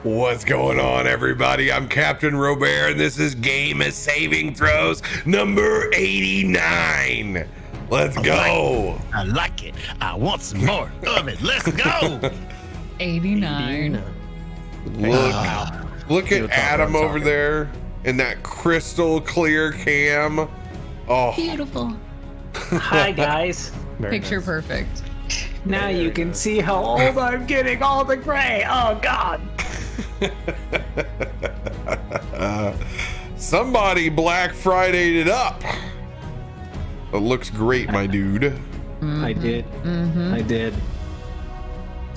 What's going on, everybody? I'm CaptainRoBear, and this is Game of Saving Throws number 89. Let's go. I like it. I want some more of it. Let's go. 89. Look at Adam over there in that crystal clear cam. Oh, Beautiful. Hi guys. Picture perfect. Now you can see how old I'm getting, all the gray. Oh god. Somebody Black Friday'd it up. It looks great, my dude. I did. I did.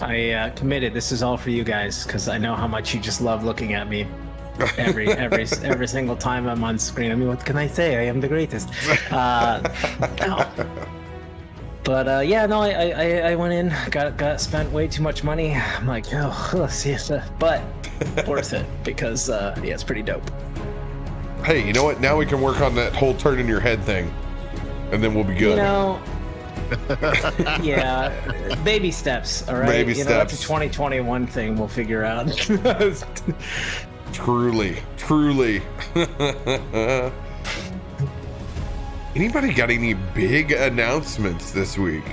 I committed. This is all for you guys because I know how much you just love looking at me every single time I'm on screen. I mean, what can I say? I am the greatest. But yeah, no, I went in, got spent way too much money. I'm like, oh, let's see, but worth it because yeah, it's pretty dope. Hey, you know what? Now we can work on that whole turn in your head thing, and then we'll be good. You know, yeah, baby steps. All right, Baby you know, steps. that's a 2021 thing. We'll figure out. Truly. Anybody got any big announcements this week?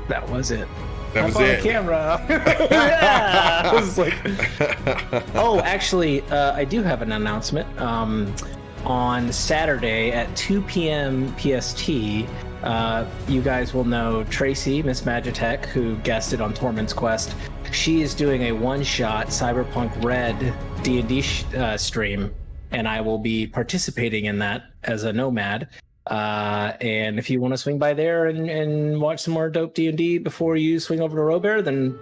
That was it. That was on it. Camera. Yeah. I was like, oh, actually, I do have an announcement. On Saturday at 2 p.m. PST, you guys will know Tracy, Miss Magitech, who guested on Tormund's Quest. She is doing a one-shot Cyberpunk Red D&D stream, and I will be participating in that as a nomad. And if you want to swing by there and watch some more dope D&D before you swing over to RoBear, then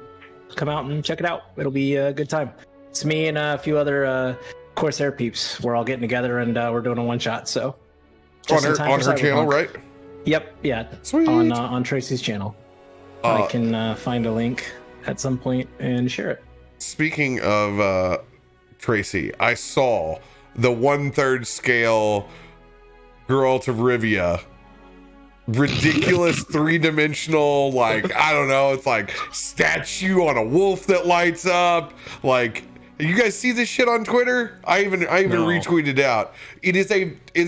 come out and check it out. It'll be a good time. It's me and a few other Corsair peeps. We're all getting together and we're doing a one-shot. So On her channel, right? Yep. Yeah. Sweet. On Tracy's channel. I can find a link at some point and share it. Speaking of Tracy, I saw the 1/3 scale Geralt of Rivia, ridiculous 3-dimensional, like, I don't know, it's like statue on a wolf that lights up. Like, you guys see this shit on Twitter? I even retweeted out. It's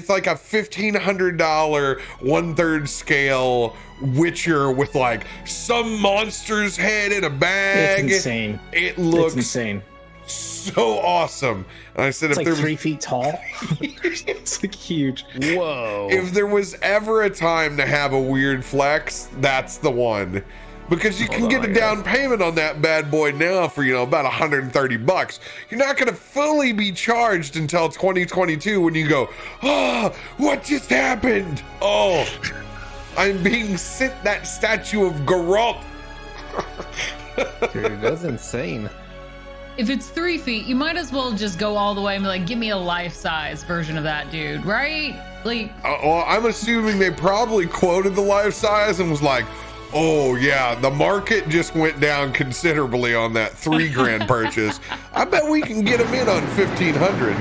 like a $1,500 1/3 scale Witcher with like some monster's head in a bag. It's insane. It looks it's insane. So awesome. And I said, It's if like there 3 feet tall. It's like huge. Whoa. if there was ever a time to have a weird flex, that's the one. Because you can get a down payment on that bad boy now for, about $130. You're not going to fully be charged until 2022 when you go, oh, what just happened? Oh, I'm being sent that statue of Geralt. Dude, that's insane. If it's 3 feet, you might as well just go all the way and be like, give me a life-size version of that dude, right? Like, Well, I'm assuming they probably quoted the life size and was like, oh yeah, the market just went down considerably on that $3,000 purchase. I bet we can get them in on 1,500.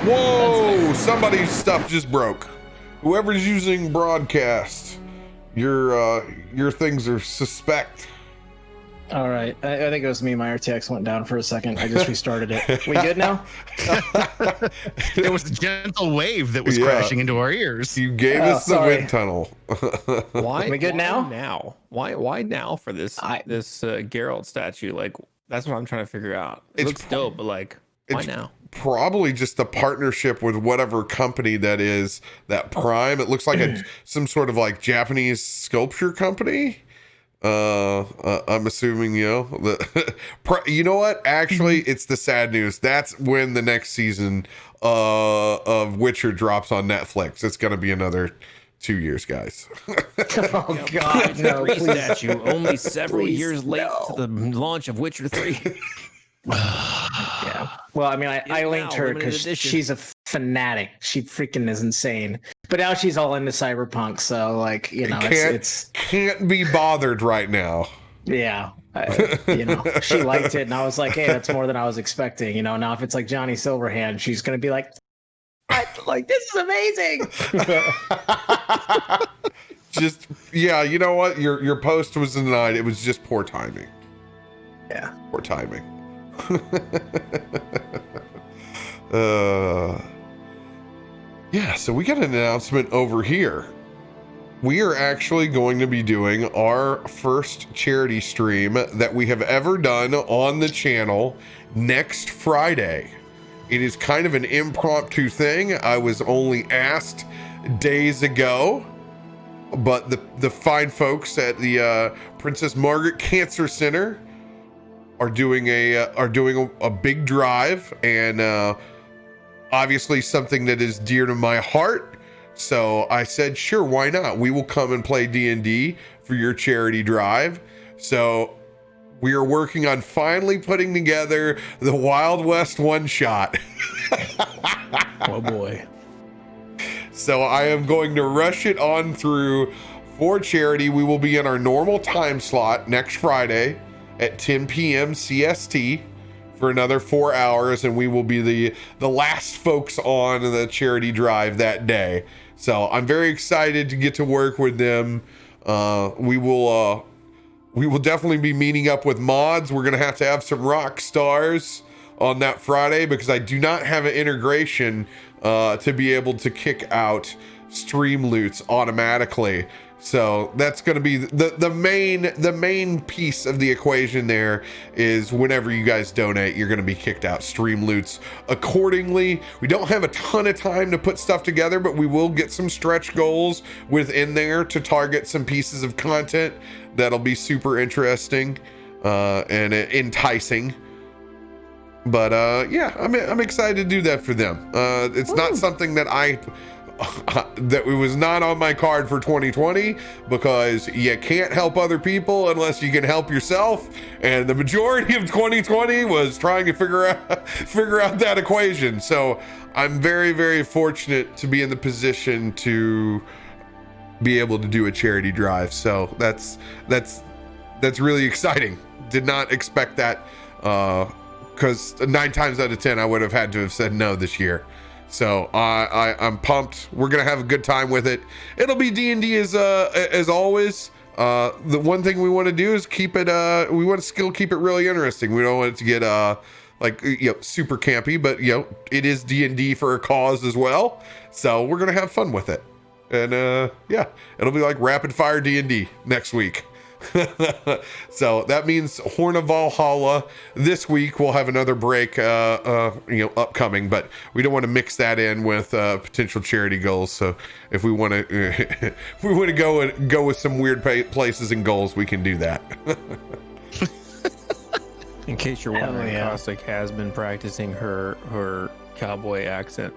Whoa, somebody's stuff just broke. Whoever's using broadcast, your things are suspect. All right. I think it was me. My RTX went down for a second. I just restarted it. We good now? There was a gentle wave that was crashing into our ears. You gave us the sorry. wind tunnel. Why? We good why now? Why now for this Geralt statue? Like, that's what I'm trying to figure out. It looks dope, but like, why now? Probably just a partnership with whatever company that is, that Prime. It looks like some sort of like Japanese sculpture company. I'm assuming, you know what? Actually, it's the sad news. That's when the next season of Witcher drops on Netflix. It's going to be another 2 years, guys. Oh God, no! Please. Statue only several Please, years late no. to the launch of Witcher 3. Yeah. Well, I mean, I linked her because she's a fanatic. She freaking is insane. But now she's all into cyberpunk, so like, it's can't be bothered right now. yeah. She liked it, and I was like, hey, that's more than I was expecting. Now if it's like Johnny Silverhand, she's gonna be like, like this is amazing. Just you know what? Your post was denied. It was just poor timing. Yeah. Poor timing. Yeah, so we got an announcement over here. We are actually going to be doing our first charity stream that we have ever done on the channel next Friday. It is kind of an impromptu thing. I was only asked days ago, but the fine folks at the Princess Margaret Cancer Center are doing a big drive, and obviously something that is dear to my heart. So I said, sure, why not? We will come and play D&D for your charity drive. So we are working on finally putting together the Wild West one shot. Oh boy. So I am going to rush it on through for charity. We will be in our normal time slot next Friday at 10 p.m. CST for another 4 hours, and we will be the last folks on the charity drive that day. So I'm very excited to get to work with them. We will definitely be meeting up with mods. We're gonna have to have some rock stars on that Friday because I do not have an integration to be able to kick out stream loots automatically. So that's going to be the main piece of the equation. There is whenever you guys donate, you're going to be kicked out stream loots accordingly. We don't have a ton of time to put stuff together, but we will get some stretch goals within there to target some pieces of content that'll be super interesting and enticing. But yeah, I'm excited to do that for them. It's not something that that it was not on my card for 2020 because you can't help other people unless you can help yourself, and the majority of 2020 was trying to figure out that equation. So I'm very, very fortunate to be in the position to be able to do a charity drive. So that's really exciting. Did not expect that because 9 times out of 10 I would have had to have said no this year. So I'm pumped. We're gonna have a good time with it. It'll be D&D as always. The one thing we want to do is keep it. We want to still keep it really interesting. We don't want it to get super campy, but it is D&D for a cause as well. So we're gonna have fun with it, and yeah, it'll be like rapid fire D&D next week. So that means Horn of Valhalla this week. We'll have another break upcoming, but we don't want to mix that in with potential charity goals. So if we want to go with some weird places and goals, we can do that. In case you're wondering, Caustic has been practicing her cowboy accent.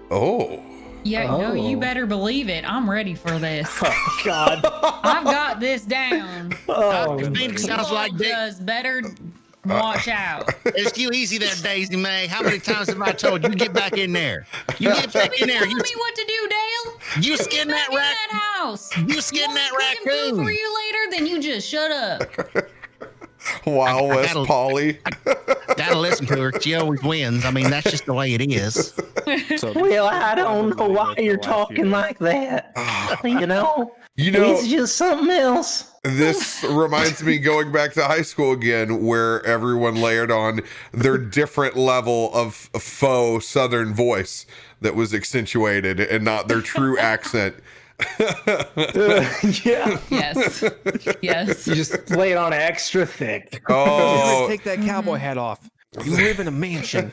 Oh. Yeah, no, you better believe it. I'm ready for this. Oh God. I've got this down. Phoenix sounds like does better watch out. It's too easy there, Daisy May. How many times have I told you get back in there? You get back in there. Tell me what to do, Dale. You skin that that house. You skin that Food raccoon. for you later, then you just shut up. Wild West Polly. Gotta listen to her. She always wins. I mean, that's just the way it is. Well, I don't know why you're talking like that. It's just something else. This reminds me going back to high school again, where everyone layered on their different level of faux Southern voice that was accentuated and not their true accent. Yeah. Yes. Yes. You just lay it on extra thick. Oh, Take that cowboy hat off. You live in a mansion.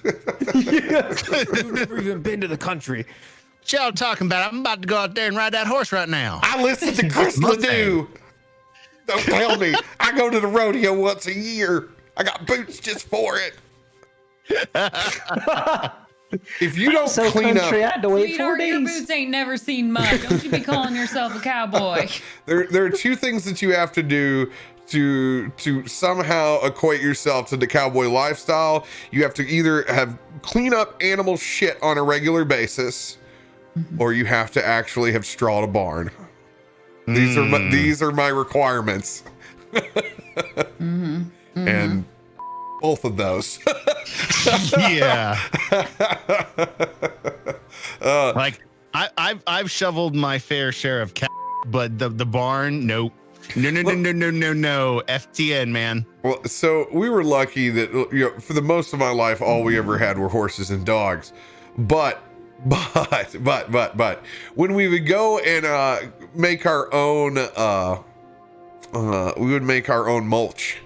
You've never even been to the country. What y'all talking about? I'm about to go out there and ride that horse right now. I listen to Chris Ledoux. Don't tell me. I go to the rodeo once a year. I got boots just for it. If you don't clean up, I had to wait 4 Sweetheart, your days. boots ain't never seen mud. Don't you be calling yourself a cowboy. there are 2 things that you have to do to somehow equate yourself to the cowboy lifestyle. You have to either have clean up animal shit on a regular basis, or you have to actually have strawed a barn. These are my requirements. And both of those. Yeah. Like I've shoveled my fair share of but the barn, nope. No. FTN, man. Well, so we were lucky that, you know, for the most of my life, all we ever had were horses and dogs. But when we would go and make our own, we would make our own mulch.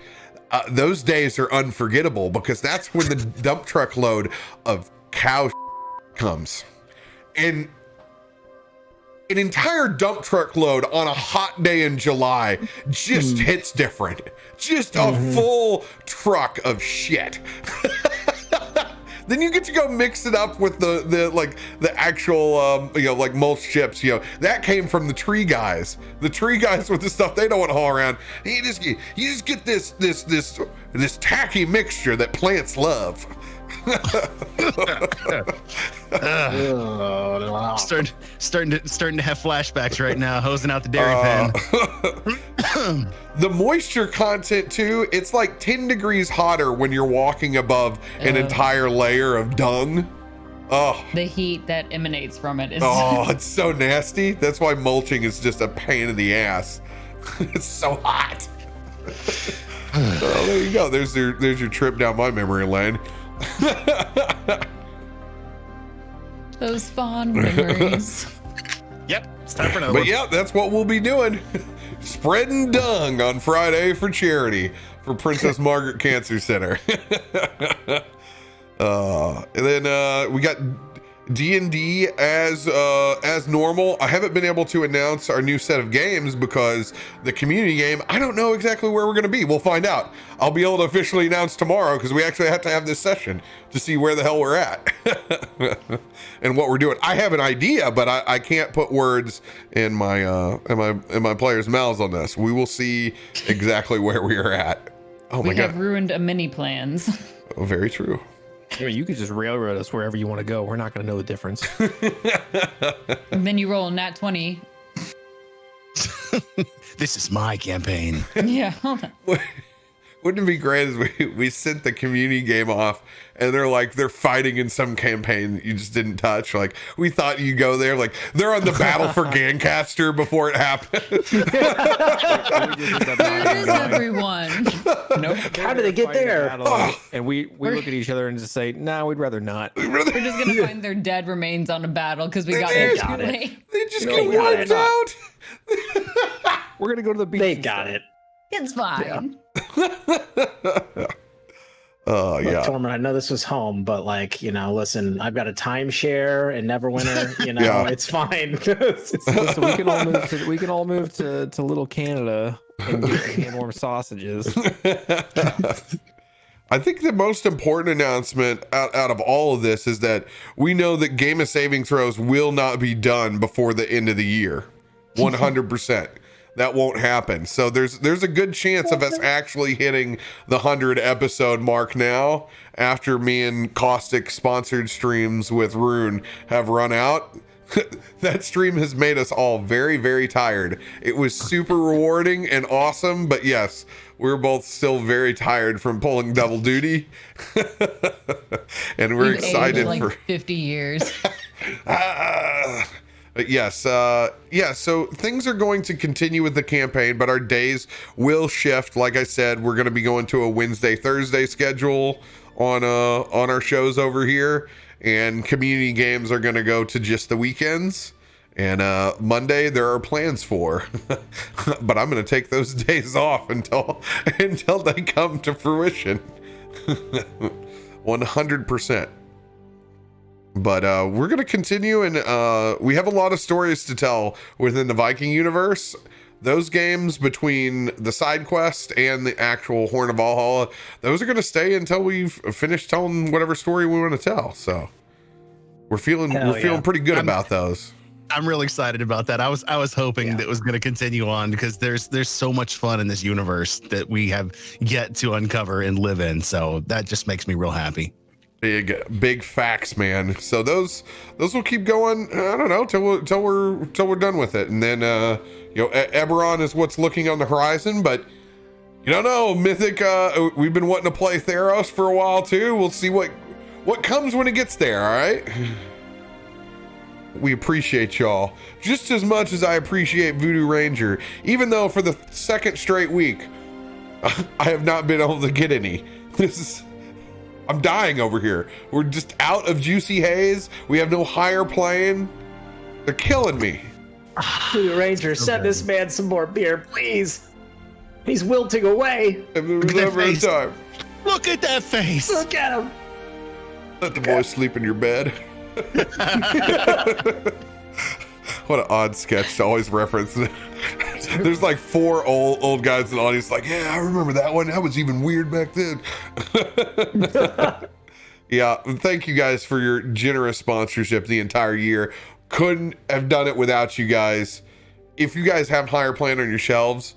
Those days are unforgettable because that's when the dump truck load of cow comes. And an entire dump truck load on a hot day in July just hits different. Just a full truck of shit. Then you get to go mix it up with the actual you know, like mulch chips. You know, that came from the tree guys. The tree guys with the stuff they don't want to haul around. You just get this tacky mixture that plants love. Starting to have flashbacks right now, hosing out the dairy pen. The moisture content too, it's like 10 degrees hotter when you're walking above an entire layer of dung. Oh, the heat that emanates from it is it's so nasty. That's why mulching is just a pain in the ass. It's so hot. Oh, there you go. There's your trip down my memory lane. those fond memories. Yep, it's time for another But one. yeah, that's what we'll be doing. Spreading dung on Friday for charity for Princess Margaret Cancer Center. And then we got D&D as normal. I haven't been able to announce our new set of games because the community game, I don't know exactly where we're going to be. We'll find out. I'll be able to officially announce tomorrow because we actually have to have this session to see where the hell we're at and what we're doing. I have an idea, but I can't put words in my players' mouths on this. We will see exactly where we are at. Oh my We God. have ruined a mini plans. Oh, very true. I mean, you could just railroad us wherever you want to go. We're not going to know the difference. And then you roll a nat 20. This is my campaign. Yeah. Wouldn't it be great as we sent the community game off and they're fighting in some campaign that you just didn't touch. Like, we thought you go there, like they're on the battle for Gancaster before it happened. Where is everyone? Nope. How did they get there? And we look at each other and just say, "No, we'd rather not." We're just gonna find their dead remains on a battle because we got there too late. They just No, get we got wiped it. out. We're gonna go to the beach. They got it. It's fine. Oh, Look, yeah. Tormund, I know this was home, but like, you know, listen, I've got a timeshare in Neverwinter. You know, Yeah. it's fine. So we can all move to Little Canada and get hand-warmed sausages. I think the most important announcement out of all of this is that we know that Game of Saving Throws will not be done before the end of the year. 100%. That won't happen. So there's a good chance of us actually hitting the 100 episode mark now after me and Caustic sponsored streams with Rune have run out. That stream has made us all very, very tired. It was super rewarding and awesome, but yes, we're both still very tired from pulling double duty. And we're We've excited aged like for 50 years. But yes, so things are going to continue with the campaign, but our days will shift. Like I said, we're going to be going to a Wednesday, Thursday schedule on our shows over here, and community games are going to go to just the weekends. And Monday there are plans for, but I'm going to take those days off until they come to fruition. 100%. But we're going to continue, and we have a lot of stories to tell within the Viking universe. Those games between the side quest and the actual Horn of Valhalla, those are going to stay until we've finished telling whatever story we want to tell. So we're feeling pretty good about those. I'm really excited about that. I was hoping that it was going to continue on because there's so much fun in this universe that we have yet to uncover and live in. So that just makes me real happy. Big facts, man. So those will keep going. I don't know till we're done with it, and then Eberron is what's looking on the horizon. But you don't know, Mythic. We've been wanting to play Theros for a while too. We'll see what comes when it gets there. All right. We appreciate y'all just as much as I appreciate Voodoo Ranger, even though for the second straight week, I have not been able to get any. I'm dying over here. We're just out of Juicy Haze. We have no higher plane. They're killing me. Voodoo Ranger, send this man some more beer, please. He's wilting away. Look at time. Look at that face. Look at him. Let the boys sleep in your bed. What an odd sketch to always reference. There's like 4 old guys in the audience like, yeah, I remember that one. That was even weird back then. Yeah, thank you guys for your generous sponsorship the entire year. Couldn't have done it without you guys. If you guys have higher plan on your shelves,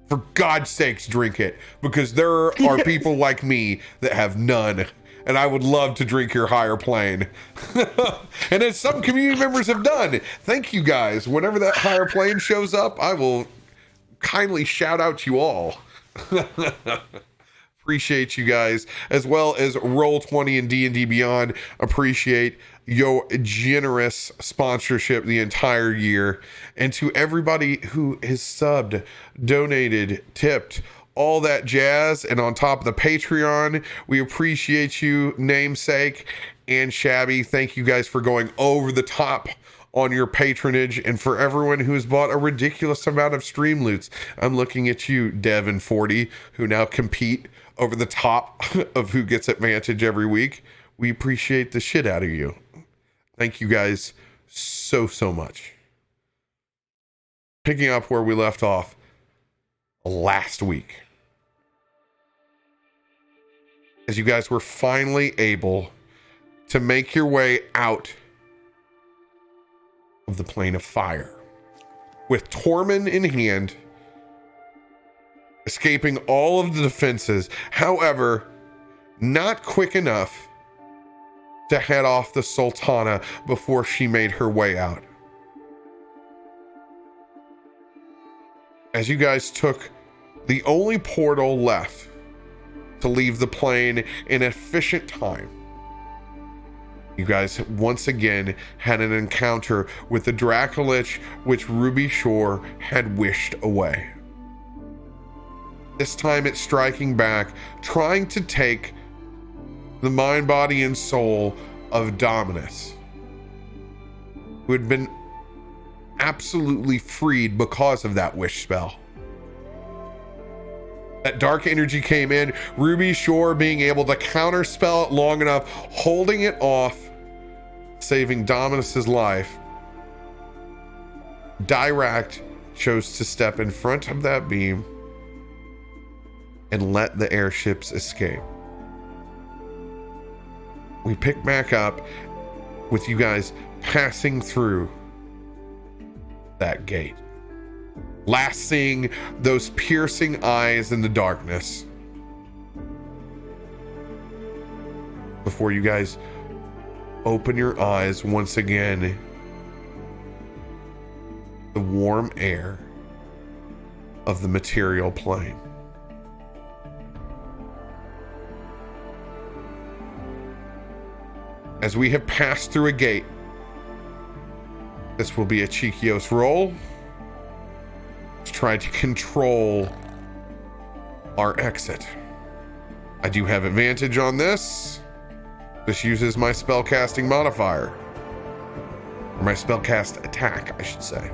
for God's sakes, drink it, because there are people like me that have none, and I would love to drink your higher plane. And as some community members have done, thank you guys. Whenever that higher plane shows up, I will kindly shout out you all. Appreciate you guys, as well as Roll20 and D&D Beyond. Appreciate your generous sponsorship the entire year. And to everybody who has subbed, donated, tipped, all that jazz, and on top of the Patreon, we appreciate you, Namesake and Shabby. Thank you guys for going over the top on your patronage, and for everyone who has bought a ridiculous amount of stream loots. I'm looking at you, Dev and 40, who now compete over the top of who gets advantage every week. We appreciate the shit out of you. Thank you guys so much. Picking up where we left off last week, as you guys were finally able to make your way out of the plane of fire with Tormund in hand, escaping all of the defenses. However, not quick enough to head off the Sultana before she made her way out. As you guys took the only portal left to leave the plane in efficient time, you guys once again had an encounter with the Dracolich which Ruby Shore had wished away. This time it's striking back, trying to take the mind, body, and soul of Dominus, who had been absolutely freed because of that wish spell. That dark energy came in, Ruby Shore being able to counterspell it long enough, holding it off, saving Dominus's life. Dirac chose to step in front of that beam and let the airships escape. We pick back up with you guys passing through that gate, last seeing those piercing eyes in the darkness before you guys open your eyes once again. The warm air of the material plane. As we have passed through a gate, this will be a Cheekios roll to try to control our exit. I do have advantage on this. This uses my spellcasting modifier, or my spellcast attack, I should say.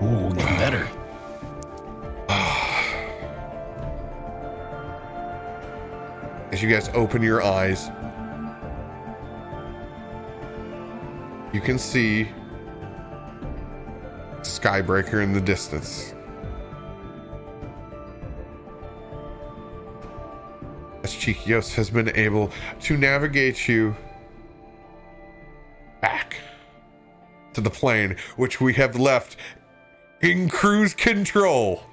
Ooh, getting better. As you guys open your eyes, you can see Skybreaker in the distance. As Cheekios has been able to navigate you back to the plane, which we have left in cruise control,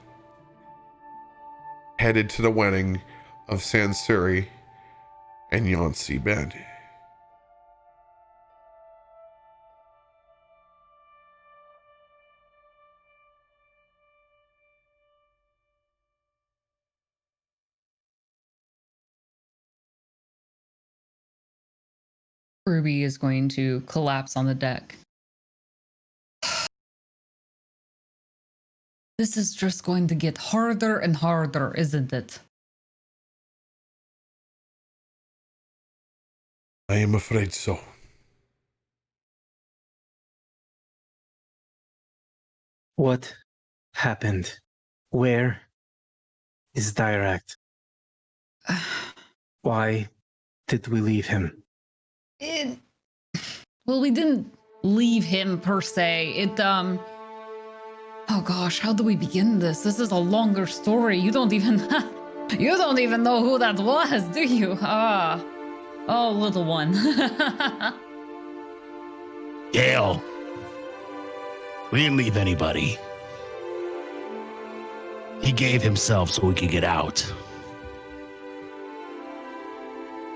headed to the wedding of Sansuri and Yonsei Ben. Ruby is going to collapse on the deck. This is just going to get harder and harder, isn't it? I am afraid so. What happened? Where is Diract? Why did we leave him? Well, we didn't leave him per se. Oh gosh, how do we begin this? This is a longer story. You don't even know who that was, do you? Oh, little one. Gale. We didn't leave anybody. He gave himself so we could get out.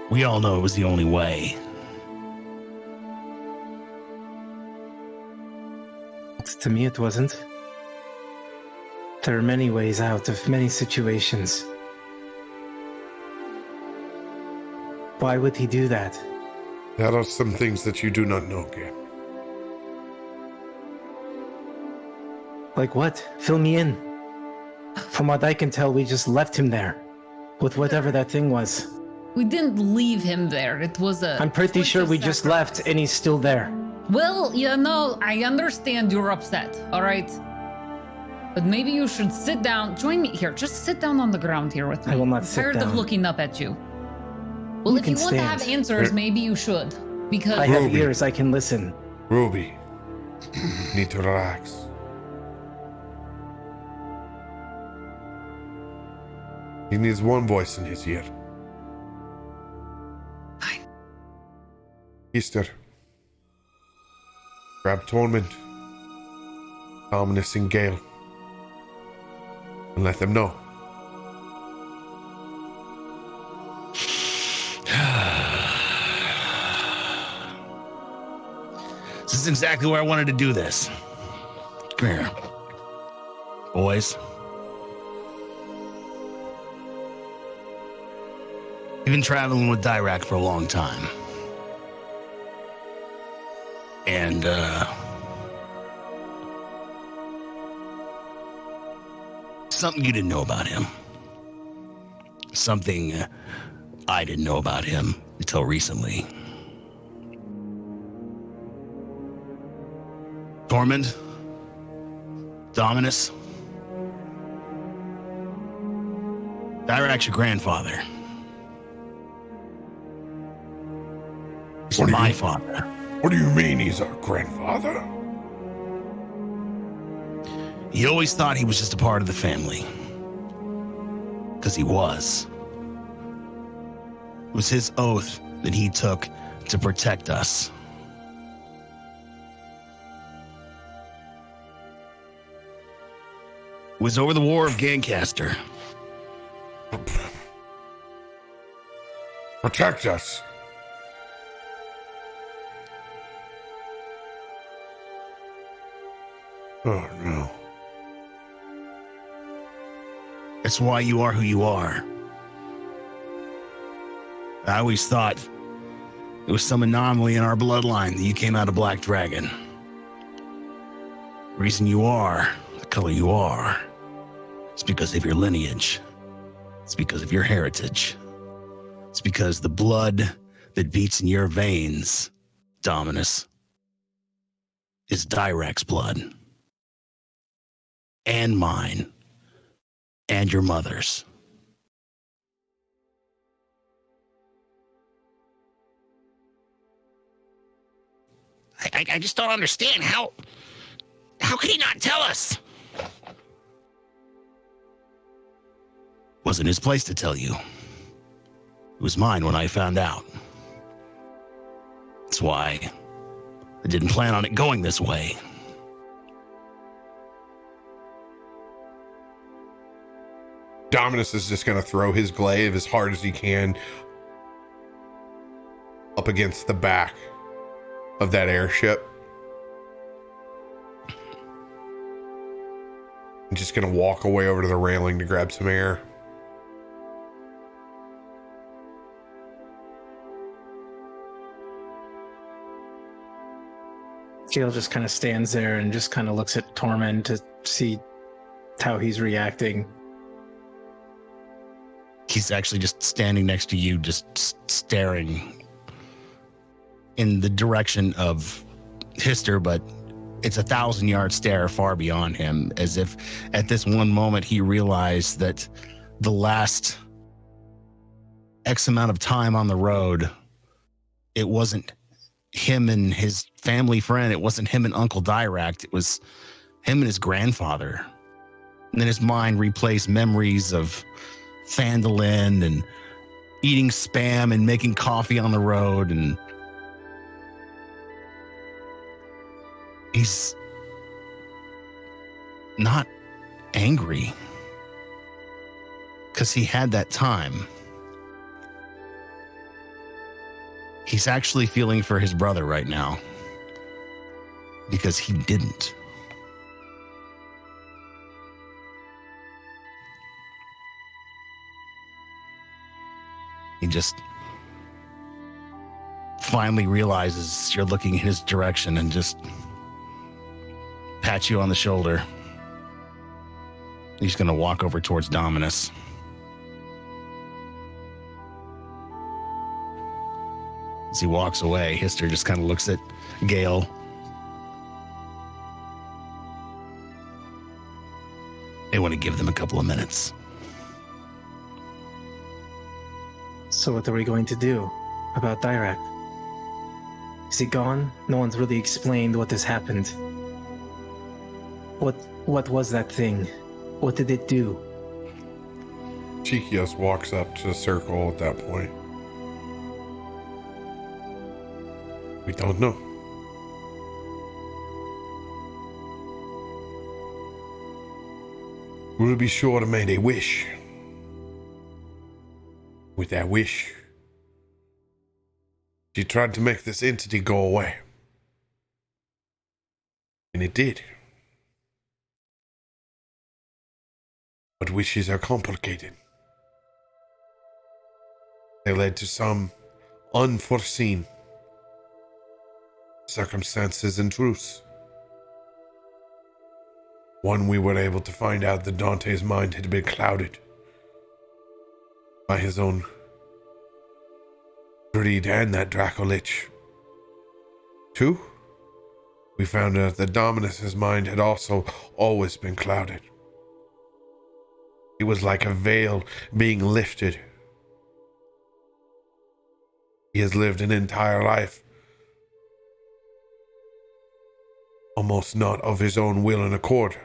We all know it was the only way. To me, it wasn't. There are many ways out of many situations. Why would he do that? There are some things that you do not know, Gale. Like what? Fill me in. From what I can tell, we just left him there. With whatever that thing was. We didn't leave him there. It was a... I'm pretty sure we just left and he's still there. Well, I understand you're upset, all right? But maybe you should sit down. Join me here. Just sit down on the ground here with me. I will not sit I'm tired down. of looking up at you. Well, if you want to have answers, maybe you should. Because I have ears, I can listen. Ruby, you need to relax. He needs one voice in his ear. Fine. Histor. Grab Torment, Dominus, and Gale. And let them know. This is exactly where I wanted to do this. Come here. Boys. You've been traveling with Dirac for a long time. And, something you didn't know about him. Something I didn't know about him until recently. Tormund, Dominus, Dirac's your grandfather. He's my father. What do you mean he's our grandfather? He always thought he was just a part of the family. Because he was. It was his oath that he took to protect us. It was over the War of Gancaster. Protect us. Oh no. That's why you are who you are. I always thought it was some anomaly in our bloodline that you came out of Black Dragon. The reason you are the color you are is because of your lineage. It's because of your heritage. It's because the blood that beats in your veins, Dominus, is Dirac's blood. And mine. And your mother's. I just don't understand how could he not tell us? Wasn't his place to tell you. It was mine when I found out. That's why I didn't plan on it going this way. Dominus is just going to throw his glaive as hard as he can up against the back of that airship. I'm just going to walk away over to the railing to grab some air. Gale just kind of stands there and just kind of looks at Tormund to see how he's reacting. He's actually just standing next to you, just staring in the direction of Histor, but it's 1,000-yard stare far beyond him, as if at this one moment he realized that the last X amount of time on the road, it wasn't him and his family friend, it wasn't him and Uncle Diract, it was him and his grandfather. And then his mind replaced memories of Phandalin and eating spam and making coffee on the road, and he's not angry because he had that time. He's actually feeling for his brother right now because he didn't. He just finally realizes you're looking in his direction and just pats you on the shoulder. He's going to walk over towards Dominus. As he walks away, Histor just kind of looks at Gale. They want to give them a couple of minutes. So what are we going to do about Dirac? Is he gone? No one's really explained what has happened. What was that thing? What did it do? Cheekios walks up to the circle at that point. We don't know. We'll be sure to make a wish. With that wish, she tried to make this entity go away. And it did. But wishes are complicated. They led to some unforeseen circumstances and truths. One, we were able to find out that Dante's mind had been clouded by his own greed and that Dracolich. Two, we found out that Dominus's mind had also always been clouded. It was like a veil being lifted. He has lived an entire life almost not of his own will and accord.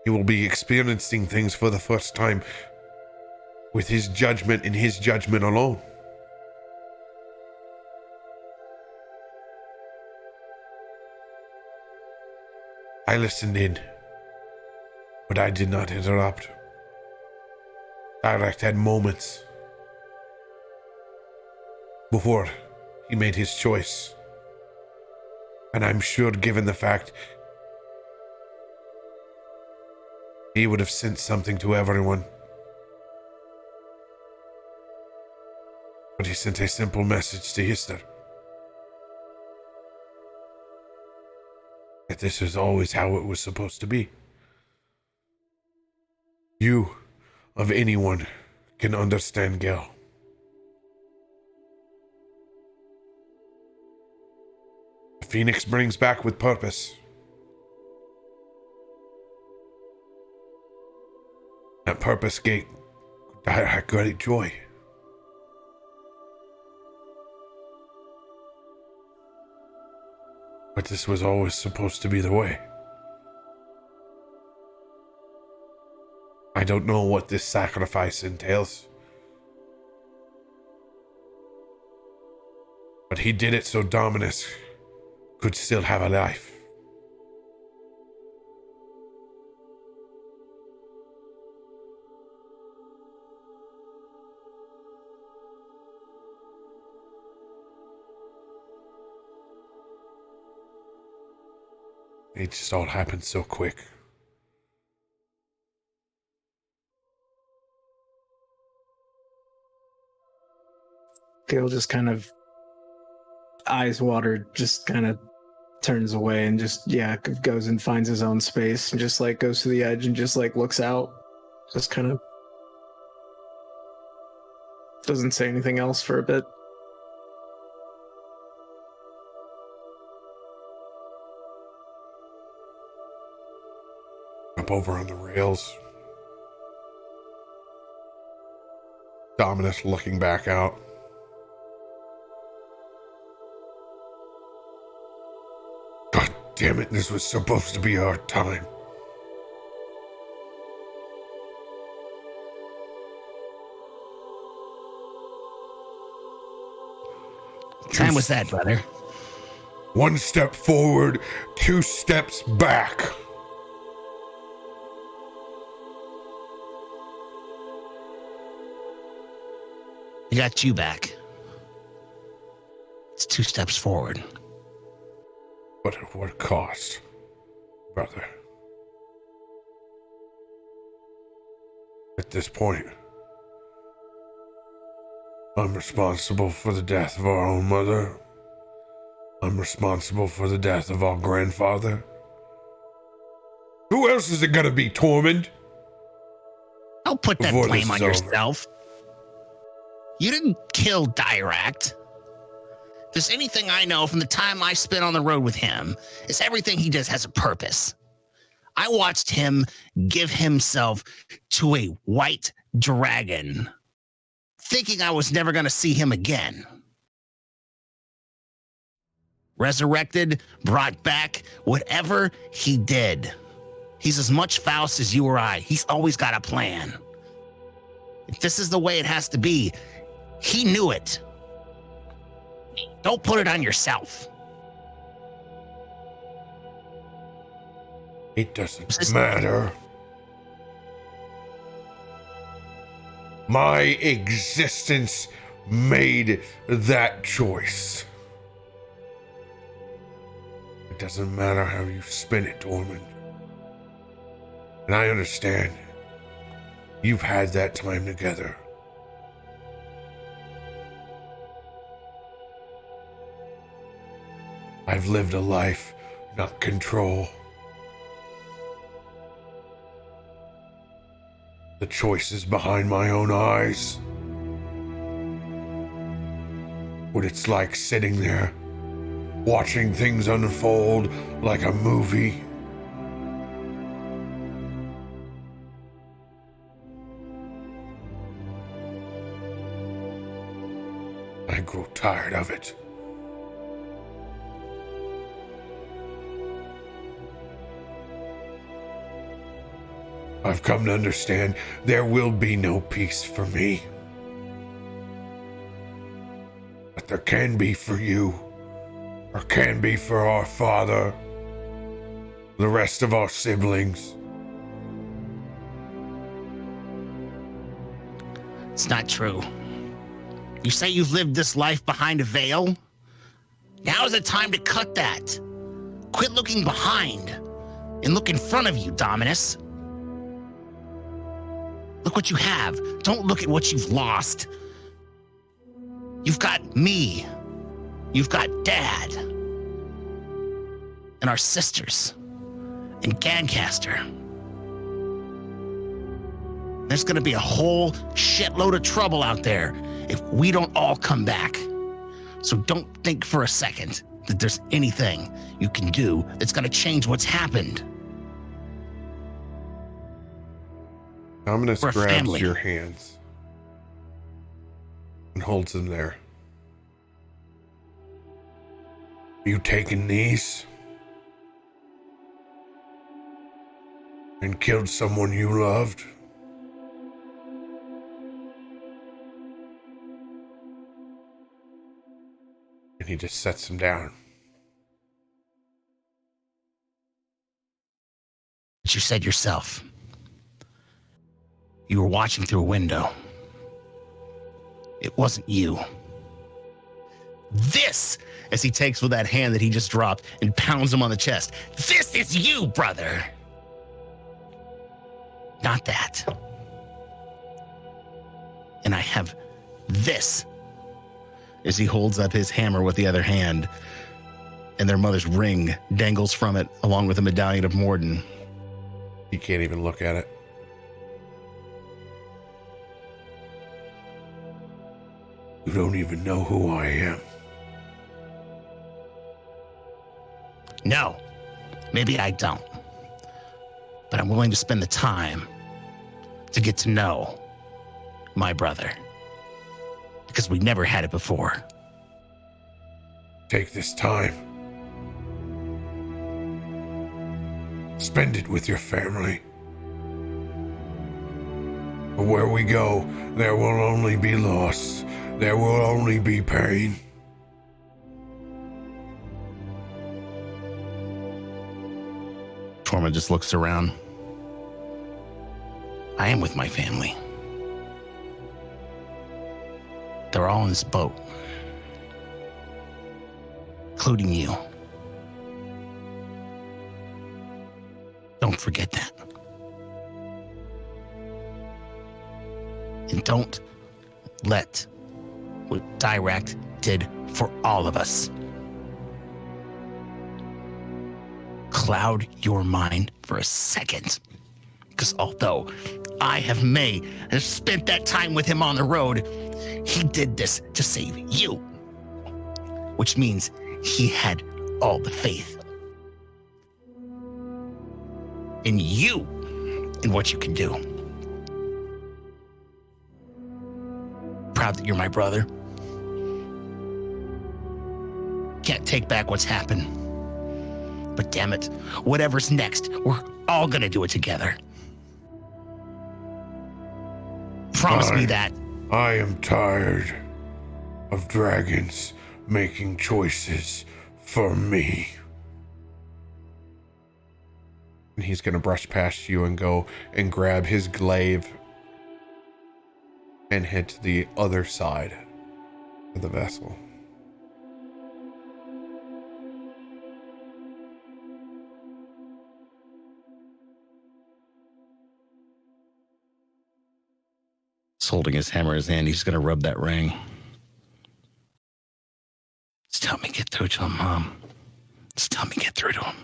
He will be experiencing things for the first time with his judgment and his judgment alone. I listened in, but I did not interrupt. Dirac had moments before he made his choice. And I'm sure, given the fact he would have sent something to everyone. But he sent a simple message to Histor. That this is always how it was supposed to be. You, of anyone, can understand Gale. The Phoenix brings back with purpose. That purpose gave Dirac great joy. But this was always supposed to be the way. I don't know what this sacrifice entails. But he did it so Dominus could still have a life. It just all happened so quick. Gale just kind of eyes water, just kind of turns away and just goes and finds his own space and just like goes to the edge and just like looks out, just kind of doesn't say anything else for a bit. Up over on the rails. Dominus looking back out. God damn it, this was supposed to be our time. What time was that, brother? 1 step forward, 2 steps back. I got you back. It's 2 steps forward. But at what cost, brother? At this point, I'm responsible for the death of our own mother. I'm responsible for the death of our grandfather. Who else is it gonna be, Tormund? Don't put that Before blame this on is over. yourself. You didn't kill Diract. If there's anything I know from the time I spent on the road with him, is everything he does has a purpose. I watched him give himself to a white dragon, thinking I was never going to see him again. Resurrected, brought back, whatever he did. He's as much Faust as you or I. He's always got a plan. If this is the way it has to be, he knew it. Don't put it on yourself. It doesn't matter. My existence made that choice. It doesn't matter how you spin it, Tormund. And I understand. You've had that time together. I've lived a life, not control. The choices behind my own eyes. What it's like sitting there, watching things unfold like a movie. I grow tired of it. I've come to understand there will be no peace for me. But there can be for you, or can be for our father, the rest of our siblings. It's not true. You say you've lived this life behind a veil? Now's the time to cut that. Quit looking behind and look in front of you, Dominus. Look what you have. Don't look at what you've lost. You've got me. You've got Dad. And our sisters. And Gancaster. There's gonna be a whole shitload of trouble out there if we don't all come back. So don't think for a second that there's anything you can do that's gonna change what's happened. Dominus We're a grabs family. your hands and holds them there. You taken these and killed someone you loved? And he just sets them down. But you said yourself. You were watching through a window. It wasn't you. This, as he takes with that hand that he just dropped and pounds him on the chest. This is you, brother. Not that. And I have this as he holds up his hammer with the other hand, and their mother's ring dangles from it, along with a medallion of Morden. You can't even look at it. You don't even know who I am. No, maybe I don't. But I'm willing to spend the time to get to know my brother. Because we never had it before. Take this time. Spend it with your family. But where we go, there will only be loss. There will only be pain. Torma just looks around. I am with my family. They're all in this boat. Including you. Don't forget that. And don't let what Dirac did for all of us cloud your mind for a second. Because although I have spent that time with him on the road, he did this to save you. Which means he had all the faith in you and what you can do. Proud that you're my brother. Can't take back what's happened. But damn it, whatever's next, we're all gonna do it together. Promise me that. I am tired of dragons making choices for me. And he's gonna brush past you and go and grab his glaive and head to the other side of the vessel. He's holding his hammer in his hand. He's going to rub that ring. Just help me get through to him, Mom. Just help me get through to him.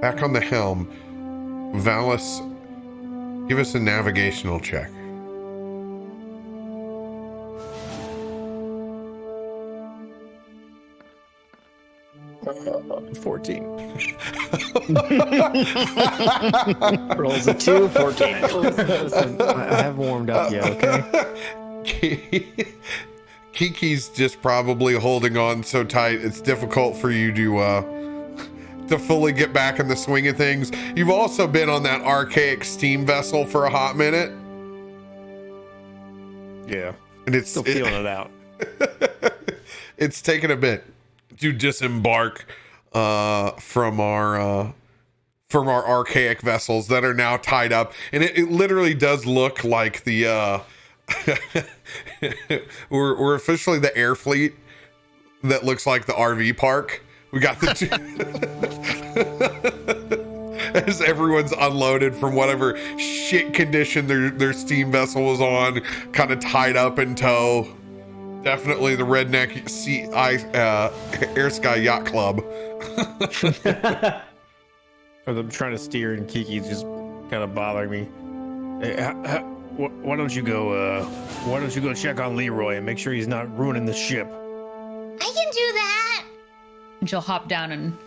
Back on the helm, Valas, give us a navigational check. Uh, 14. Rolls a 2, 14. Listen, I haven't warmed up yet, okay? Kiki's just probably holding on so tight it's difficult for you to fully get back in the swing of things. You've also been on that archaic steam vessel for a hot minute. Yeah. And it's Still feeling it out. It's taken a bit to disembark from our archaic vessels that are now tied up, and it literally does look like the we're officially the air fleet that looks like the RV park. We got the two as everyone's unloaded from whatever shit condition their steam vessel was on, kind of tied up in tow. Definitely the redneck Air Sky Yacht Club. I'm trying to steer, and Kiki's just kind of bothering me. Hey, why don't you go check on Leroy and make sure he's not ruining the ship? I can do that. And she'll hop down and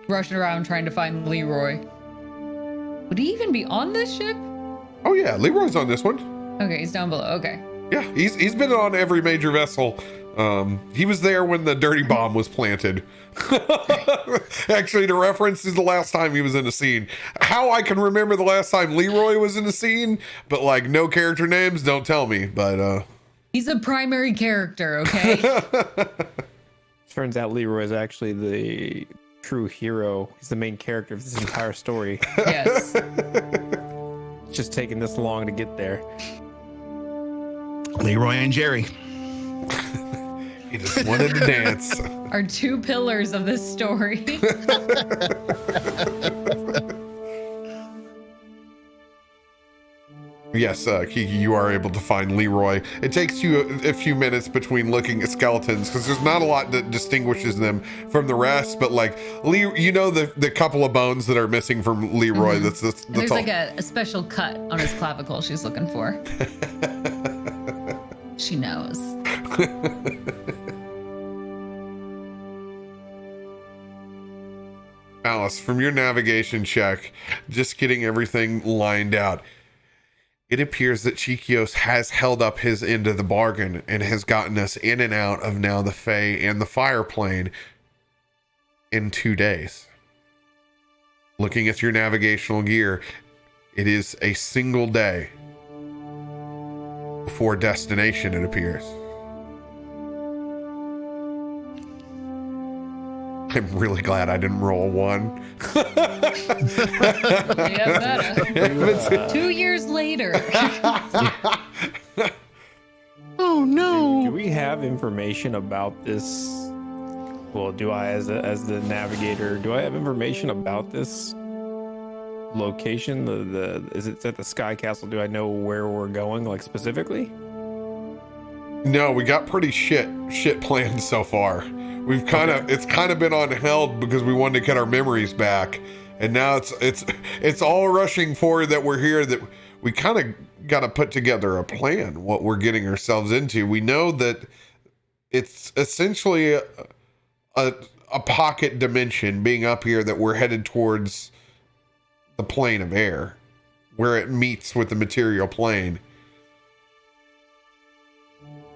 rush around trying to find Leroy. Would he even be on this ship? Oh yeah, Leroy's on this one. Okay, he's down below. Okay. Yeah, he's been on every major vessel. He was there when the dirty bomb was planted. Actually, to reference, is the last time he was in a scene. How I can remember the last time Leroy was in a scene, but like no character names, don't tell me. But he's a primary character, okay? Turns out Leroy is actually the true hero. He's the main character of this entire story. Yes. It's just taking this long to get there. Leroy and Jerry. He just wanted to dance. Are two pillars of this story. Yes, Kiki, you are able to find Leroy. It takes you a few minutes between looking at skeletons because there's not a lot that distinguishes them from the rest. But like, you know the couple of bones that are missing from Leroy. Mm-hmm. That's There's all. like a special cut on his clavicle she's looking for. She knows. Alice, from your navigation check, just getting everything lined out, it appears that Cheekios has held up his end of the bargain and has gotten us in and out of now the Fae and the Fire Plane in 2 days. Looking at your navigational gear, it is a single day before destination, it appears. I'm really glad I didn't roll a 1. Yeah, 2 years later. Oh no! Do we have information about this? Well, do I, as the navigator, do I have information about this location? Is it at the Sky Castle? Do I know where we're going, like specifically? No, we got pretty shit plans so far. We've it's kind of been on held because we wanted to get our memories back, and now it's all rushing forward that we're here. That we kind of got to put together a plan what we're getting ourselves into. We know that it's essentially a pocket dimension being up here that we're headed towards the plane of air, where it meets with the material plane.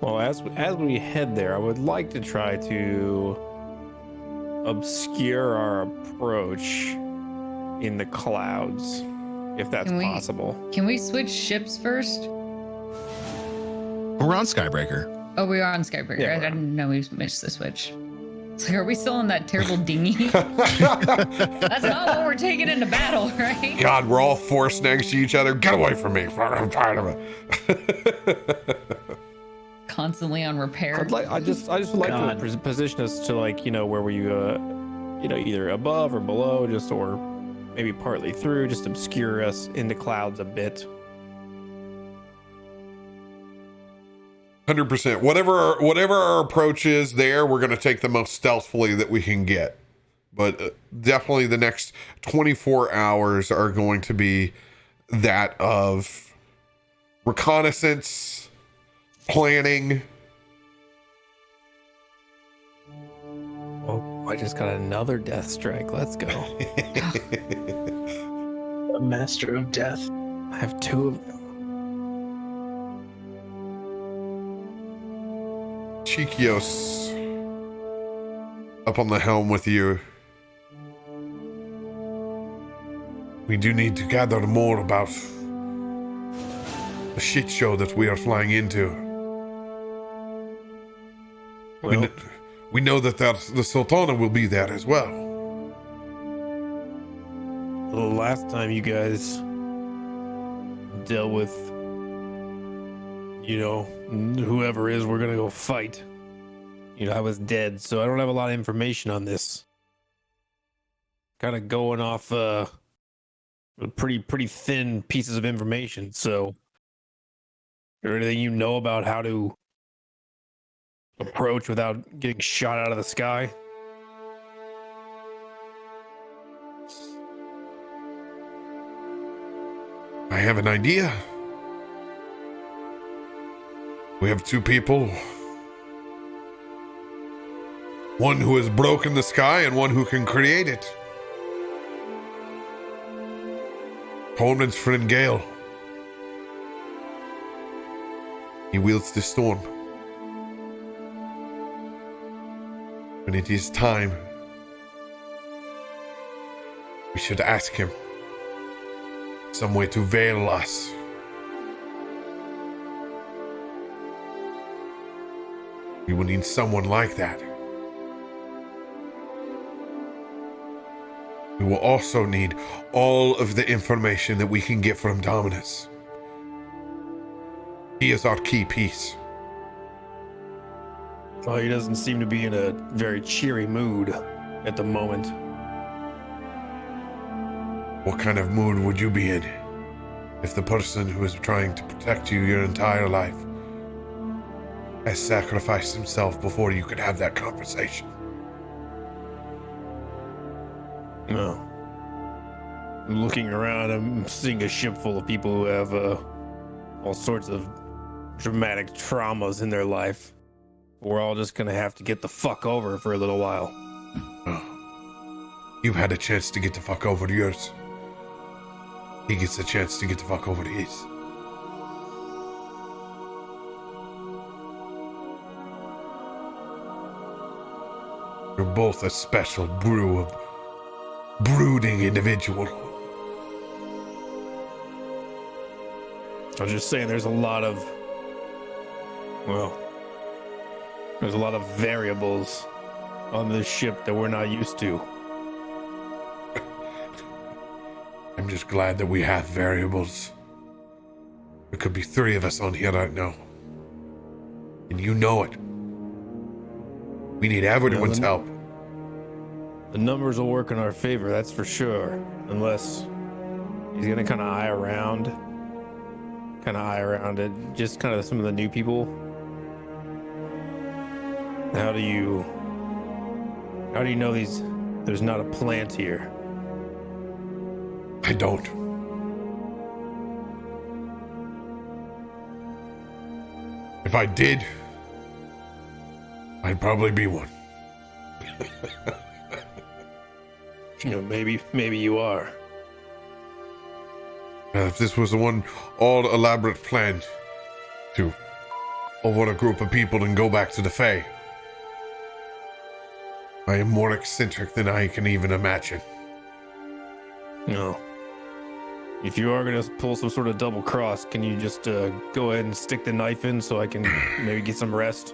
Well, as we head there, I would like to try to obscure our approach in the clouds, if that's possible. Can we switch ships first? We're on Skybreaker. Oh, we are on Skybreaker. Yeah, I didn't know we missed the switch. It's like, are we still in that terrible dinghy? That's not what we're taking into battle, right? God, we're all forced next to each other. Get away from me. I'm tired of it. Constantly on repair. I just would like to position us to, like, where we either above or below, just, or maybe partly through, just obscure us in the clouds a bit. 100%. Whatever our approach is there, we're going to take the most stealthily that we can get. But definitely the next 24 hours are going to be that of reconnaissance, planning. Oh, I just got another death strike. Let's go. A master of death. I have 2 of them. Cheekios up on the helm with you. We do need to gather more about the shit show that we are flying into. Well, We know that the Sultana will be there as well. the last time you guys dealt with, whoever is we're gonna go fight, I was dead, so I don't have a lot of information on this. Kind of going off pretty thin pieces of information. So, is there anything you know about how to approach without getting shot out of the sky? I have an idea. We have 2 people. One who has broken the sky and one who can create it. Coleman's friend Gale. He wields the storm. When it is time, we should ask him some way to veil us. We will need someone like that. We will also need all of the information that we can get from Dominus. He is our key piece. Well, he doesn't seem to be in a very cheery mood at the moment. What kind of mood would you be in if the person who is trying to protect you your entire life has sacrificed himself before you could have that conversation? No. I'm looking around, I'm seeing a ship full of people who have all sorts of dramatic traumas in their life. We're all just gonna have to get the fuck over for a little while. You had a chance to get the fuck over to yours. He gets a chance to get the fuck over to his. You're both a special brew of brooding individual. I was just saying there's a lot of variables on this ship that we're not used to. I'm just glad that we have variables. There could be 3 of us on here right now. And you know it. We need everyone's help. The numbers will work in our favor, that's for sure. Unless he's gonna kind of eye around it, just kind of some of the new people. How do you know there's not a plant here? I don't. If I did, I'd probably be one. You know, maybe you are. If this was the one all elaborate plan to over a group of people and go back to the Fae, I am more eccentric than I can even imagine. No. If you are gonna pull some sort of double cross, can you just go ahead and stick the knife in so I can maybe get some rest?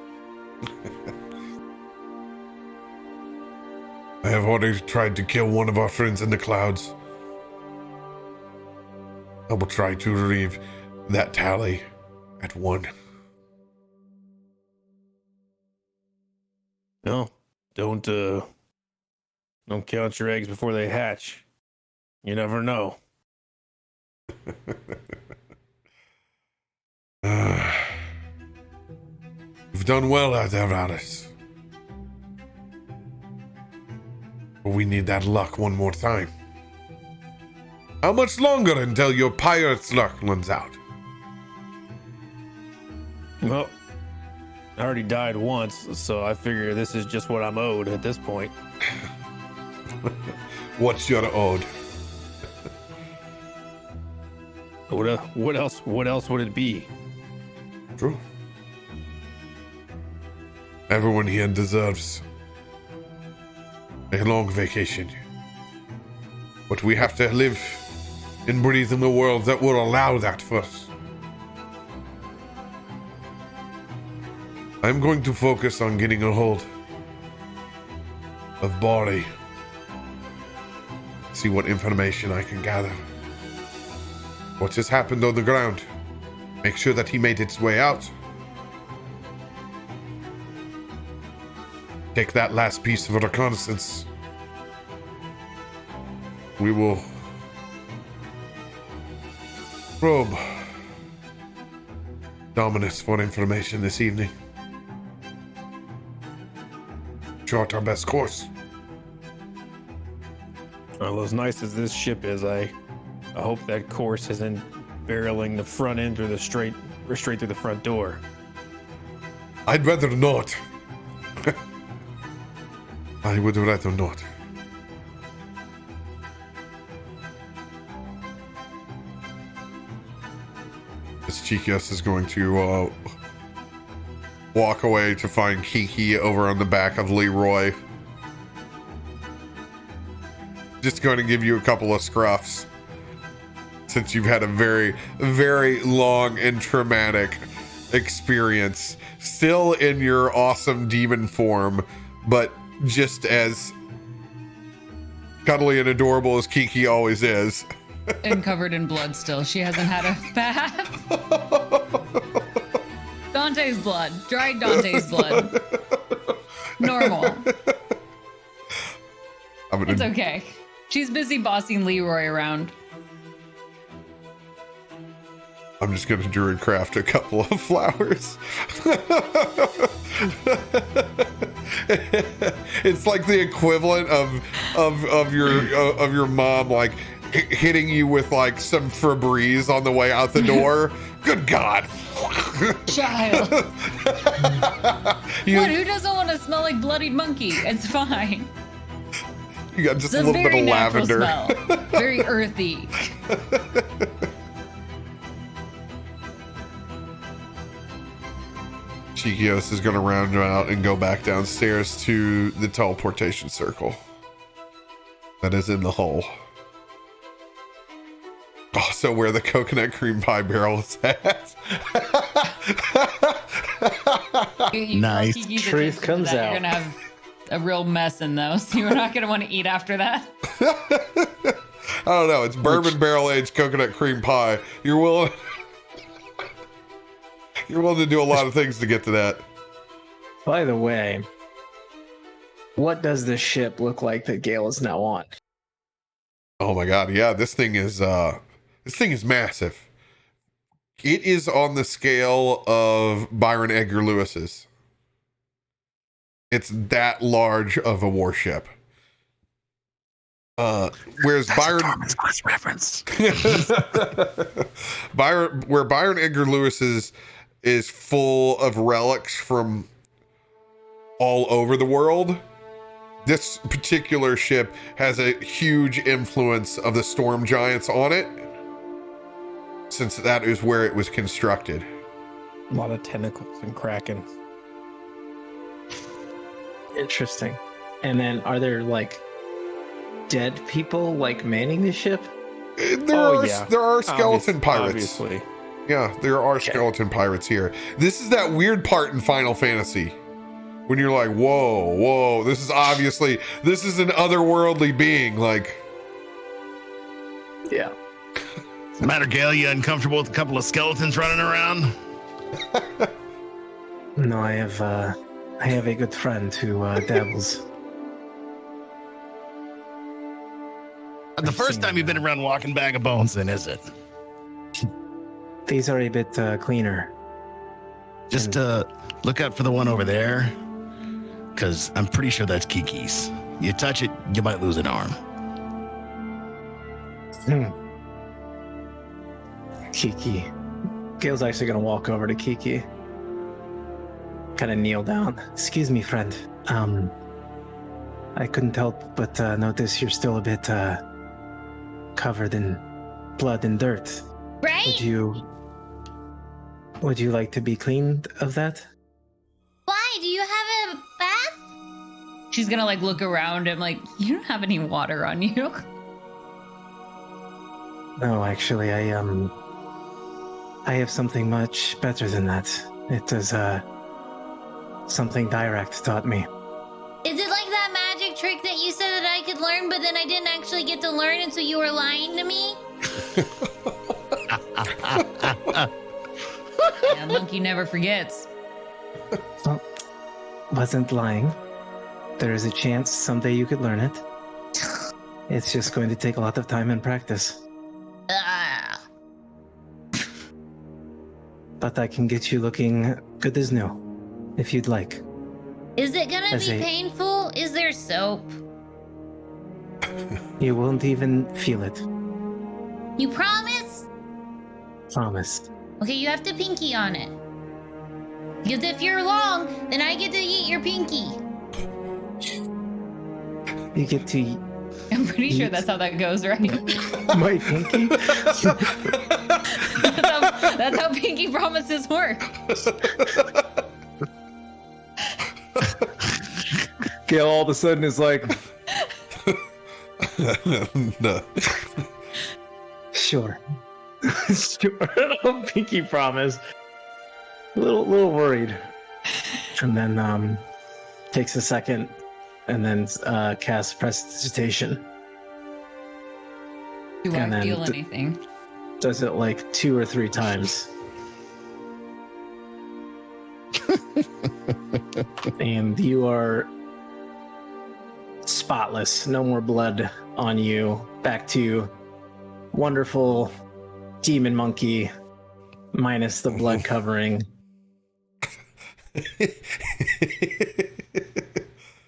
I have already tried to kill one of our friends in the clouds. I will try to leave that tally at 1. No, don't count your eggs before they hatch. You never know. You've done well out there, Valas. But we need that luck one more time. How much longer until your pirate's luck runs out? Well, I already died once, so I figure this is just what I'm owed at this point. What's your ode? What else would it be? True. Everyone here deserves a long vacation. But we have to live and breathe in the world that will allow that first. I'm going to focus on getting a hold of Bari. See what information I can gather. What has happened on the ground? Make sure that he made its way out. Take that last piece of reconnaissance. We will probe Dominus for information this evening. Chart our best course. Well, as nice as this ship is, I hope that course isn't barreling the front end through straight through the front door. I'd rather not. I would rather not. As Cheekios is going to walk away to find Kiki over on the back of Leroy. Just going to give you a couple of scruffs, since you've had a very, very long and traumatic experience. Still in your awesome demon form, but just as cuddly and adorable as Kiki always is. And covered in blood still. She hasn't had a bath. Dante's blood. Dried Dante's blood. Normal. I'm It's gonna, okay. She's busy bossing Leroy around. I'm just gonna druid craft a couple of flowers. It's like the equivalent of your mom like hitting you with like some Febreze on the way out the door. Good God. Child. You, What? Who doesn't want to smell like bloodied monkey? It's fine. you got just It's a little bit very of natural lavender. smell. Very earthy. Cheekios is going to round out and go back downstairs to the teleportation circle that is in the hull. Also where the coconut cream pie barrel is at. Nice. Truth comes out. You're going to have a real mess in those. You're not going to want to eat after that. I don't know. It's bourbon barrel aged coconut cream pie. You're willing to do a lot of things to get to that. By the way, what does this ship look like that Gale is now on? Oh my God. Yeah, this thing is massive. It is on the scale of Byron Edgar Lewis's. It's that large of a warship. Whereas That's Byron a Thomas Quest reference. where Byron Edgar Lewis's is full of relics from all over the world. This particular ship has a huge influence of the storm giants on it, since that is where it was constructed. A lot of tentacles and kraken. Interesting. And then are there like dead people like manning the ship? There are skeleton pirates. Obviously. Yeah, there are skeleton pirates here. This is that weird part in Final Fantasy when you're like, whoa, this is an otherworldly being. Like, Yeah. What's the matter, Gale? You uncomfortable with a couple of skeletons running around? No, I have a good friend who dabbles. Not the first time you've been around walking bag of bones, then, is it? These are a bit cleaner. Just look out for the one over there, because I'm pretty sure that's Kiki's. You touch it, you might lose an arm. Kiki. Gale's actually gonna walk over to Kiki. Kind of kneel down. Excuse me, friend. I couldn't help but notice you're still a bit covered in blood and dirt. Right? Would you like to be cleaned of that? Why? Do you have a bath? She's going to like look around and like, you don't have any water on you. No, actually, I have something much better than that. It is something Direct taught me. Is it like that magic trick that you said that I could learn, but then I didn't actually get to learn, and so you were lying to me? Yeah, monkey never forgets. Wasn't lying. There is a chance someday you could learn it. It's just going to take a lot of time and practice. Ah. But I can get you looking good as new, if you'd like. Is it gonna As be a- painful? Is there soap? You won't even feel it. You promise? Promise. Okay, you have to pinky on it. Because if you're long, then I get to eat your pinky. You get to eat I'm pretty sure that's how that goes, right? my pinky? That's how pinky promises work. Gale all of a sudden is like, No. sure. Sure. Pinky promise. A little worried. And then takes a second and then casts prestidigitation. Do And I then feel anything? Does it like 2 or 3 times. And you are spotless. No more blood on you. Back to wonderful demon monkey minus the blood covering.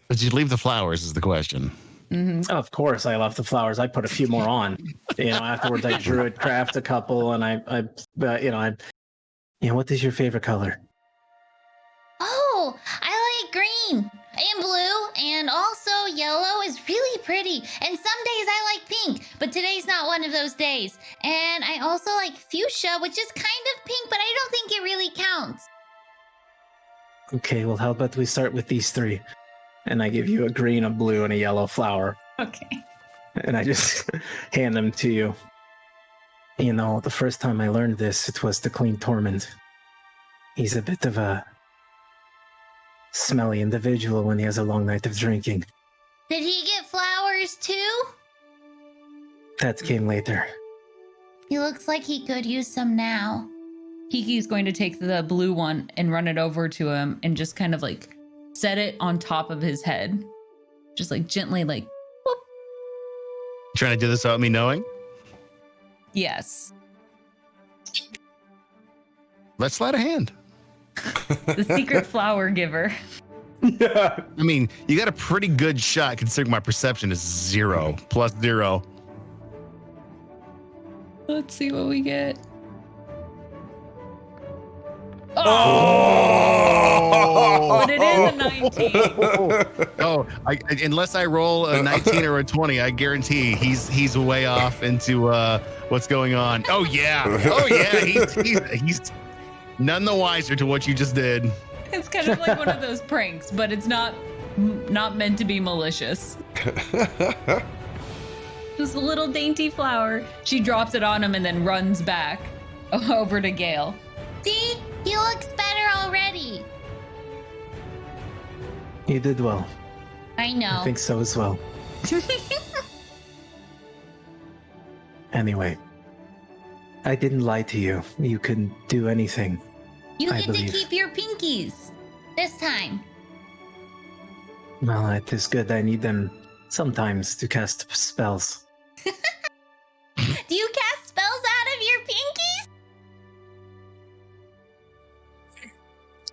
Did you leave the flowers is the question. Mm-hmm. Of course, I love the flowers. I put a few more on. Afterwards I druid craft a couple, and what is your favorite color? Oh, I like green and blue, and also yellow is really pretty. And some days I like pink, but today's not one of those days. And I also like fuchsia, which is kind of pink, but I don't think it really counts. Okay, well, how about we start with these three? And I give you a green, a blue, and a yellow flower. Okay. And I just hand them to you. The first time I learned this, it was to clean Tormund. He's a bit of a smelly individual when he has a long night of drinking. Did he get flowers too? That came later. He looks like he could use some now. Kiki's going to take the blue one and run it over to him and just kind of like set it on top of his head. Just like gently like, whoop. Trying to do this without me knowing? Yes. Let's slide a hand. The secret flower giver. I mean, you got a pretty good shot considering my perception is 0 plus 0. Let's see what we get. Oh! But it is a 19. Unless I roll a 19 or a 20, I guarantee he's way off into what's going on. Oh yeah, he's none the wiser to what you just did. It's kind of like one of those pranks, but it's not meant to be malicious. Just a little dainty flower. She drops it on him and then runs back over to Gale. See? He looks better already. You did well. I know. I think so as well. Anyway, I didn't lie to you. You can do anything. You I get to believe. keep your pinkies this time. Well, it is good. I need them sometimes to cast spells. Do you cast spells out of your pinkies?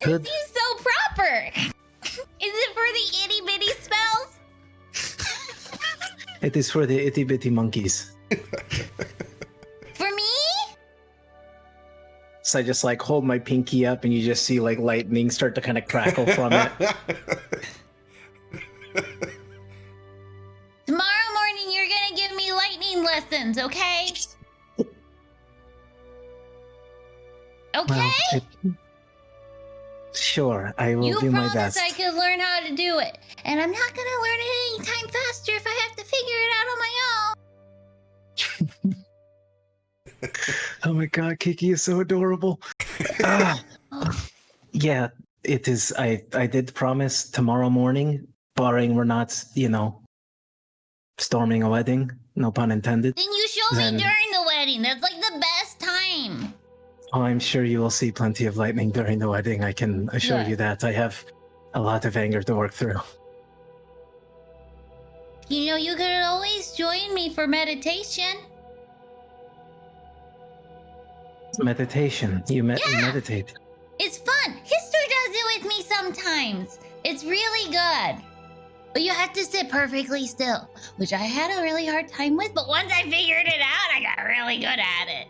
Good. This is so proper. Is it for the itty bitty spells? It is for the itty bitty monkeys. For me? So I just like hold my pinky up and you just see like lightning start to kind of crackle from it. Tomorrow morning you're gonna give me lightning lessons, okay? Okay? Well, sure, I will You do my promised best. I could learn how to do it. And I'm not gonna learn it any time faster if I have to figure it out on my own. Oh my god, Kiki is so adorable. Yeah, it is. I did promise tomorrow morning, barring we're not, storming a wedding, no pun intended. Then you show Then- me during the wedding. That's like the best time. Oh, I'm sure you will see plenty of lightning during the wedding. I can assure Yeah. you that. I have a lot of anger to work through. You could always join me for meditation. Meditation. You meditate. It's fun. Histor does it with me sometimes. It's really good. But you have to sit perfectly still, which I had a really hard time with, but once I figured it out, I got really good at it.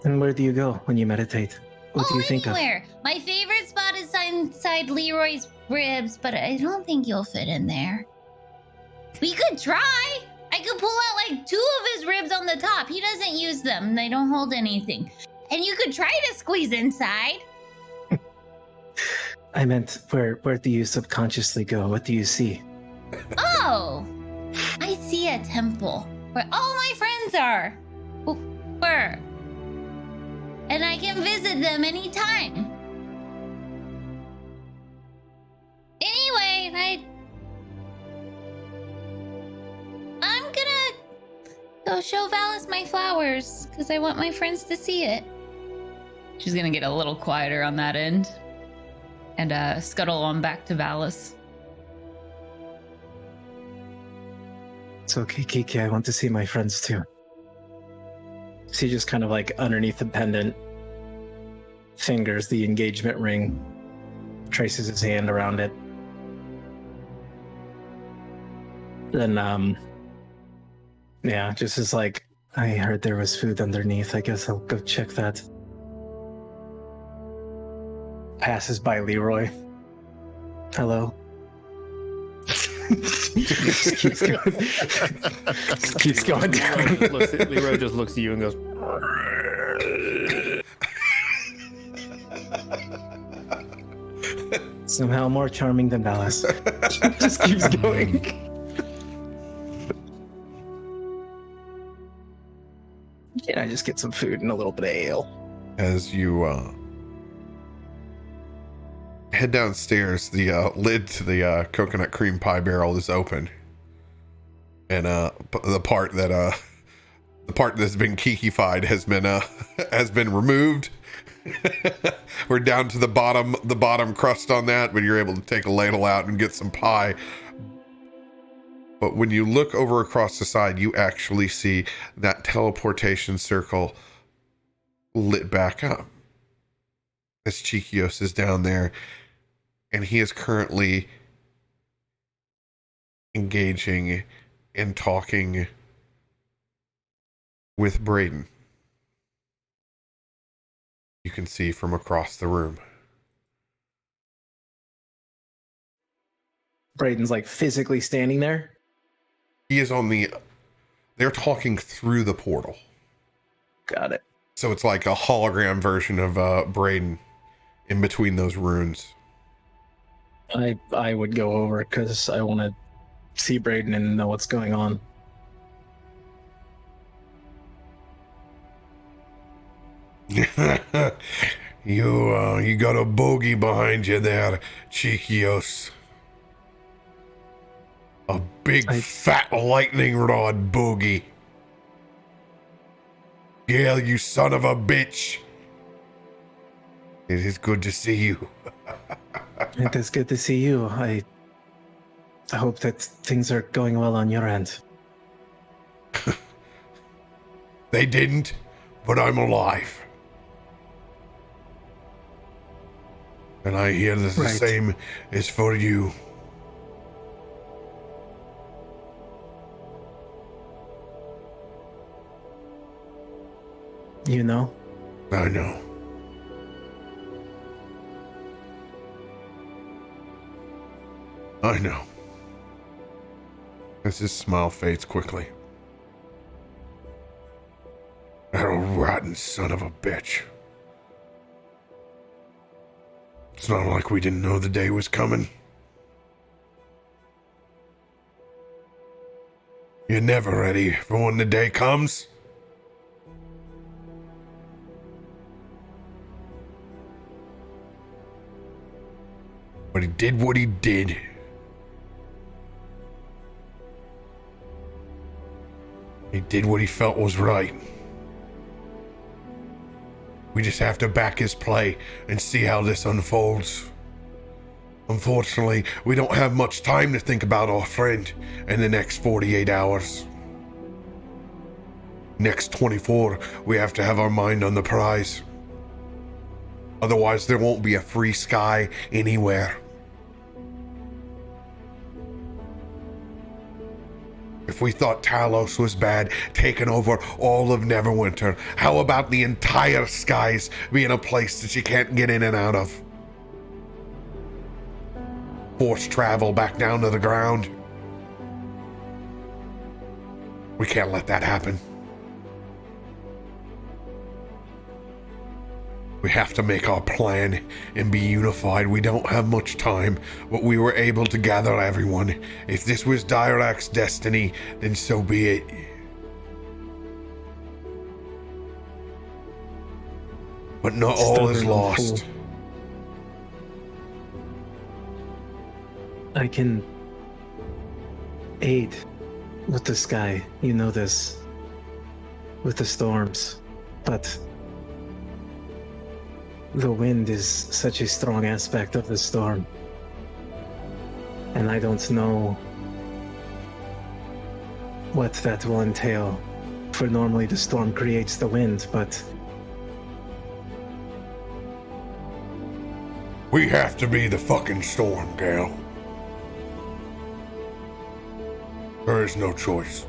And where do you go when you meditate? What do you think of? Anywhere. My favorite spot is inside Leroy's ribs, but I don't think you'll fit in there. We could try. I could pull out like 2 of his ribs on the top. He doesn't use them. They don't hold anything. And you could try to squeeze inside. I meant, where do you subconsciously go? What do you see? Oh, I see a temple where all my friends are. Were. And I can visit them anytime. Anyway, I'm gonna go show Valas my flowers because I want my friends to see it. She's gonna get a little quieter on that end. and scuttle on back to Valas. It's okay, Kiki. I want to see my friends too. So he just kind of like underneath the pendant fingers the engagement ring, traces his hand around it. Then, yeah, just is like, I heard there was food underneath. I guess I'll go check that. Passes by Leroy. Hello. Just keeps going. Just keeps going down. Leroy just looks at you and goes, Somehow more charming than Valas. Just keeps going. Yeah, I just get some food and a little bit of ale. As you head downstairs, the lid to the coconut cream pie barrel is open, and the part that's been kikified has been removed. We're down to the bottom crust on that, but you're able to take a ladle out and get some pie. But when you look over across the side, you actually see that teleportation circle lit back up. As Cheekios is down there, and he is currently engaging and talking with Braden. You can see from across the room. Braden's like physically standing there. He is they're talking through the portal. Got it. So it's like a hologram version of Braden in between those runes. I would go over because I want to see Braden and know what's going on. You got a bogey behind you there, Cheekios. A big fat lightning rod bogey. Yeah, you son of a bitch. It is good to see you. It is good to see you. I hope that things are going well on your end. They didn't, but I'm alive. And I hear that the same is for you. You know? I know. I know. As his smile fades quickly. That old rotten son of a bitch. It's not like we didn't know the day was coming. You're never ready for when the day comes. But he did what he did. He did what he felt was right. We just have to back his play and see how this unfolds. Unfortunately, we don't have much time to think about our friend in the next 48 hours. Next 24, we have to have our mind on the prize. Otherwise, there won't be a free sky anywhere. If we thought Talos was bad, taking over all of Neverwinter, how about the entire skies being a place that you can't get in and out of? Force travel back down to the ground? We can't let that happen. We have to make our plan and be unified. We don't have much time, but we were able to gather everyone. If this was Dyrach's destiny, then so be it. But not all is lost. I can aid with the sky, you know this, with the storms, but The wind is such a strong aspect of the storm. And I don't know what that will entail. For normally the storm creates the wind, but We have to be the fucking storm, Gal. There is no choice.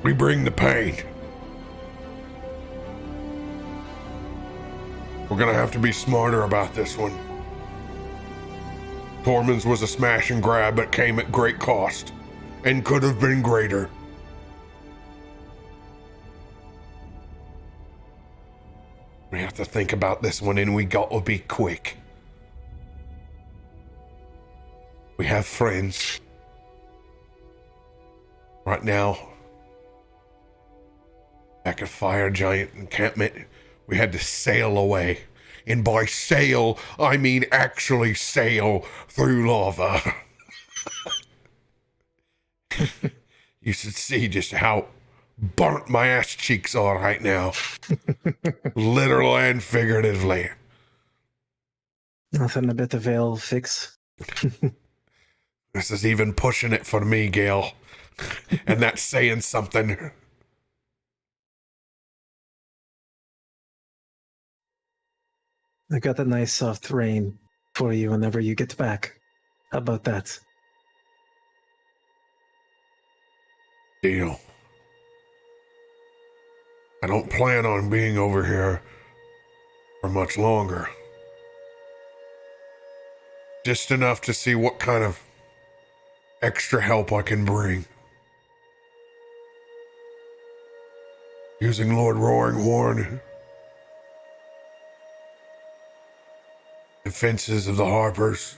We bring the pain. We're gonna have to be smarter about this one. Tormund's was a smash and grab, but came at great cost, and could have been greater. We have to think about this one, and we got to be quick. We have friends. Right now, back at Fire Giant encampment, we had to sail away. And by sail, I mean actually sail through lava. You should see just how burnt my ass cheeks are right now. Literal and figuratively. nothing a bit of veil fix. This is even pushing it for me, Gail. And that's saying something. I got a nice soft rain for you whenever you get back. How about that? Deal. I don't plan on being over here for much longer. Just enough to see what kind of extra help I can bring. Using Lord Roaring Horn, defenses of the Harpers,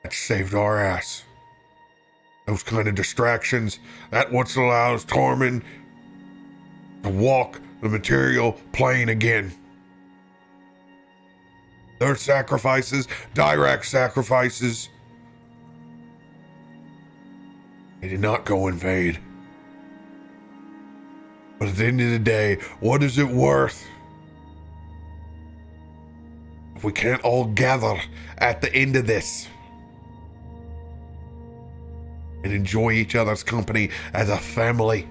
that saved our ass. Those kind of distractions, that what allows Tormund to walk the material plane again. Their sacrifices, direct sacrifices, they did not go in vain. But at the end of the day, what is it worth if we can't all gather at the end of this and enjoy each other's company as a family?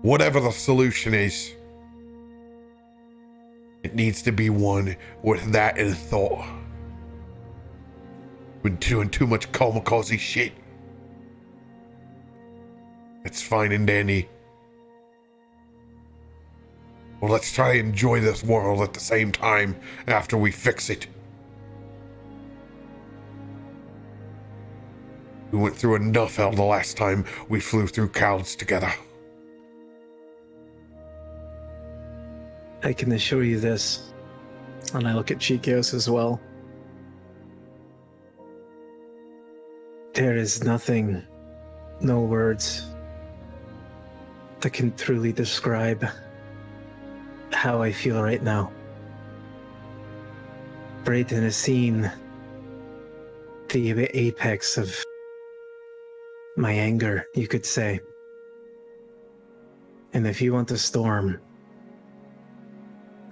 Whatever the solution is, it needs to be one with that in thought. We're doing too much kamikaze shit. It's fine and dandy. Well, let's try to enjoy this world at the same time after we fix it. We went through enough hell the last time we flew through clouds together. I can assure you this, and I look at Cheekios as well. There is nothing, no words, that can truly describe how I feel right now. Brayden has seen the apex of my anger, you could say. And if you want a storm,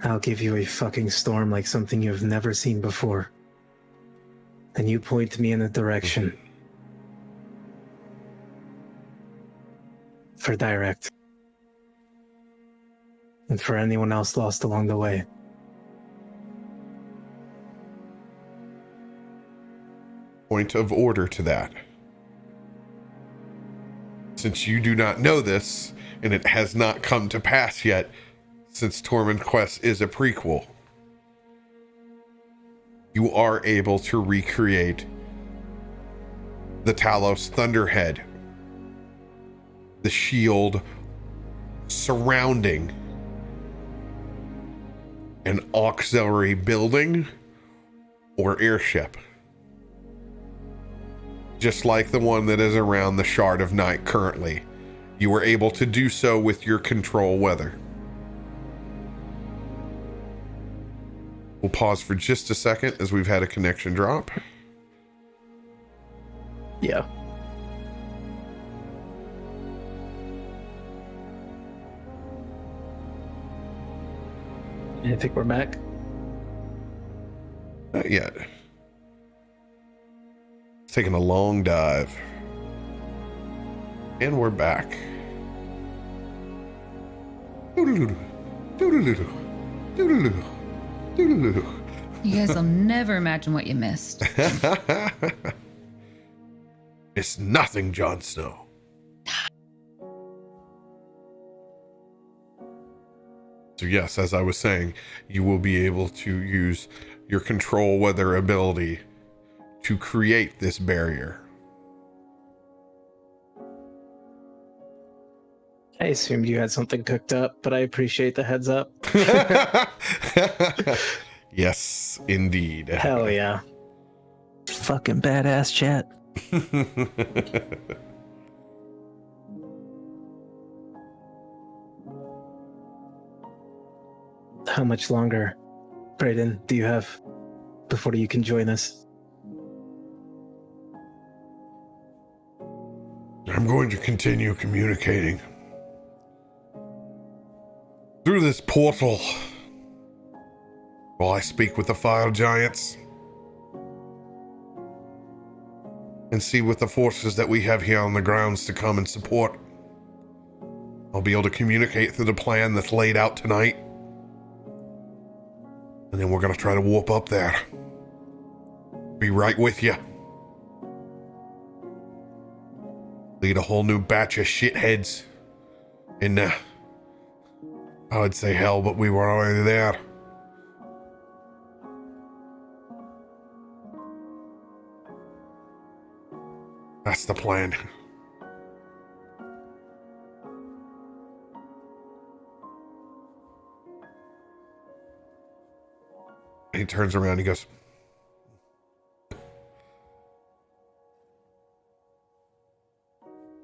I'll give you a fucking storm like something you've never seen before. And you point me in a direction. For direct. And for anyone else lost along the way. Point of order to that. Since you do not know this, and it has not come to pass yet, since Tormund Quest is a prequel, you are able to recreate the Talos Thunderhead, the shield surrounding an auxiliary building or airship, just like the one that is around the Shard of Night currently. You were able to do so with your control weather. We'll pause for just a second as we've had a connection drop. Yeah. I think we're back. Not yet. It's taking a long dive. And we're back. Doodle-doo. Doodle-doo. Doodle-doo. Doodle-doo. You guys will never imagine what you missed. It's nothing, Jon Snow. So yes, as I was saying, you will be able to use your control weather ability to create this barrier. I assumed you had something cooked up, but I appreciate the heads up. Yes, indeed. Hell yeah. Fucking badass chat. How much longer, Brayden, do you have before you can join us? I'm going to continue communicating through this portal while I speak with the fire giants and see what the forces that we have here on the grounds to come and support. I'll be able to communicate through the plan that's laid out tonight. And then we're going to try to warp up there. Be right with you. Lead a whole new batch of shitheads in, I would say hell, but we were already there. That's the plan. He turns around and he goes,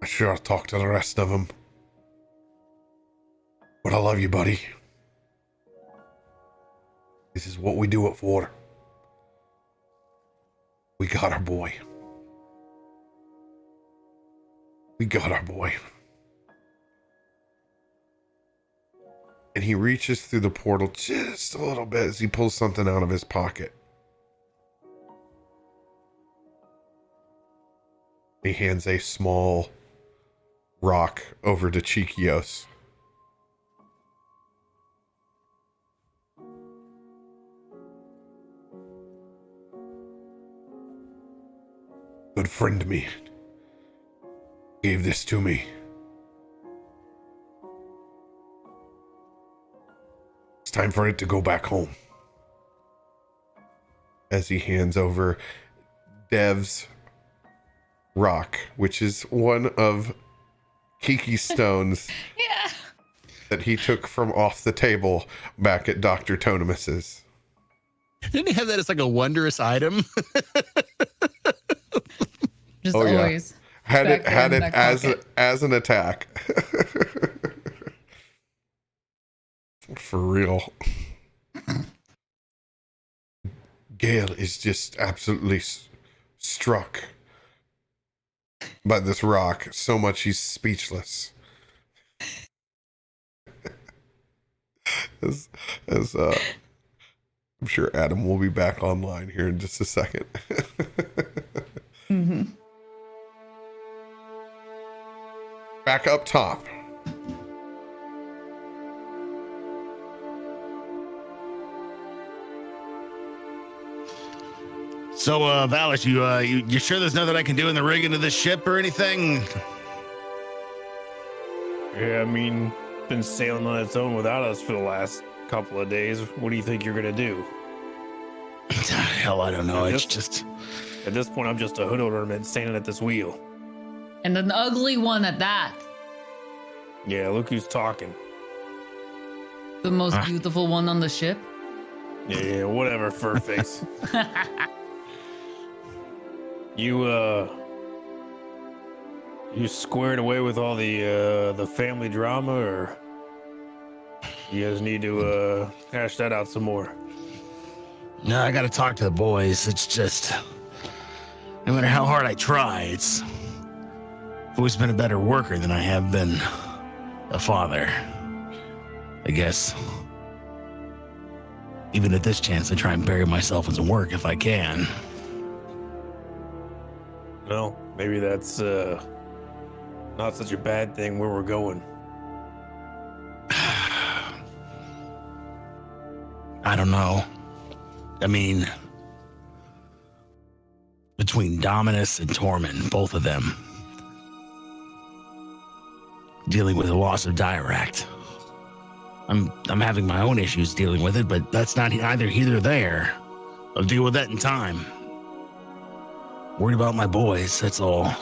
I sure I'll talk to the rest of them. But I love you, buddy. This is what we do it for. We got our boy. We got our boy. And he reaches through the portal just a little bit as he pulls something out of his pocket. He hands a small rock over to Cheekios. Good friend to me gave this to me. It's time for it to go back home. As he hands over Dev's rock, which is one of Kiki's stones Yeah. that he took from off the table back at Dr. Tonemus's. Didn't he have that as like a wondrous item? Just Oh, yeah. always. Had Back it there had in it the back pocket. as an attack. For real. Gale is just absolutely struck by this rock so much he's speechless. as I'm sure Adam will be back online here in just a second. Mm-hmm. Back up top. So, Valas, you sure there's nothing I can do in the rigging of this ship or anything? Yeah, I mean, been sailing on its own without us for the last couple of days. What do you think you're gonna do? Hell, I don't know. It's just... At this point, I'm just a hood ornament standing at this wheel. And an ugly one at that. Yeah, look who's talking. The most beautiful one on the ship. Yeah, whatever, Furface. You squared away with all the family drama, or you guys need to hash that out some more? No, I gotta talk to the boys. It's just... No matter how hard I try, I've always been a better worker than I have been a father. I guess Even at this chance, I try and bury myself in some work if I can. Well, maybe that's not such a bad thing where we're going. I don't know. I mean, between Dominus and Tormund, both of them, dealing with the loss of Diract. I'm having my own issues dealing with it, but that's not either here or there. I'll deal with that in time. Worried about my boys, that's all.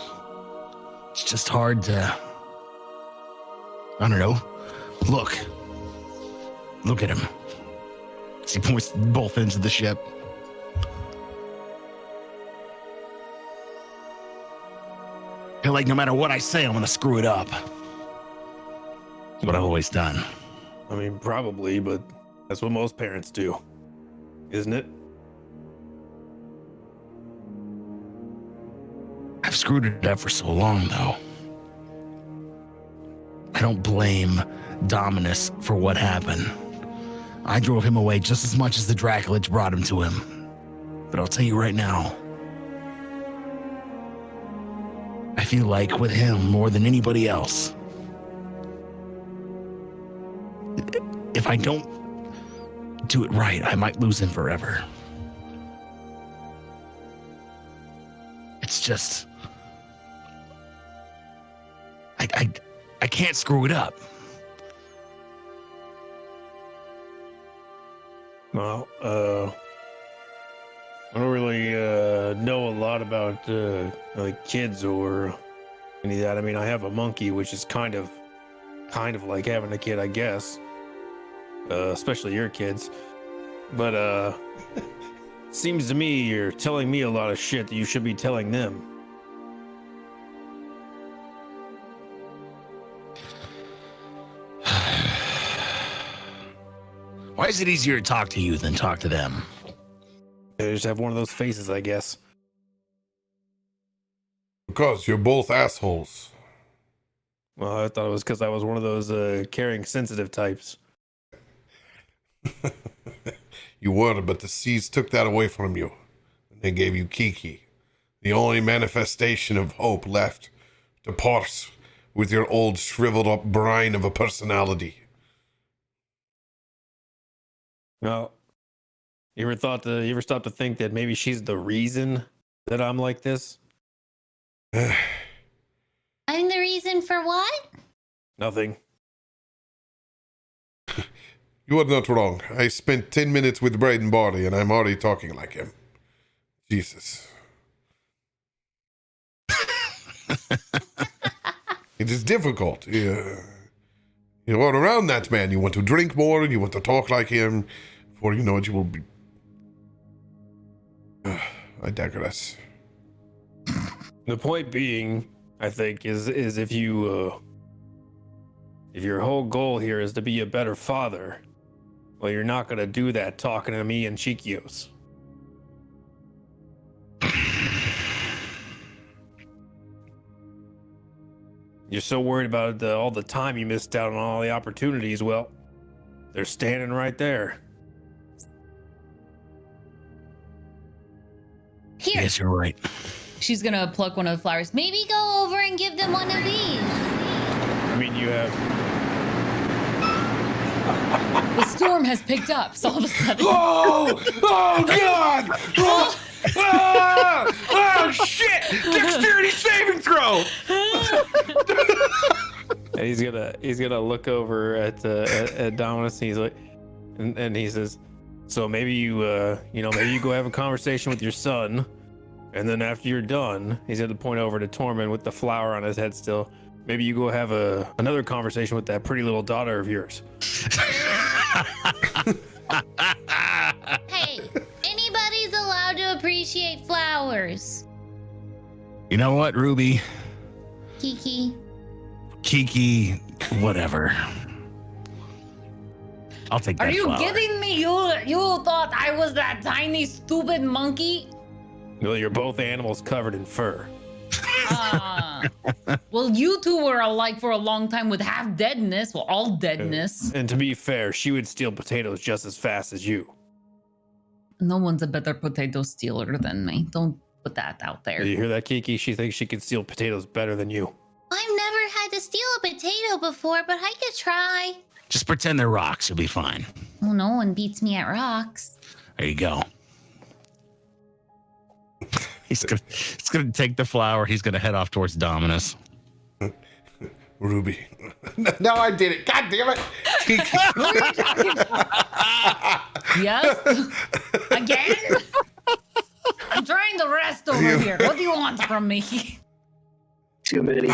It's just hard to... I don't know. Look at him. He points both ends of the ship. I feel like no matter what I say, I'm gonna screw it up. That's what I've always done. I mean, probably, but that's what most parents do, isn't it? I've screwed it up for so long, though. I don't blame Dominus for what happened. I drove him away just as much as the Dracolich brought him to him. But I'll tell you right now, I feel like with him more than anybody else, if I don't do it right, I might lose him forever. It's just... I can't screw it up. Well, I don't really know a lot about like kids or any of that. I mean, I have a monkey, which is kind of like having a kid, I guess. Especially your kids. But seems to me you're telling me a lot of shit that you should be telling them. Why is it easier to talk to you than talk to them? They just have one of those faces, I guess. Because you're both assholes. Well, I thought it was because I was one of those caring, sensitive types. You were, but the seas took that away from you. And they gave you Kiki, the only manifestation of hope left to parse with your old shriveled up brine of a personality. Well, you ever stop to think that maybe she's the reason that I'm like this? I'm the reason for what? Nothing. You are not wrong. I spent 10 minutes with Braden Barty, and I'm already talking like him. Jesus. It is difficult. You are around that man. You want to drink more, you want to talk like him. Before you know it, you will be... I digress. The point being, I think, is if you... if your whole goal here is to be a better father, well, you're not going to do that talking to me and Cheekios. You're so worried about all the time you missed out on all the opportunities. Well, they're standing right there. Here, Yes, you're right. She's gonna pluck one of the flowers. maybe go over and give them one of these. I mean, you have... The storm has picked up, so all of a sudden. Oh God! Oh shit! Dexterity saving throw! And he's gonna look over at Dominus, and he's like, and he says, so maybe you go have a conversation with your son, and then after you're done, he's gonna point over to Tormund with the flower on his head still. Maybe you go have another conversation with that pretty little daughter of yours. Hey, anybody's allowed to appreciate flowers. You know what, Ruby? Kiki. Kiki, whatever. I'll take that Are you flower. kidding me? You thought I was that tiny, stupid monkey? Well, you're both animals covered in fur. Well, you two were alike for a long time with half deadness. Well, all deadness. And to be fair, she would steal potatoes just as fast as you. No one's a better potato stealer than me. Don't put that out there. You hear that, Kiki? She thinks she can steal potatoes better than you. I've never had to steal a potato before, but I could try. Just pretend they're rocks. You'll be fine. Well, no one beats me at rocks. There you go. He's gonna take the flower. He's gonna head off towards Dominus. Ruby. No, I did it. God damn it. Yes? Again? I'm trying to rest over here. What do you want from me? Too many.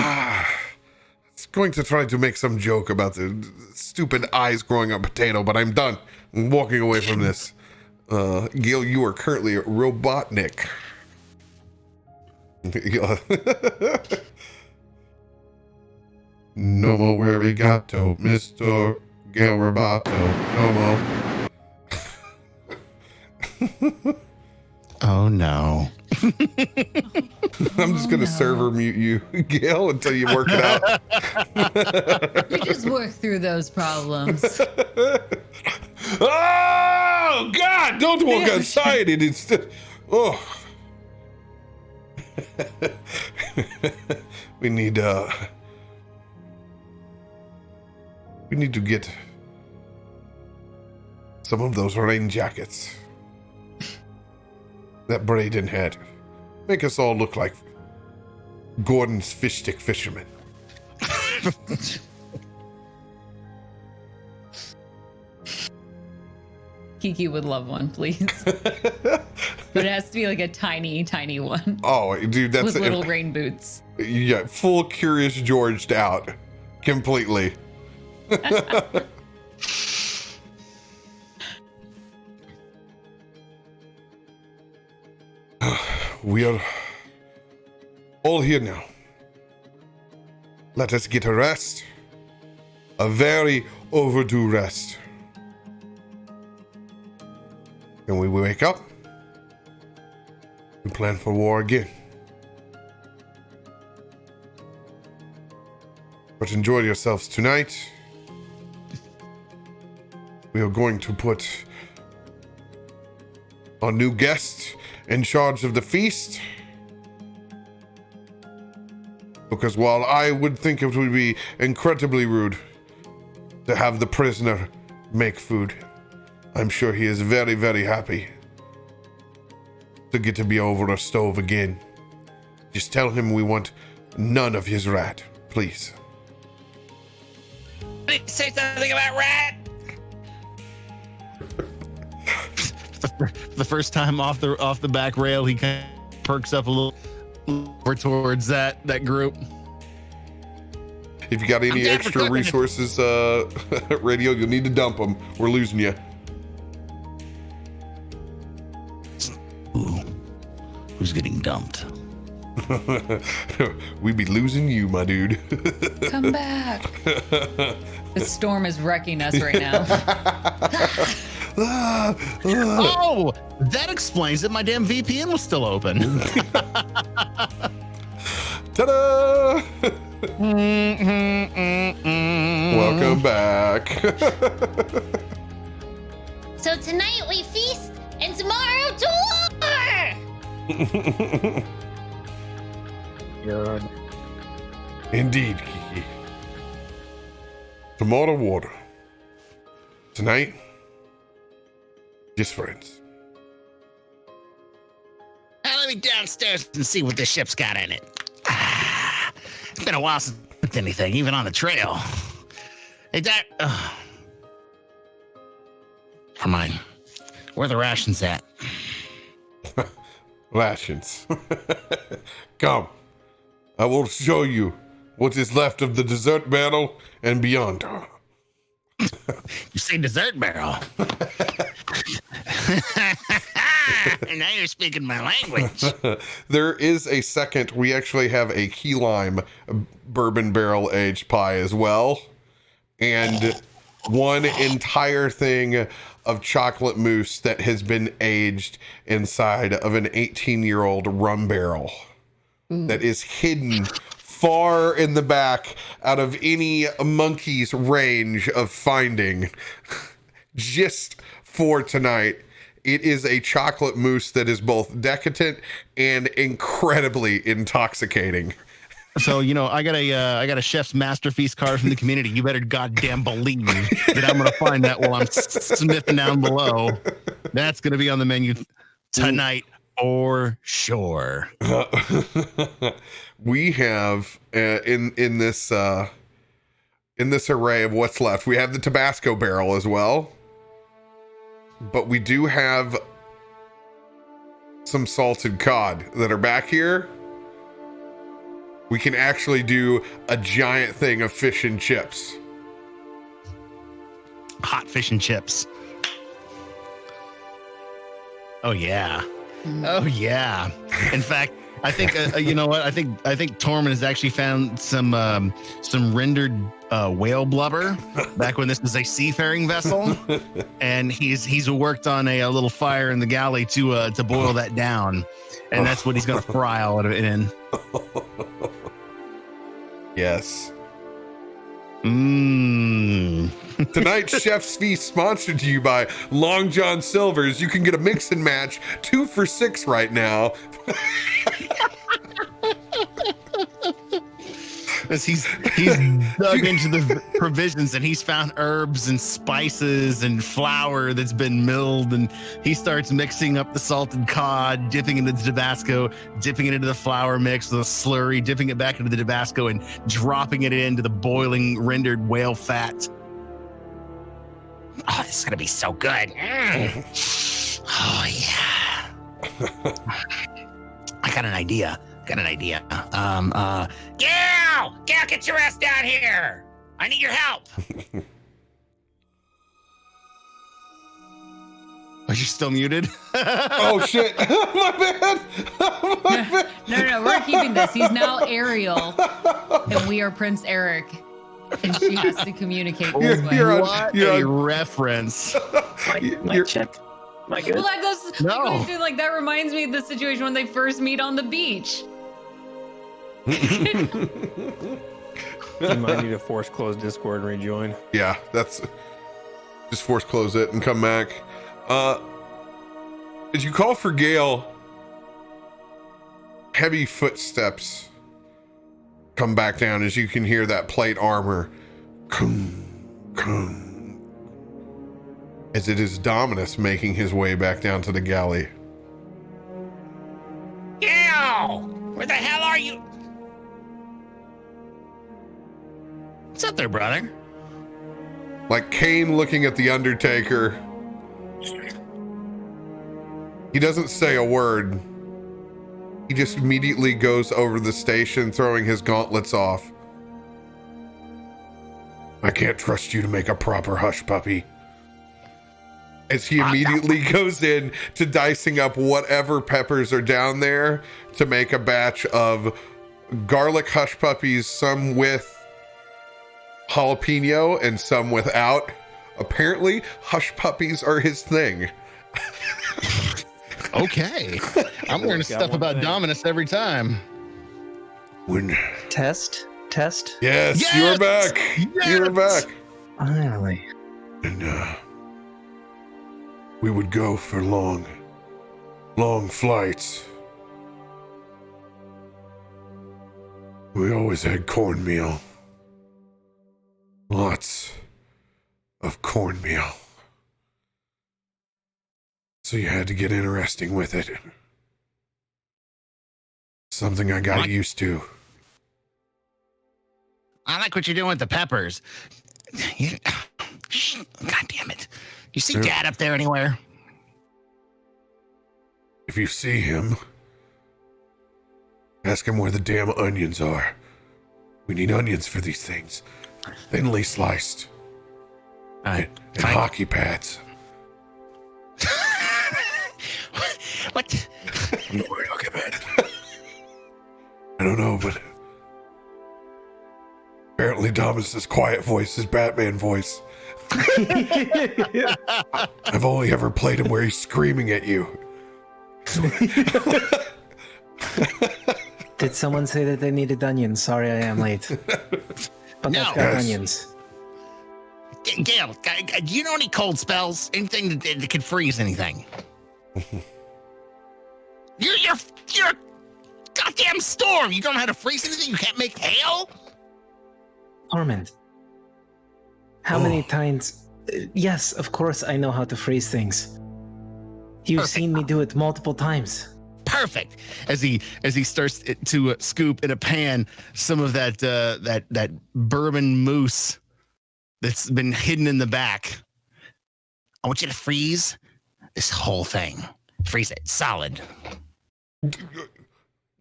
It's going to try to make some joke about the stupid eyes growing up potato, but I'm done. I'm walking away from this. Gil, you are currently a Robotnik. No more arigato, Mr. Gil Roboto. No more. Oh no. I'm just going to server mute you, Gil, until you work it out. We just work through those problems. Oh, God, don't walk outside. It's oh. We need to get some of those rain jackets that Braden had. Make us all look like Gordon's fish stick fishermen. Kiki would love one, please. But it has to be like a tiny, tiny one. Oh, dude, that's with little rain boots. Yeah, full Curious Georged out completely. We are all here now. Let us get a rest. A very overdue rest. And we wake up. We plan for war again. But enjoy yourselves tonight. We are going to put our new guest in charge of the feast. Because while I would think it would be incredibly rude to have the prisoner make food, I'm sure he is very, very happy to get to be over a stove again. Just tell him we want none of his rat, please. Say something about rat. The first time off the back rail, he kind of perks up a little more towards that group. If you got any extra resources, Radio, you'll need to dump them. We're losing you. Ooh, who's getting dumped? We'd be losing you, my dude. Come back. The storm is wrecking us right now. Oh, that explains it. My damn VPN was still open. Ta-da! Welcome back. So tonight we feast, and tomorrow to war! Good. Indeed, Kiki. Tomorrow, water. Tonight, just friends. Let me downstairs and see what this ship's got in it. It's been a while since I looked at anything, even on the trail. Hey, Dad. Hermione, where are the rations at? Rations. Come. I will show you what is left of the dessert barrel and beyond. You say dessert barrel. Now you're speaking my language. There is a second. We actually have a key lime bourbon barrel aged pie as well. And one entire thing of chocolate mousse that has been aged inside of an 18-year-old rum barrel that is hidden far in the back out of any monkey's range of finding just for tonight it is a chocolate mousse that is both decadent and incredibly intoxicating. So, you know, I got a chef's masterpiece card from the community. You better goddamn believe that I'm going to find that while I'm sniffing down below. That's going to be on the menu tonight for sure. We have in this array of what's left, we have the Tabasco barrel as well, but we do have some salted cod that are back here. We can actually do a giant thing of fish and chips. Hot fish and chips. Oh yeah. Oh yeah. In fact, I think you know what? I think Tormund has actually found some rendered whale blubber back when this was a seafaring vessel, and he's worked on a little fire in the galley to boil that down, and that's what he's gonna fry all of it in. Yes. Tonight's Chef's Feast sponsored to you by Long John Silver's. You can get a mix and match 2 for $6 right now. As he's dug into the provisions and he's found herbs and spices and flour that's been milled, and he starts mixing up the salted cod, dipping into the Tabasco, dipping it into the flour mix with a slurry, dipping it back into the Tabasco, and dropping it into the boiling rendered whale fat. Oh, this is gonna be so good. Oh yeah. I got an idea. Gal, get your ass down here. I need your help. Are you still muted? Oh shit! My bad. No, we're keeping this. He's now Ariel, and we are Prince Eric, and she has to communicate this way. What a reference. My check. My good. Well, that goes to, like, that reminds me of the situation when they first meet on the beach. You might need to force close Discord and rejoin. Yeah, that's just force close it and come back. As you call for Gale, heavy footsteps come back down as you can hear that plate armor. As it is Dominus making his way back down to the galley. Gale! Where the hell are you? What's up there, brother? Like Cain looking at the Undertaker. He doesn't say a word. He just immediately goes over the station, throwing his gauntlets off. I can't trust you to make a proper hush puppy. As he immediately goes in to dicing up whatever peppers are down there to make a batch of garlic hush puppies, some with jalapeno and some without. Apparently, hush puppies are his thing. Okay. I'm learning stuff about Dominus every time. Test. Yes, you're back. Yes! You're back. Finally. And we would go for long flights. We always had cornmeal. Lots of cornmeal. So you had to get interesting with it. Something I got used to. I like what you're doing with the peppers. God damn it. You see Dad up there anywhere? If you see him, ask him where the damn onions are. We need onions for these things. Thinly sliced. And hockey pads. What? I'm not worried, hockey pads. I don't know, but apparently Dominus's quiet voice is Batman voice. I've only ever played him where he's screaming at you. Did someone say that they needed onions? Sorry, I am late. But No. I've got Yes. onions. Gale, do you know any cold spells? Anything that could freeze anything? You're a goddamn storm. You don't know how to freeze anything. You can't make hail. Torment. How many times? Yes, of course I know how to freeze things. You've Perfect. seen me do it multiple times. Perfect. As he starts to scoop in a pan some of that bourbon mousse that's been hidden in the back. I want you to freeze this whole thing. Freeze it solid.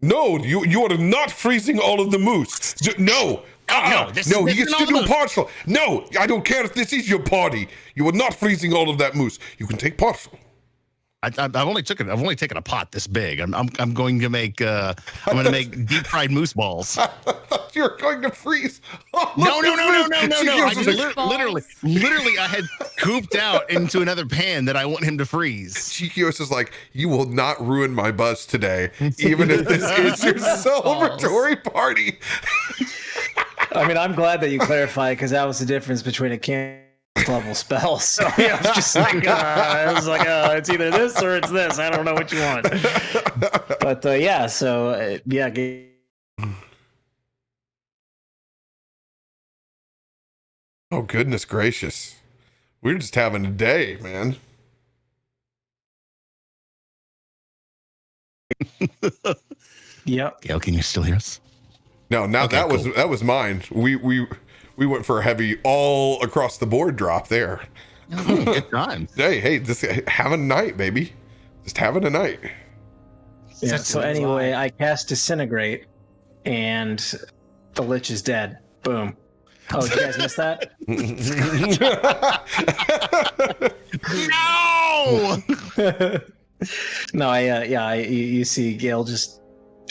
No, you are not freezing all of the moose. No. No, this No, is he gets all to the do moose. partial. No, I don't care if this is your party. You are not freezing all of that moose. You can take partial. I've only taken a pot this big. I'm going to make deep fried moose balls. You're going to freeze. No. Cheekios I is like, literally, I had cooped out into another pan that I want him to freeze. Cheekios is like, you will not ruin my buzz today, even if this is your celebratory party. I mean, I'm glad that you clarified because that was the difference between a can level spell. So yeah, I was just like, it's either this or it's this. I don't know what you want. But yeah, so yeah. Oh, goodness gracious. We're just having a day, man. Yep. Gail, can you still hear us? No, now Okay, that was mine. We went for a heavy all across the board drop there. Good time. Hey, just having a night, baby. Just having a night. Yeah, so anyway, I cast Disintegrate, and the Lich is dead. Boom. Oh, did you guys miss that? No! No, you see Gale just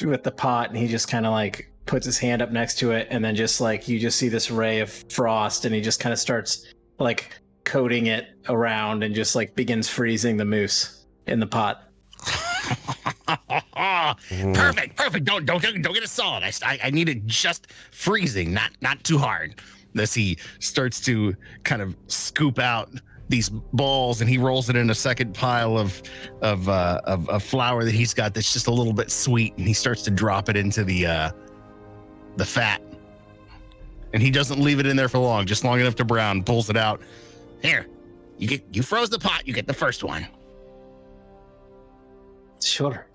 with the pot, and he just kind of like puts his hand up next to it, and then just like you just see this ray of frost, and he just kind of starts like coating it around, and just like begins freezing the moose in the pot. Perfect. Don't get it solid. I need it just freezing, not too hard. As he starts to kind of scoop out these balls, and he rolls it in a second pile of flour that he's got that's just a little bit sweet, and he starts to drop it into the fat. And he doesn't leave it in there for long, just long enough to brown. Pulls it out. Here, you froze the pot. You get the first one. Sure.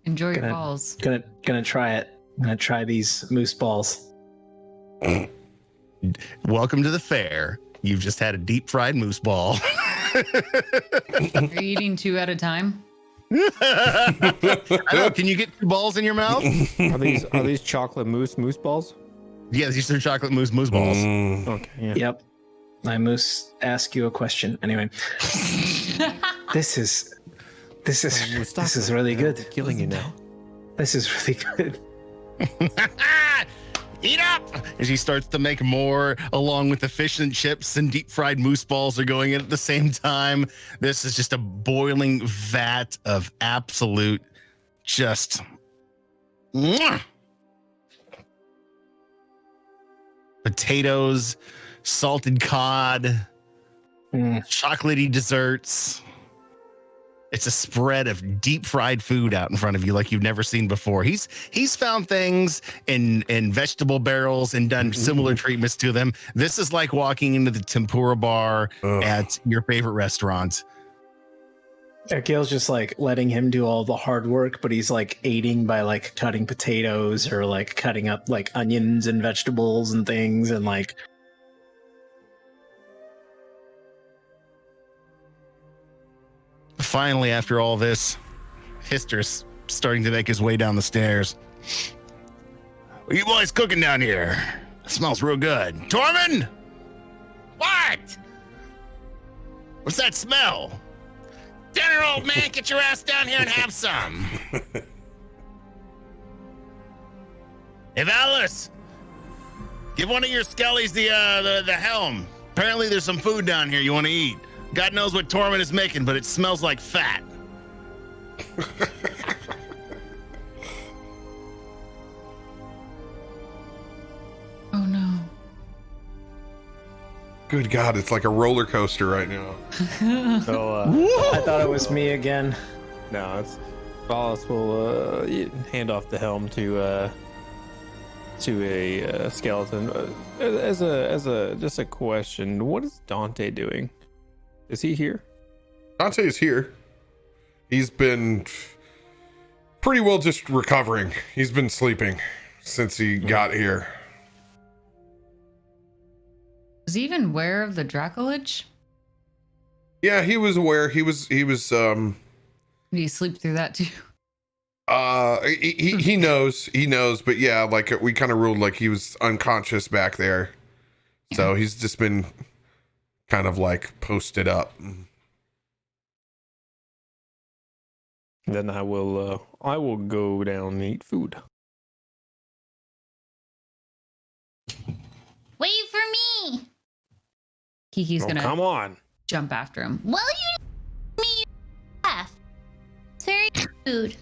Enjoy your balls. Gonna try it. I'm gonna try these moose balls. Welcome to the fair. You've just had a deep fried moose ball. Are you eating two at a time? I don't know, can you get two balls in your mouth? Are these chocolate moose balls? Yeah, these are chocolate moose balls. Okay. Yeah. Yep. I moose ask you a question. Anyway, this is really good. Killing you now. This is really good. Eat up! As he starts to make more, along with the fish and chips and deep fried moose balls are going in at the same time. This is just a boiling vat of absolute just. Mwah! Potatoes, salted cod, chocolatey desserts. It's a spread of deep fried food out in front of you like you've never seen before. He's found things in vegetable barrels and done similar treatments to them. This is like walking into the tempura bar at your favorite restaurant. Gail's just like letting him do all the hard work, but he's like aiding by like cutting potatoes or like cutting up like onions and vegetables and things, and like finally, after all this, Histor's starting to make his way down the stairs. What are you boys cooking down here? It smells real good. Tormund? What? What's that smell? Dinner, old man, get your ass down here and have some. Hey, Valas, give one of your skellies the helm. Apparently there's some food down here you want to eat. God knows what Tormund is making, but it smells like fat. Oh no. Good God, it's like a roller coaster right now. So, I thought it was me again. no, it's Valas will hand off the helm to a skeleton. As a just a question, what is Dante doing? Is he here? Dante is here. He's been pretty well just recovering. He's been sleeping since he got here. Was he even aware of the Dracolich? Yeah, he was aware. He was Did he sleep through that too? he knows, but yeah, like we kind of ruled like he was unconscious back there. So he's just been kind of like posted up. Then I will go down and eat food. Wait for me. Kiki's gonna Come on. jump after him. Well, you me laugh. It's very rude.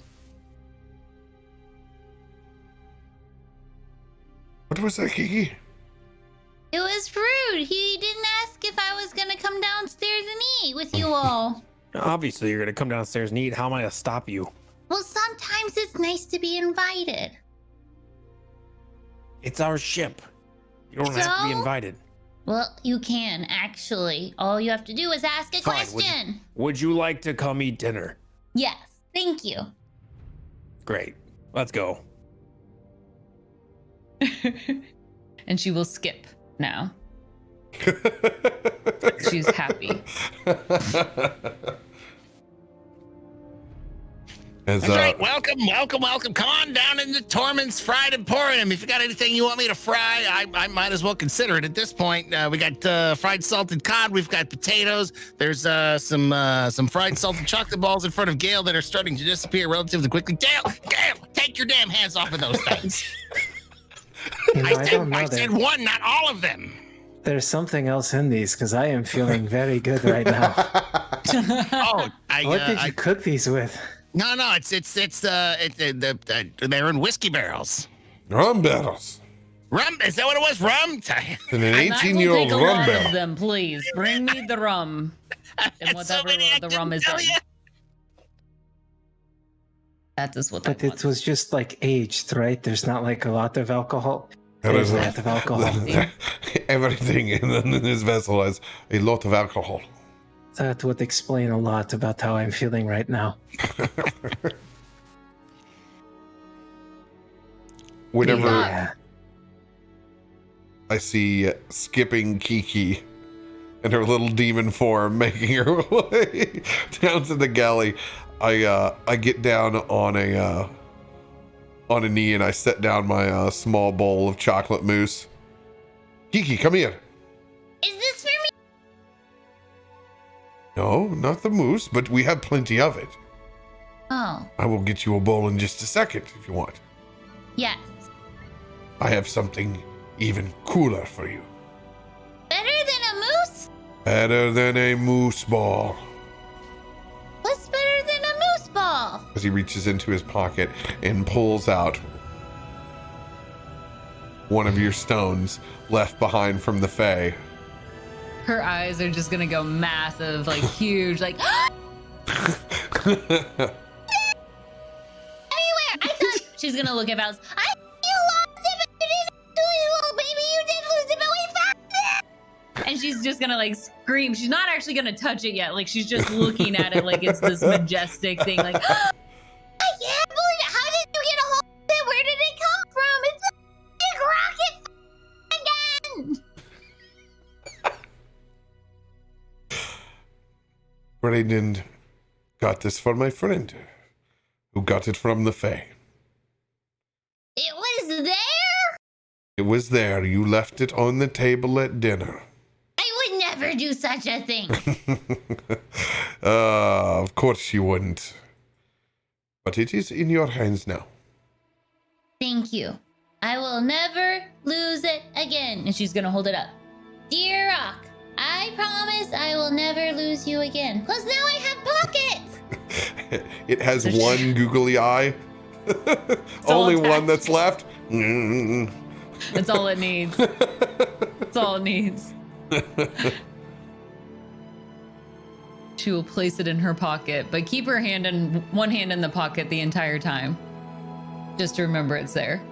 What was that, Kiki? It was rude. He didn't ask if I was gonna come downstairs and eat with you all. Obviously, you're gonna come downstairs and eat. How am I gonna stop you? Well, sometimes it's nice to be invited. It's our ship. You don't have to be So? invited. Well, you can, actually. All you have to do is ask a Fine, question. Would you like to come eat dinner? Yes, thank you. Great. Let's go. And she will skip now. She's happy. That's right. Welcome. Come on down into Tormund's Fried Emporium. If you got anything you want me to fry, I might as well consider it at this point. We got fried salted cod. We've got potatoes. There's some fried salted chocolate balls in front of Gale that are starting to disappear relatively quickly. Gale, take your damn hands off of those things. I said one, not all of them. There's something else in these because I am feeling very good right now. Oh, What did you cook these with? No, they're in whiskey barrels. Rum barrels. Rum? Is that what it was? Rum? And an And I will 18-year-old take a rum lot of barrel. them, please. Bring me the rum. And So whatever many I the didn't rum is tell in. you. That is what I But it want. was just like aged, right? There's not like a lot of alcohol. There There's is a lot of alcohol. Everything in this vessel has a lot of alcohol. That would explain a lot about how I'm feeling right now. Whenever Yeah. I see skipping Kiki in her little demon form making her way down to the galley, I get down on a knee and I set down my small bowl of chocolate mousse. Kiki, come here. Is this for me? No, not the mousse, but we have plenty of it. Oh, I will get you a bowl in just a second if you want. yes. I have something even cooler for you. Better than a moose? Better than a moose ball. What's better than a moose ball? As he reaches into his pocket and pulls out one of your stones left behind from the Fae. Her eyes are just gonna go massive, like huge, like Anywhere! I thought she's gonna look at Valas. I you lost it, but you didn't actually. Well, maybe you did lose it, but we found it! and she's just gonna like scream. She's not actually gonna touch it yet. Like she's just looking at it like it's this majestic thing. Like I can't believe it. How did you get a hold of it? Where did it come from? It's a big rocket again! Brayden got this for my friend, who got it from the Fae. It was there? It was there. You left it on the table at dinner. I would never do such a thing. Of course you wouldn't. But it is in your hands now. Thank you. I will never lose it again. And she's gonna hold it up. Dear Rock, I promise I will never lose you again. Plus now I have pockets! It has one googly eye. all Only attached. one that's left. Mm. that's all it needs. That's all it needs. She will place it in her pocket, but keep her one hand in the pocket the entire time. Just to remember it's there.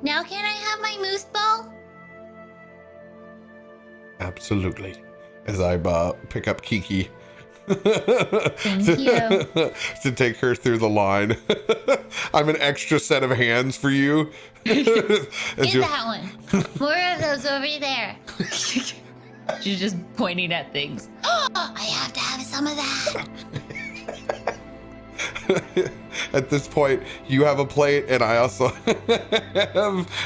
Now can I have my moose ball? Absolutely. As I pick up Kiki. Thank you. To take her through the line. I'm an extra set of hands for you. Get that one. More of those over there. She's just pointing at things. I have to have some of that. At this point, you have a plate, and I also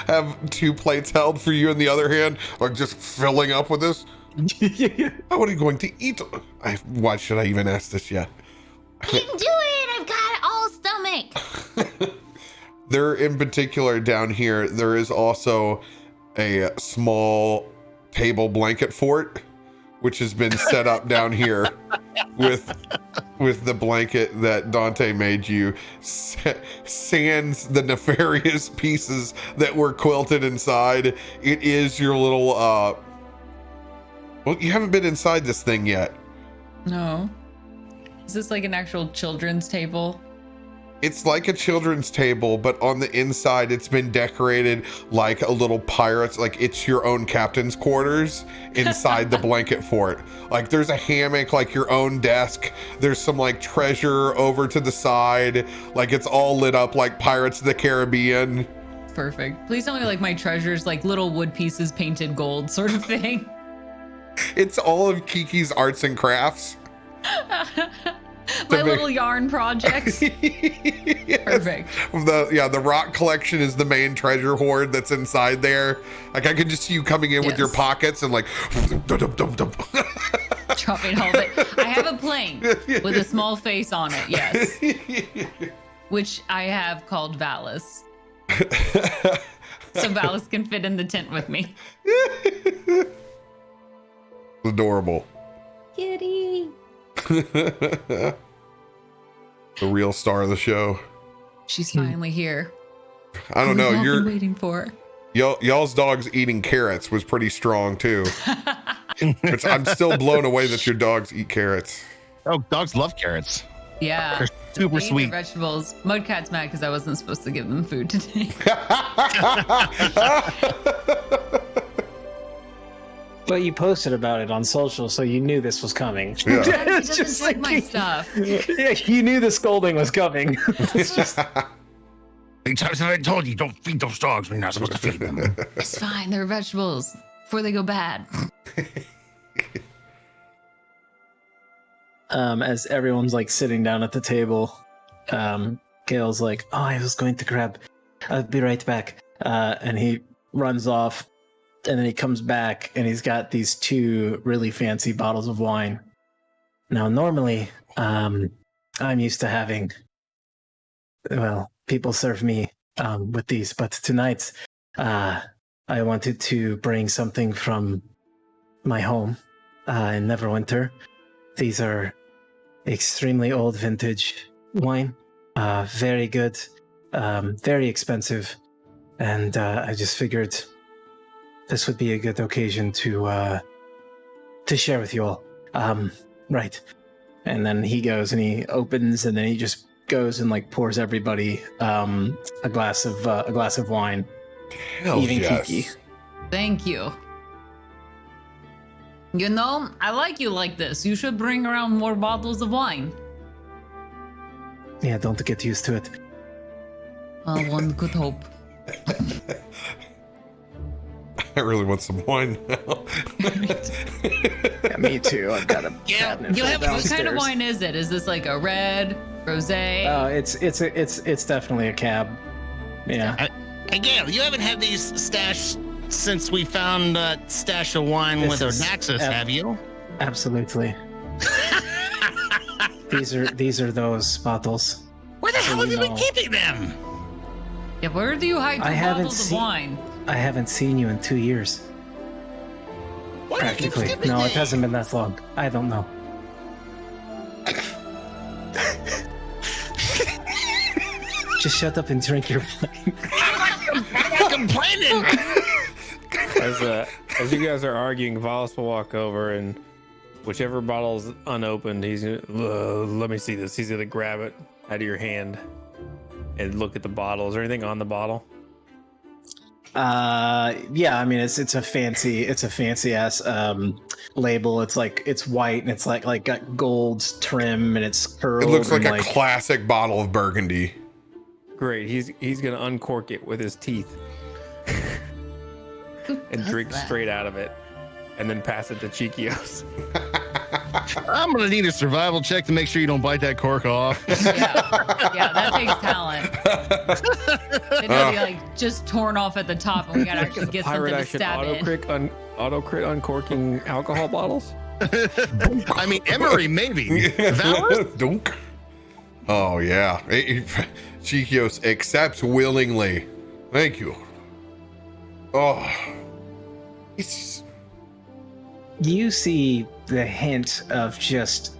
have 2 plates held for you in the other hand, like just filling up with this. What are you going to eat? Why should I even ask this yet? You can do it. I've got all stomach. There, in particular, down here, there is also a small table blanket fort, which has been set up down here with the blanket that Dante made you, sans the nefarious pieces that were quilted inside. It is your little well, you haven't been inside this thing yet. No. Is this like an actual children's table? It's like a children's table, but on the inside, it's been decorated like a little pirate's, like it's your own captain's quarters inside the blanket fort. Like there's a hammock, like your own desk. There's some like treasure over to the side. Like it's all lit up like Pirates of the Caribbean. Perfect. Please tell me like my treasures, like little wood pieces painted gold sort of thing. It's all of Kiki's arts and crafts. My little yarn projects. Yes. Perfect. The rock collection is the main treasure hoard that's inside there. Like I could just see you coming in with your pockets and like dropping all of it. I have a plane with a small face on it, yes. Which I have called Valas. So Valas can fit in the tent with me. Adorable. Kitty. The real star of the show. She's finally here. I don't know. You're waiting for her. Y'all's dog's eating carrots was pretty strong too. Which I'm still blown away that your dogs eat carrots. Oh, dogs love carrots. Yeah. They're super They eat sweet. their vegetables. Mudcat's mad because I wasn't supposed to give them food today. But you posted about it on social, so you knew this was coming. Yeah. He It's doesn't just like like my stuff. Yeah, you knew the scolding was coming. It's just I told you, don't feed those dogs when you're not supposed to feed them. It's fine. They're vegetables before they go bad. as everyone's like sitting down at the table, Gail's like, "Oh, I was going to grab. I'll be right back." And he runs off, and then he comes back, and he's got these 2 really fancy bottles of wine. Now, normally, I'm used to having, well, people serve me with these, but tonight, I wanted to bring something from my home in Neverwinter. These are extremely old vintage wine, very good, very expensive, and I just figured this would be a good occasion to share with you all. Right. And then he goes and he opens, and then he just goes and like pours everybody a glass of wine. Hell Even yes. Kiki. Thank you. You know, I like you like this. You should bring around more bottles of wine. Yeah, don't get used to it. One could hope. I really want some wine now. Yeah, me too. I've got a cabinet full What downstairs. kind of wine is it? Is this like a red, rosé? It's definitely a cab. Yeah. Hey, Gail, you haven't had these stashed since we found a stash of wine This with our is Naxos, have you? Absolutely. These are those bottles. Where the hell have you been know. keeping them? Yeah, where do you hide I your haven't bottles of seen- wine? I haven't seen you in 2 years. What are you Practically. stupid No, it thing? hasn't been that long. I don't know. Just shut up and drink your wine. I'm not complaining. As you guys are arguing, Valas will walk over and whichever bottle's unopened, he's gonna, let me see this. He's gonna grab it out of your hand and look at the bottle. Is there anything on the bottle? Yeah, I mean it's a fancy ass label. It's white and it's like got gold trim and it's curled. It looks like and a classic bottle of Burgundy. Great. He's gonna uncork it with his teeth and drink straight out of it, and then pass it to Cheekios. I'm gonna need a survival check to make sure you don't bite that cork off. Yeah, that takes talent. It'd be like just torn off at the top, and we gotta actually get something to stab in. Auto crit uncorking alcohol bottles. I mean, Emery maybe. Valas? Dunk. Oh yeah, Cheekios accepts willingly. Thank you. Oh, it's. You see the hint of just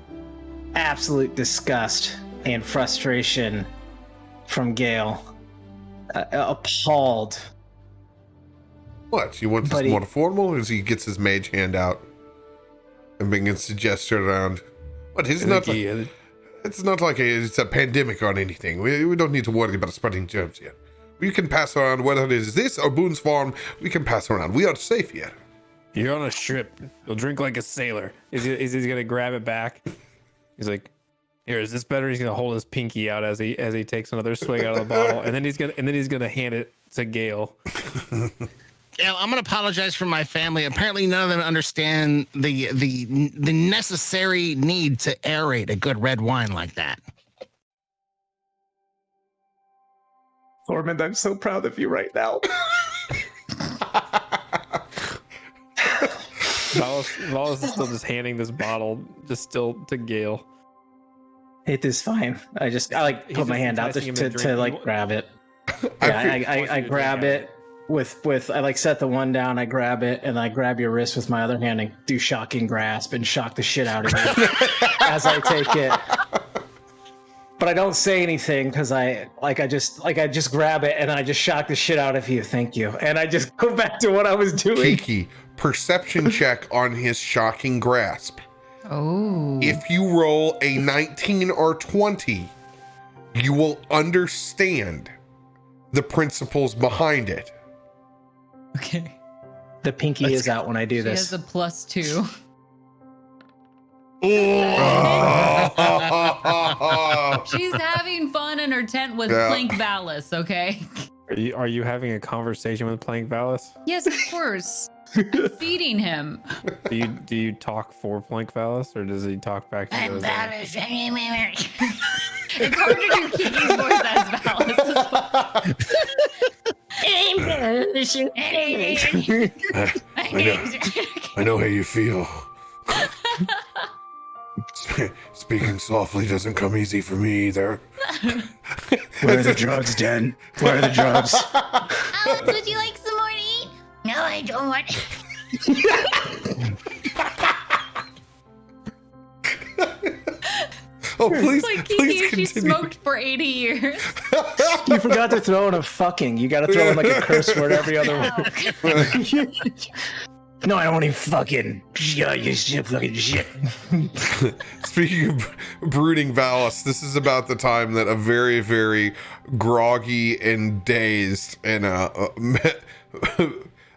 absolute disgust and frustration from Gale. Appalled. What? You want this more formal? As he gets his mage hand out and begins to gesture around. What? It's not like it's a pandemic or anything. We don't need to worry about spreading germs here. We can pass around, whether it is this or Boone's Farm, we can pass around. We are safe here. You're on a ship. You'll drink like a sailor. Is he gonna grab it back? He's like, here, is this better? He's gonna hold his pinky out as he takes another swig out of the bottle, and then he's gonna hand it to Gale. Gale, I'm gonna apologize for my family. Apparently, none of them understand the necessary need to aerate a good red wine like that. Ormond, I'm so proud of you right now. Valas is still just handing this bottle still to Gale. It is fine. I put my hand out to grab it. Yeah, I grab it with I set the one down, I grab it, and I grab your wrist with my other hand and do shocking grasp and shock the shit out of you as I take it. But I don't say anything because I just grab it and I just shock the shit out of you. Thank you. And I just go back to what I was doing. Kiki, perception check on his shocking grasp. Oh. If you roll a 19 or 20, you will understand the principles behind it. Okay. The pinky is out when I do She this. has a +2. She's having fun in her tent with Plank Valas, okay? Are you having a conversation with Plank Valas? Yes, of course. I'm feeding him. Do you talk for Plank Valas, or does he talk back to you? I'm Valas. It's hard to do Kiki's voice as Valas as well. I know how you feel. Speaking softly doesn't come easy for me either. Where are the drugs, Den? Where are the drugs? Alex, would you like some more to eat? No, I don't want. Oh, please, Like please Kiki, she continue. smoked for 80 years. You forgot to throw in a fucking. You got to throw in like a curse word every other word. No, I don't want any fucking. Yeah, you shit, fucking shit. Speaking of brooding Valas, this is about the time that a very, very groggy and dazed and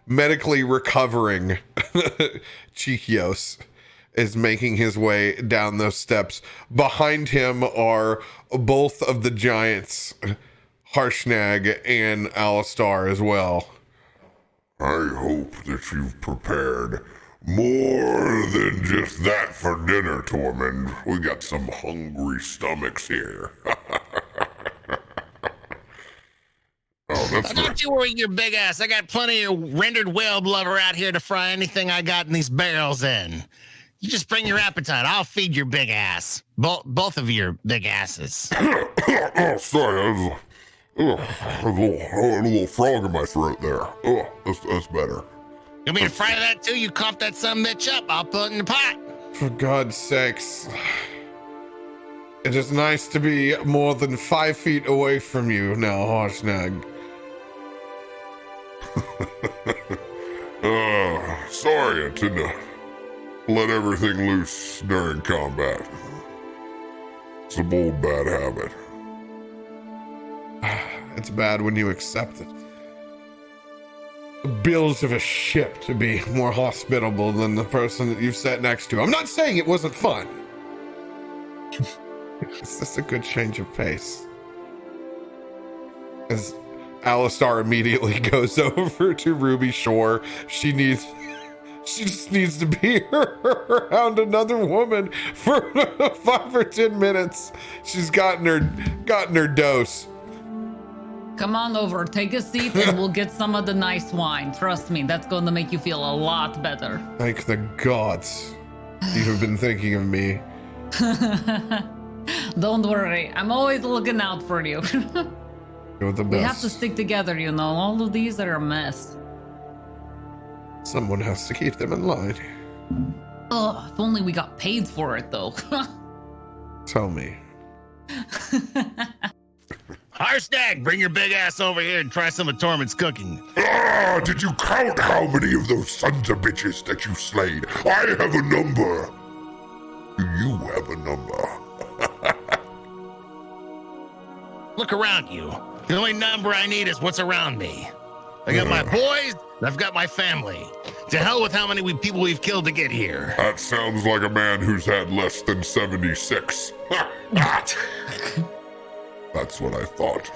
medically recovering Cheekios is making his way down those steps. Behind him are both of the giants, Harshnag and Alistar as well. I hope that you've prepared more than just that for dinner, Tormund. We got some hungry stomachs here. Oh, that's Don't you worry your big ass. I got plenty of rendered whale blubber out here to fry anything I got in these barrels in. You just bring your appetite. I'll feed your big ass. Both of your big asses. Oh, sorry. A little frog in my throat there. Oh, that's better. You want me to fry that too? You cough that son bitch up. I'll put it in the pot. For God's sakes. It is nice to be more than 5 feet away from you now, Harshnag. Sorry I didn't let everything loose during combat. It's a bold bad habit. It's bad when you accept it. The bills of a ship to be more hospitable than the person that you've sat next to. I'm not saying it wasn't fun. It's just a good change of pace. As Alistar immediately goes over to Ruby Shore, she just needs to be around another woman for 5 or 10 minutes. She's gotten her dose. Come on over, take a seat, and we'll get some of the nice wine. Trust me, that's going to make you feel a lot better. Thank the gods. You have been thinking of me. Don't worry, I'm always looking out for you. You're the best. We have to stick together, you know. All of these are a mess. Someone has to keep them in line. Oh, if only we got paid for it, though. Tell me. Harshnag, bring your big ass over here and try some of Tormund's cooking. Did you count how many of those sons of bitches that you slayed? I have a number. Do you have a number? Look around you. The only number I need is what's around me. I got my boys, and I've got my family. To hell with how many people we've killed to get here. That sounds like a man who's had less than 76. That's what I thought.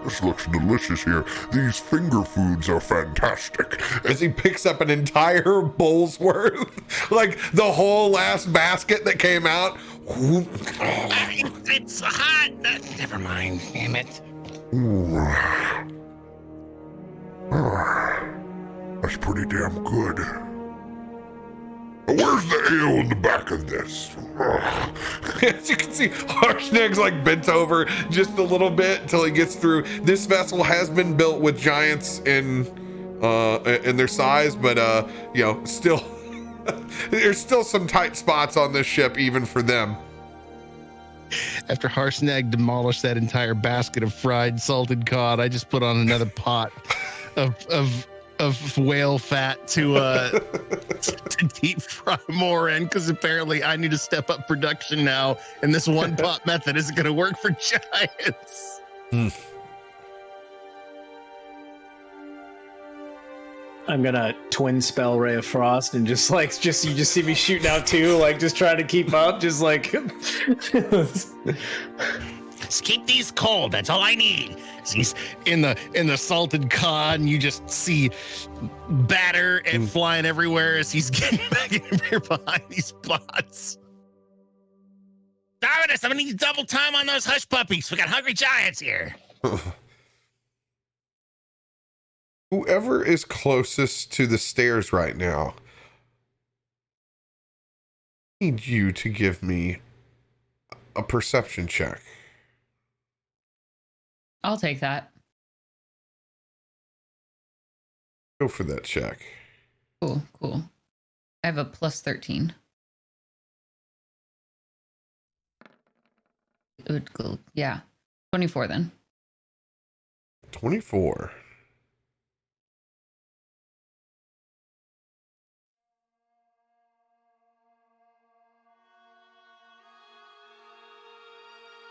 This looks delicious here. These finger foods are fantastic. As he picks up an entire bowl's worth, like the whole last basket that came out. It's hot. Never mind, damn it. That's pretty damn good. Where's the ale in the back of this? As you can see, Harshnag's like bent over just a little bit until he gets through. This vessel has been built with giants in their size, but still there's still some tight spots on this ship even for them. After Harshnag demolished that entire basket of fried salted cod, I just put on another pot of whale fat to deep fry more in, because apparently I need to step up production now, and this one pot method isn't going to work for giants. I'm gonna twin spell Ray of Frost and just you just see me shooting out too, like just trying to keep up, just like. Just keep these cold. That's all I need. He's in the salted cod, and you just see batter and flying everywhere as he's getting back in here behind these pots. Dominus, I'm gonna need double time on those hush puppies. We got hungry giants here. Whoever is closest to the stairs right now, I need you to give me a perception check. I'll take that. Go for that check. Cool. I have a plus 13. Good. Yeah. 24 then. 24.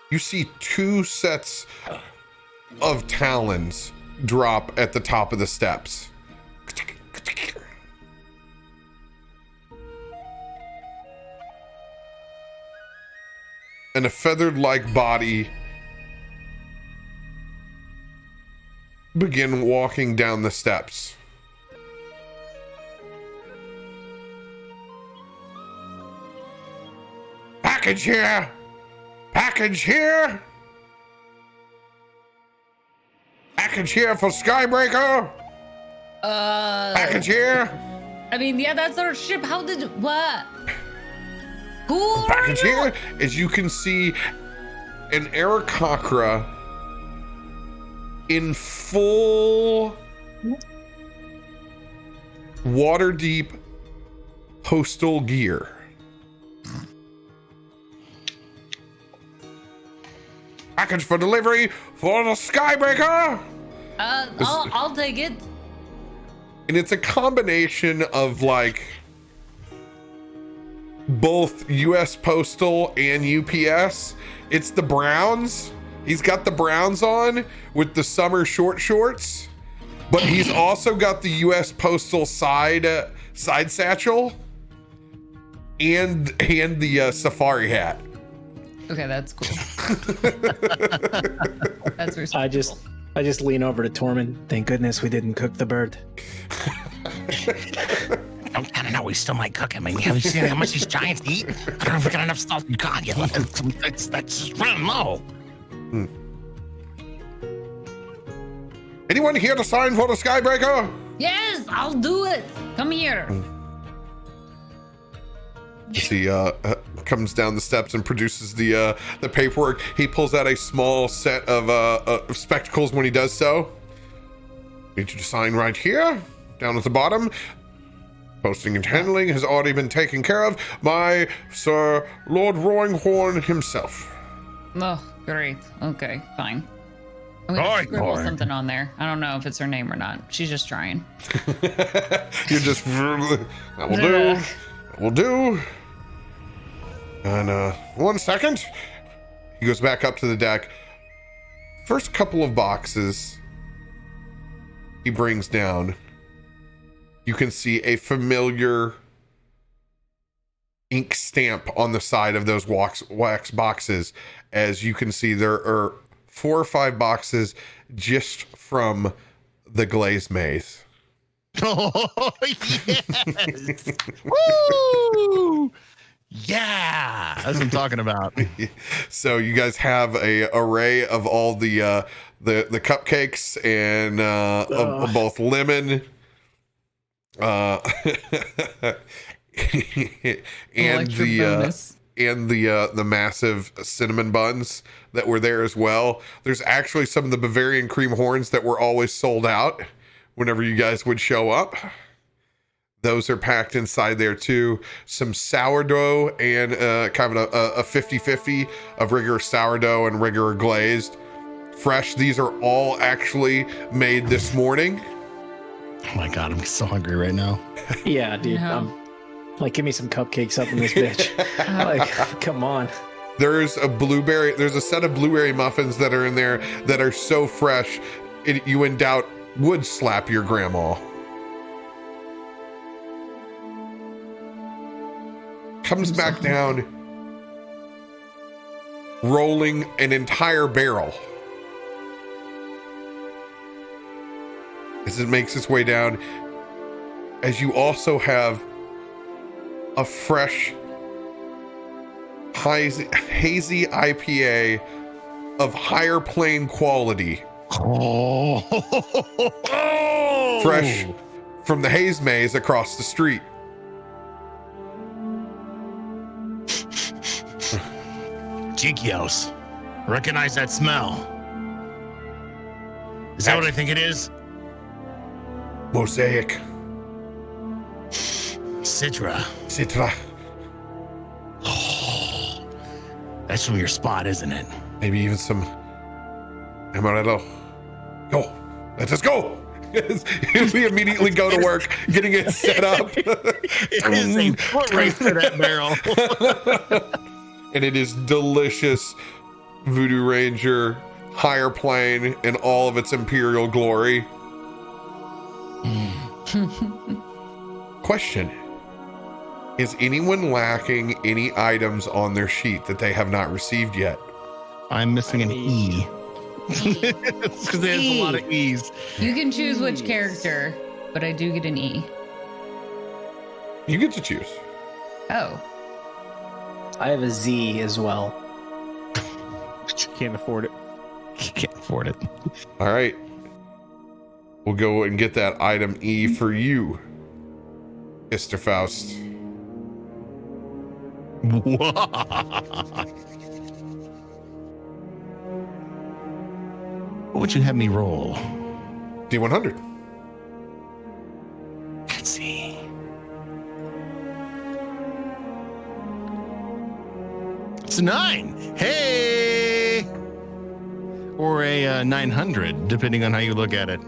You see 2 sets of talons drop at the top of the steps. And a feathered-like body begin walking down the steps. Package here! Package here! Package here for Skybreaker! Package here! I mean, yeah, that's our ship. How did what? Who Package are you? here, as you can see, an Aarakocra in full water-deep postal gear. Package for delivery for the Skybreaker. I'll take it. And it's a combination of like both US Postal and UPS. It's the Browns. He's got the Browns on with the summer short shorts, but he's also got the US Postal side satchel and the safari hat. Okay, that's cool. That's respectable. I just lean over to Tormund. Thank goodness we didn't cook the bird. I don't know. We still might cook him. I mean, have you seen how much these giants eat? I don't know if we got enough salt and God. That's just run low. Anyone here to sign for the Skybreaker? Yes, I'll do it. Come here. He comes down the steps and produces the paperwork. He pulls out a small set of spectacles when he does so. Need you to sign right here, down at the bottom. Posting and handling has already been taken care of by Sir Lord Roaringhorn himself. Oh, great. Okay, fine. I'm gonna scribble something on there. I don't know if it's her name or not. She's just trying. You're just that will do. That will do. And 1 second. He goes back up to the deck. First couple of boxes he brings down. You can see a familiar ink stamp on the side of those wax boxes. As you can see, there are 4 or 5 boxes just from the Glaze Maze. Oh, yes. Woo! Yeah, that's what I'm talking about. So you guys have a array of all the cupcakes and of both lemon and the massive cinnamon buns that were there as well. There's actually some of the Bavarian cream horns that were always sold out whenever you guys would show up. Those are packed inside there too. Some sourdough and kind of a 50-50 of regular sourdough and regular glazed. Fresh. These are all actually made this morning. Oh my God, I'm so hungry right now. Yeah, dude. Like, give me some cupcakes up in this bitch. Like, come on. There's a set of blueberry muffins that are in there that are so fresh, you in doubt would slap your grandma. Comes back down, rolling an entire barrel. As it makes its way down, as you also have a fresh hazy IPA of higher plane quality. Oh, fresh from the Haze Maze across the street. Cheekios. Recognize that smell. Is that what I think it is? Mosaic. Citra. Oh, that's from your spot, isn't it? Maybe even some amaretto. Go. Let us go. We immediately go to work, getting it set up. It is a foot race for that barrel. And it is delicious Voodoo Ranger, higher plane, in all of its imperial glory. Question. Is anyone lacking any items on their sheet that they have not received yet? I'm missing an E. Because there's a lot of E's. You can choose which character, but I do get an E. You get to choose. Oh. I have a Z as well. Can't afford it. Can't afford it. All right. We'll go and get that item E for you, Mr. Faust. What would you have me roll? D100. Let's see. It's a 9. Hey! or a 900, depending on how you look at it.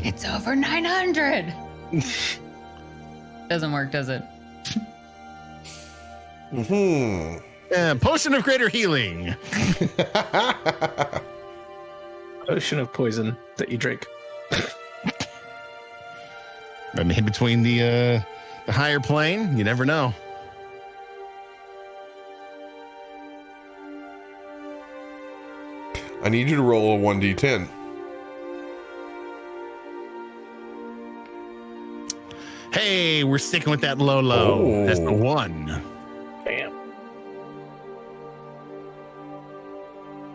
It's over 900. Doesn't work, does it? Potion of greater healing. Ocean of poison that you drink. I mean, between the higher plane, you never know. I need you to roll a 1d10. Hey, we're sticking with that low. Oh. That's the 1. Bam.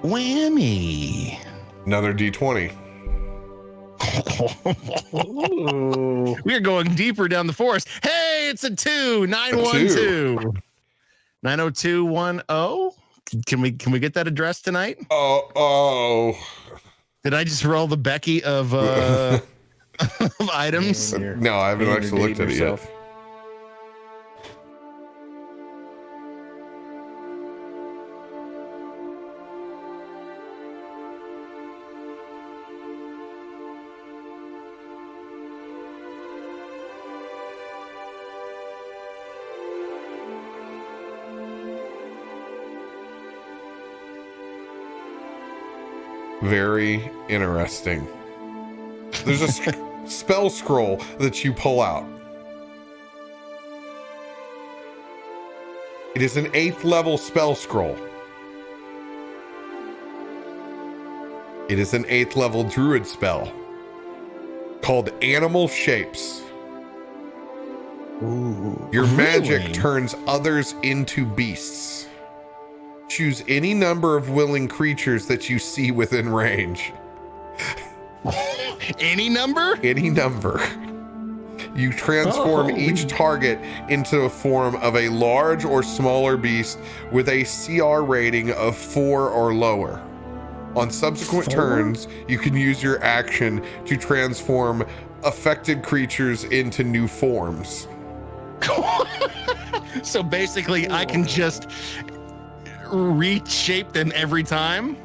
Whammy. Another d20. Ooh. We are going deeper down the forest. Hey, it's a 2. 912. 90210. Can we get that address tonight? Oh. Did I just roll the Becky of of items? No, I haven't actually looked at it yet. Very interesting. There's a spell scroll that you pull out. It is an 8th level spell scroll. It is an 8th level druid spell called Animal Shapes. Ooh, Your magic really? turns others into beasts. Choose any number of willing creatures that you see within range. Any number? Any number. You transform each target into a form of a large or smaller beast with a CR rating of 4 or lower. On subsequent turns, you can use your action to transform affected creatures into new forms. So basically, I can just reshape them every time.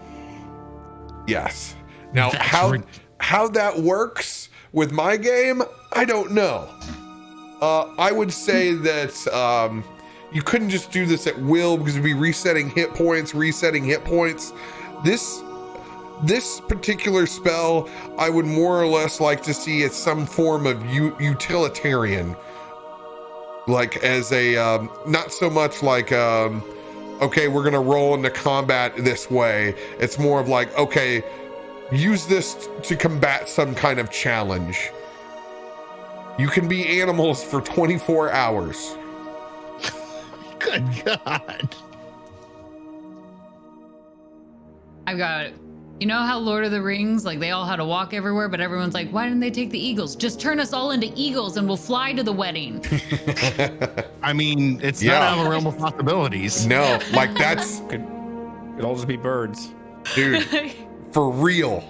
Yes. Now, That's how that works with my game, I don't know. I would say that you couldn't just do this at will because it'd be resetting hit points. This particular spell, I would more or less like to see as some form of utilitarian, like as a not so much like okay, we're gonna roll into combat this way. It's more of like, okay, use this to combat some kind of challenge. You can be animals for 24 hours. Good God. I've got it. You know how Lord of the Rings, like they all had to walk everywhere, but everyone's like, why didn't they take the eagles? Just turn us all into eagles and we'll fly to the wedding. I mean, it's not out of the realm of possibilities. No, like that's, Could all just be birds. dude, for real.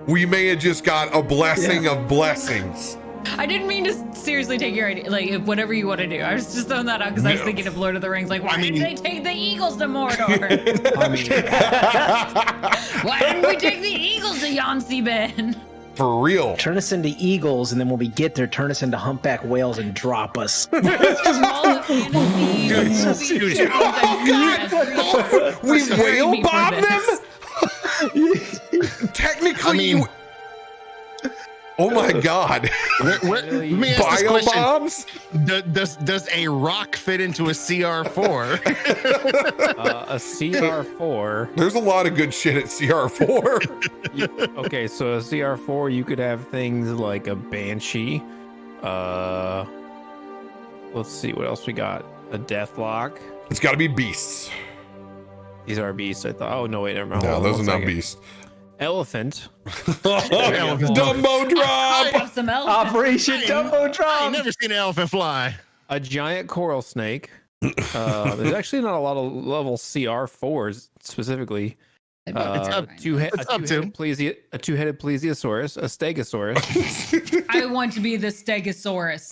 We may have just got a blessing of blessings. I didn't mean to seriously take your idea, like whatever you want to do. I was just throwing that out because I was thinking of Lord of the Rings. Like, why didn't they take the eagles to Mordor? I mean, Why didn't we take the eagles to Yonsei Ben? For real. Turn us into eagles, and then when we get there, turn us into humpback whales and drop us. All the fantasy movies and God. We preparing me whale for bomb this. them? Technically, I mean- oh my God. Let me ask this Bio question. bombs? Does a rock fit into a CR4? a CR4. There's a lot of good shit at CR4. Okay, so a CR4, you could have things like a banshee. Let's see what else we got. A deathlock. It's got to be beasts. These are beasts. I thought. Oh no, wait, never mind. No, Hold on those are one not second. beasts. Elephant. Dumbo drop. Awesome elephant. Operation Dumbo I've Drop. never seen an elephant fly. A giant coral snake. There's actually not a lot of level CR4s specifically. It's up A to. two-headed plesiosaurus, a stegosaurus, I want to be the Stegosaurus.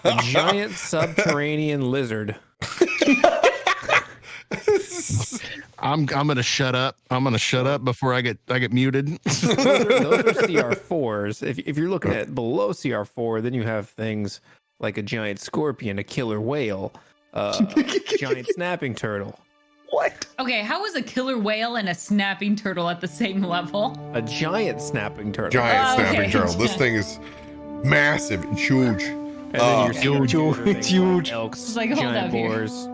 a giant subterranean lizard, I'm gonna shut up. I'm gonna shut up before I get muted. those are CR4s. If you're looking at below CR4, then you have things like a giant scorpion, a killer whale, giant snapping turtle. What? Okay, how is a killer whale and a snapping turtle at the same level? A giant snapping turtle. Giant Oh, snapping okay. turtle. This thing is massive. It's huge. And then huge. It's huge. Elks, It's like, hold giant up here. boars,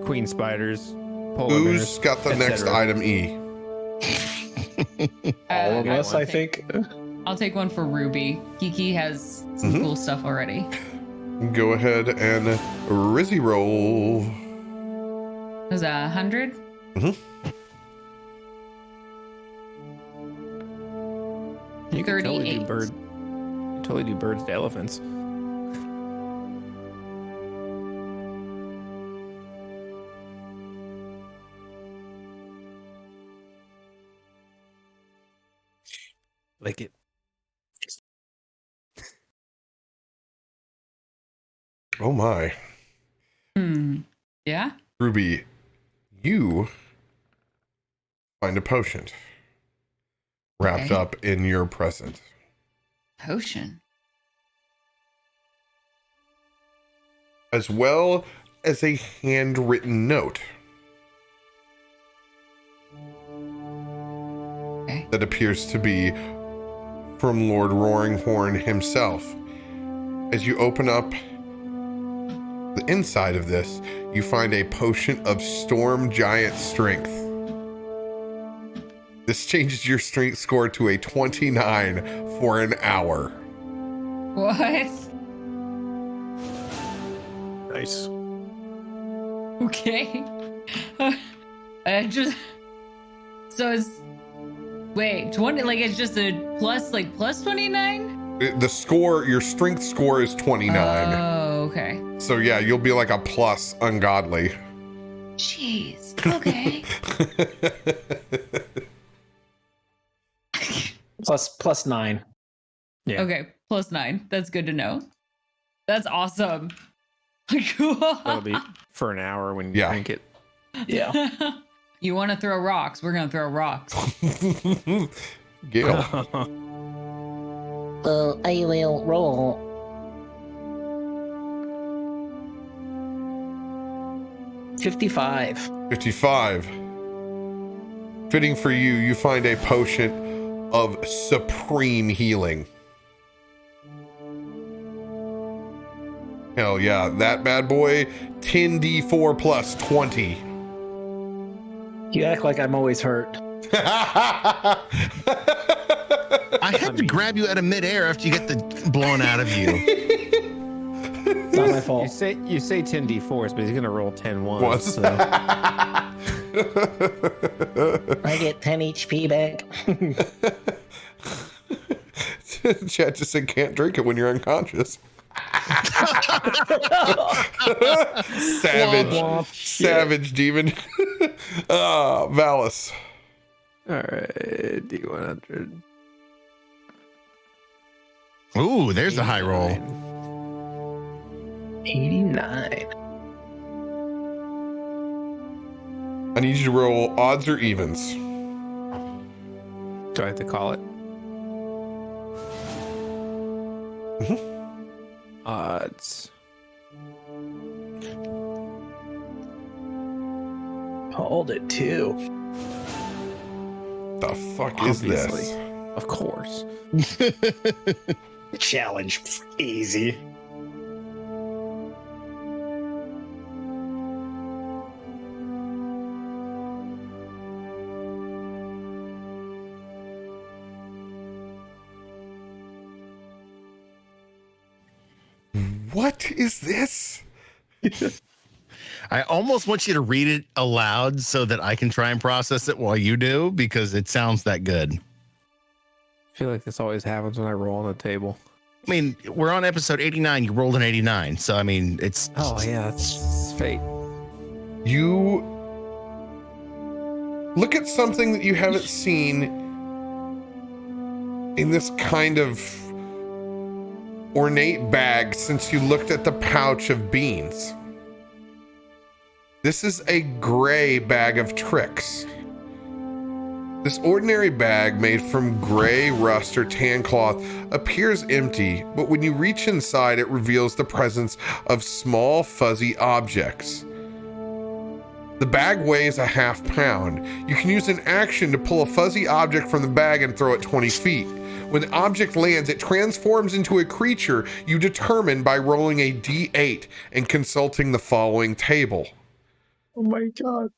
queen spiders, polar Who's bears, got the next etc. item E? All of us, I think. I'll take one for Ruby. Kiki has some cool stuff already. Go ahead and Rizzy roll. Was that 100? You could totally do 38. totally do birds to elephants. Like it. Oh my. Yeah? Ruby, you find a potion wrapped Okay. up in your present. Potion. As well as a handwritten note Okay. that appears to be from Lord Roaringhorn himself. As you open up the inside of this, you find a potion of Storm Giant Strength. This changes your strength score to a 29 for an hour. What? Nice. Okay. I just. So it's. Wait, 20. Like it's just a plus 29? The score, your strength score is 29. Oh, okay. So yeah, you'll be like a plus ungodly. Jeez. Okay. Plus 9. Yeah. Okay, plus 9. That's good to know. That's awesome. That'll be for an hour when you Yeah. drink it. Yeah. You want to throw rocks? We're gonna throw rocks. Gil. I will roll. $55. 55. Fitting for you, you find a potion of supreme healing. Hell yeah, that bad boy, 10d4 plus 20. You act like I'm always hurt. I had to grab you out of midair after you get the blown out of you. Not my You fault. say 10d4s, but he's gonna roll 10 ones. What? So. I get 10 HP back. Chad just said can't drink it when you're unconscious. Savage demon. Valas. All right, D100. Ooh, there's the high roll. 89. I need you to roll odds or evens. Do I have to call it? Odds. Hold it too. The fuck is this? Obviously. Of course. Challenge. Easy. What is this? I almost want you to read it aloud so that I can try and process it while you do, because it sounds that good. I feel like this always happens when I roll on the table. I mean, we're on episode 89. You rolled an 89. So, I mean, it's... Oh, yeah, it's fate. You look at something that you haven't seen in this kind of ornate bag since you looked at the pouch of beans. This is a gray bag of tricks. This ordinary bag made from gray rust or tan cloth appears empty, but when you reach inside, it reveals the presence of small fuzzy objects. The bag weighs a ½ pound. You can use an action to pull a fuzzy object from the bag and throw it 20 feet. When the object lands, it transforms into a creature you determine by rolling a d8 and consulting the following table. Oh my god.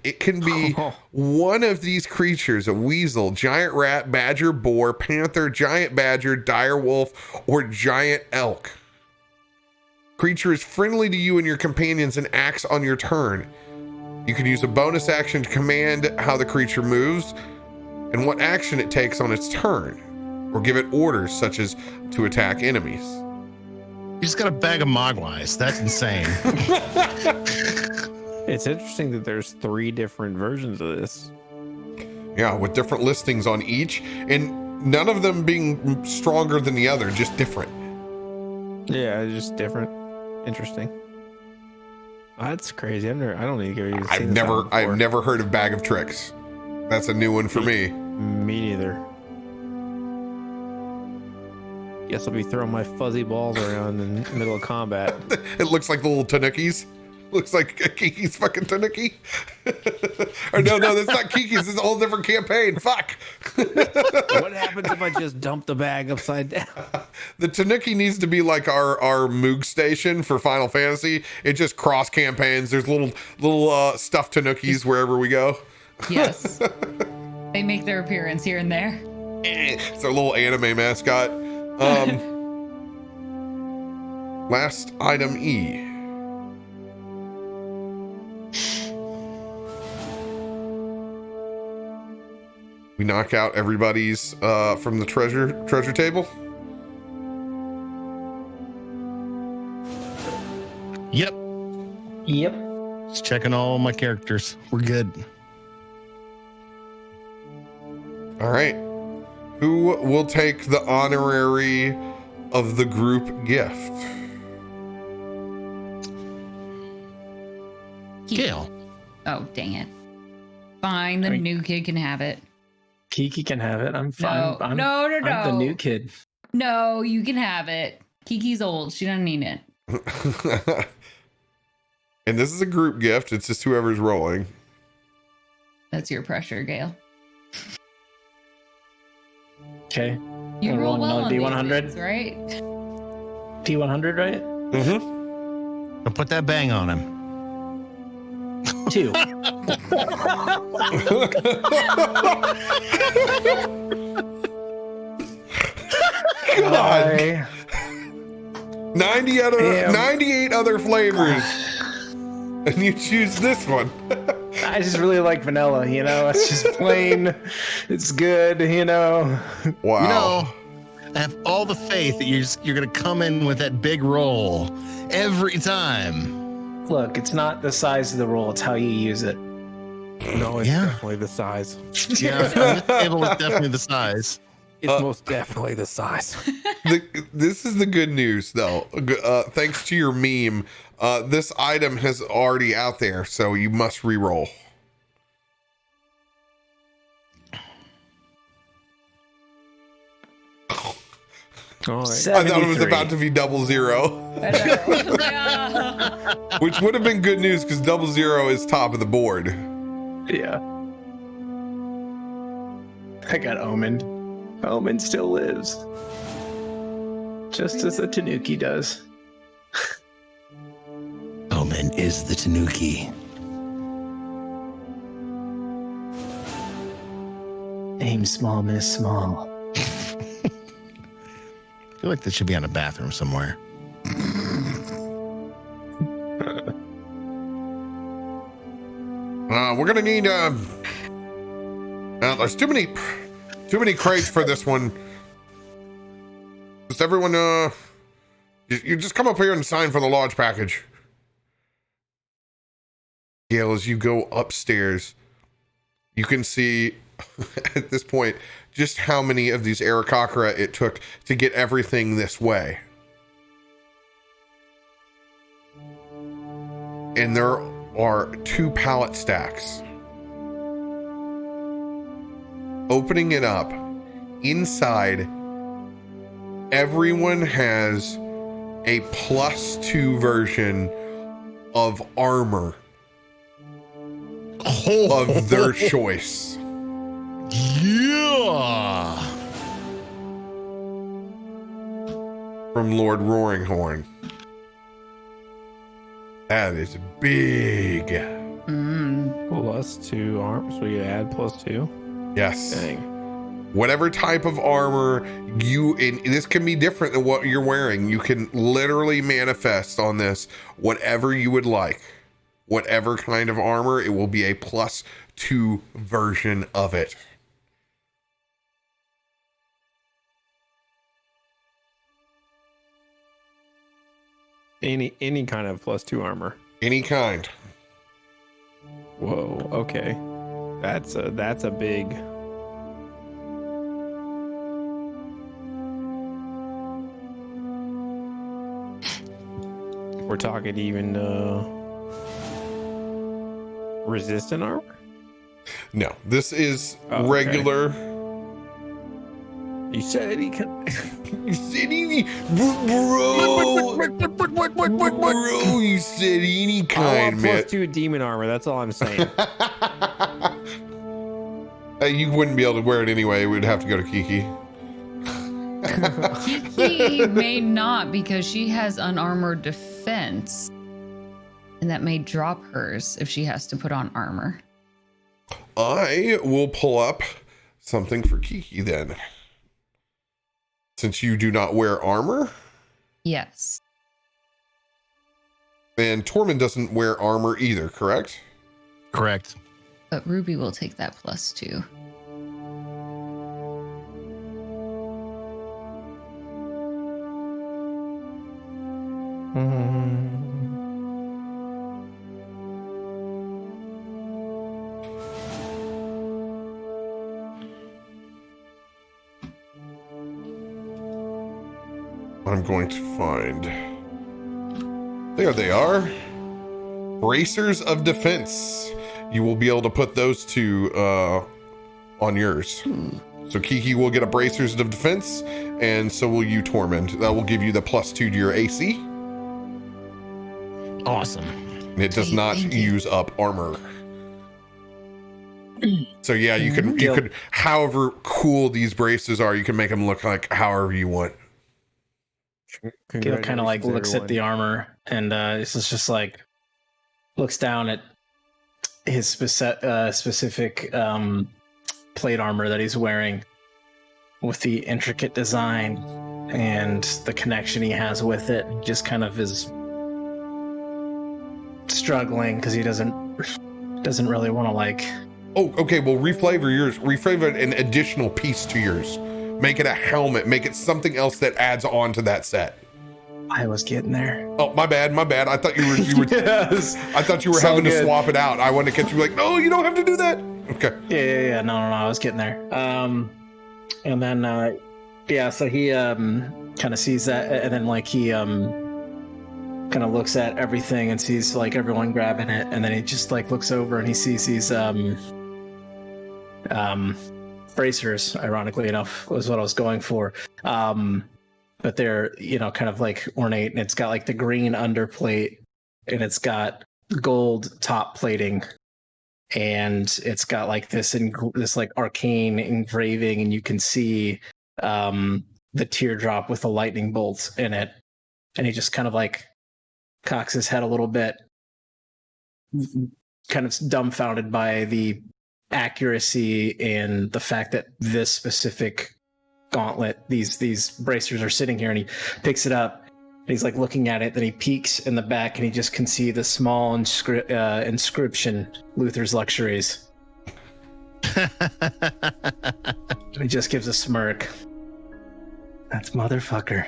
It can be one of these creatures: a weasel, giant rat, badger, boar, panther, giant badger, dire wolf, or giant elk. Creature is friendly to you and your companions and acts on your turn. You can use a bonus action to command how the creature moves and what action it takes on its turn, or give it orders such as to attack enemies. You just got a bag of mogwais. That's insane. It's interesting that there's 3 different versions of this. Yeah, with different listings on each, and none of them being stronger than the other, just different. Yeah, it's just different. Interesting. That's crazy. I don't think I've even seen I've never heard of Bag of Tricks. That's a new one for me. Me neither. Guess I'll be throwing my fuzzy balls around in the middle of combat. It looks like the little tanukis. Looks like Kiki's fucking tanuki. Or no, that's not Kiki's. It's a whole different campaign. Fuck. What happens if I just dump the bag upside down? The tanuki needs to be like our Moog station for Final Fantasy. It just cross campaigns. There's little stuffed tanukis wherever we go. Yes. They make their appearance here and there. It's our little anime mascot. Last item E. We knock out everybody's from the treasure table. Yep. Just checking all my characters. We're good. All right. Who will take the honorary of the group gift? Gail. Oh, dang it. Fine, the new kid can have it. Kiki can have it. I'm fine. No. I'm the new kid. No, you can have it. Kiki's old. She doesn't need it. And this is a group gift. It's just whoever's rolling. That's your pressure, Gail. Okay. You roll well on D100, these things, right? D100, right? Mm-hmm. I'll put that bang on him. 2. God. 98 other flavors. And you choose this one. I just really like vanilla, it's just plain, it's good, Wow. I have all the faith that you're going to come in with that big roll every time. Look, it's not the size of the roll, it's how you use it. No, it's definitely the size. Yeah, this table is definitely the size. It's most definitely the size. This is the good news, though. Thanks to your meme, this item has already out there, so you must re-roll. All right. I thought it was about to be 00. Which would have been good news because 00 is top of the board. Yeah. I got Omened. Omen still lives. Just as the Tanuki does. Omen is the Tanuki. Aim small, miss small. I feel like this should be on a bathroom somewhere. We're gonna need there's too many crates for this one. Just everyone you just come up here and sign for the large package. Gail, as you go upstairs, you can see at this point just how many of these Aarakocra it took to get everything this way. and there are 2 pallet stacks. Opening it up, inside, everyone has a +2 version of armor of their choice. Yeah. From Lord Roaringhorn. That is big. +2 arms. So you add +2. Yes. Dang. Whatever type of armor and this can be different than what you're wearing. You can literally manifest on this whatever you would like. Whatever kind of armor, it will be a +2 version of it. Any kind of +2 armor. Any kind. Whoa. Okay. That's a big. We're talking even resistant armor. No, this is Oh, regular. You said he can. You said any, bro. Bro, you said any I kind, want man. +2 demon armor. That's all I'm saying. You wouldn't be able to wear it anyway. We'd have to go to Kiki. Kiki may not because she has unarmored defense, and that may drop hers if she has to put on armor. I will pull up something for Kiki then. Since you do not wear armor, Yes. and Tormund doesn't wear armor either, correct? Correct. But Ruby will take that +2. I'm going to find. There they are. Bracers of defense. You will be able to put those 2 on yours. So Kiki will get a bracers of defense, and so will you, Tormund. That will give you the +2 to your AC. Awesome. And it does Hey, not thank you. use up armor. So yeah, you could however cool these braces are, you can make them look like however you want. Gil kind of like Congratulations, looks at the armor and it's just like looks down at his specific plate armor that he's wearing with the intricate design and the connection he has with it. Just kind of is struggling because he doesn't really want to like. Oh, okay. Well, reflavor yours. Reflavor an additional piece to yours. Make it a helmet. Make it something else that adds on to that set. I was getting there. Oh, my bad. I thought you were. Yes. I thought you were So having to good. swap it out. I wanted to catch you like, no, you don't have to do that. Okay. Yeah. No, I was getting there. And then, so he kind of sees that, and then like he kind of looks at everything and sees like everyone grabbing it, and then he just like looks over and he sees these bracers. Ironically enough, was what I was going for. But they're kind of like ornate, and it's got like the green underplate, and it's got gold top plating. And it's got like this like arcane engraving, and you can see the teardrop with the lightning bolt in it. And he just kind of like cocks his head a little bit, kind of dumbfounded by the accuracy and the fact that this specific gauntlet, these bracers are sitting here. And he picks it up. And he's like looking at it, then he peeks in the back and he just can see the small inscription, Luther's Luxuries. He just gives a smirk. That's motherfucker.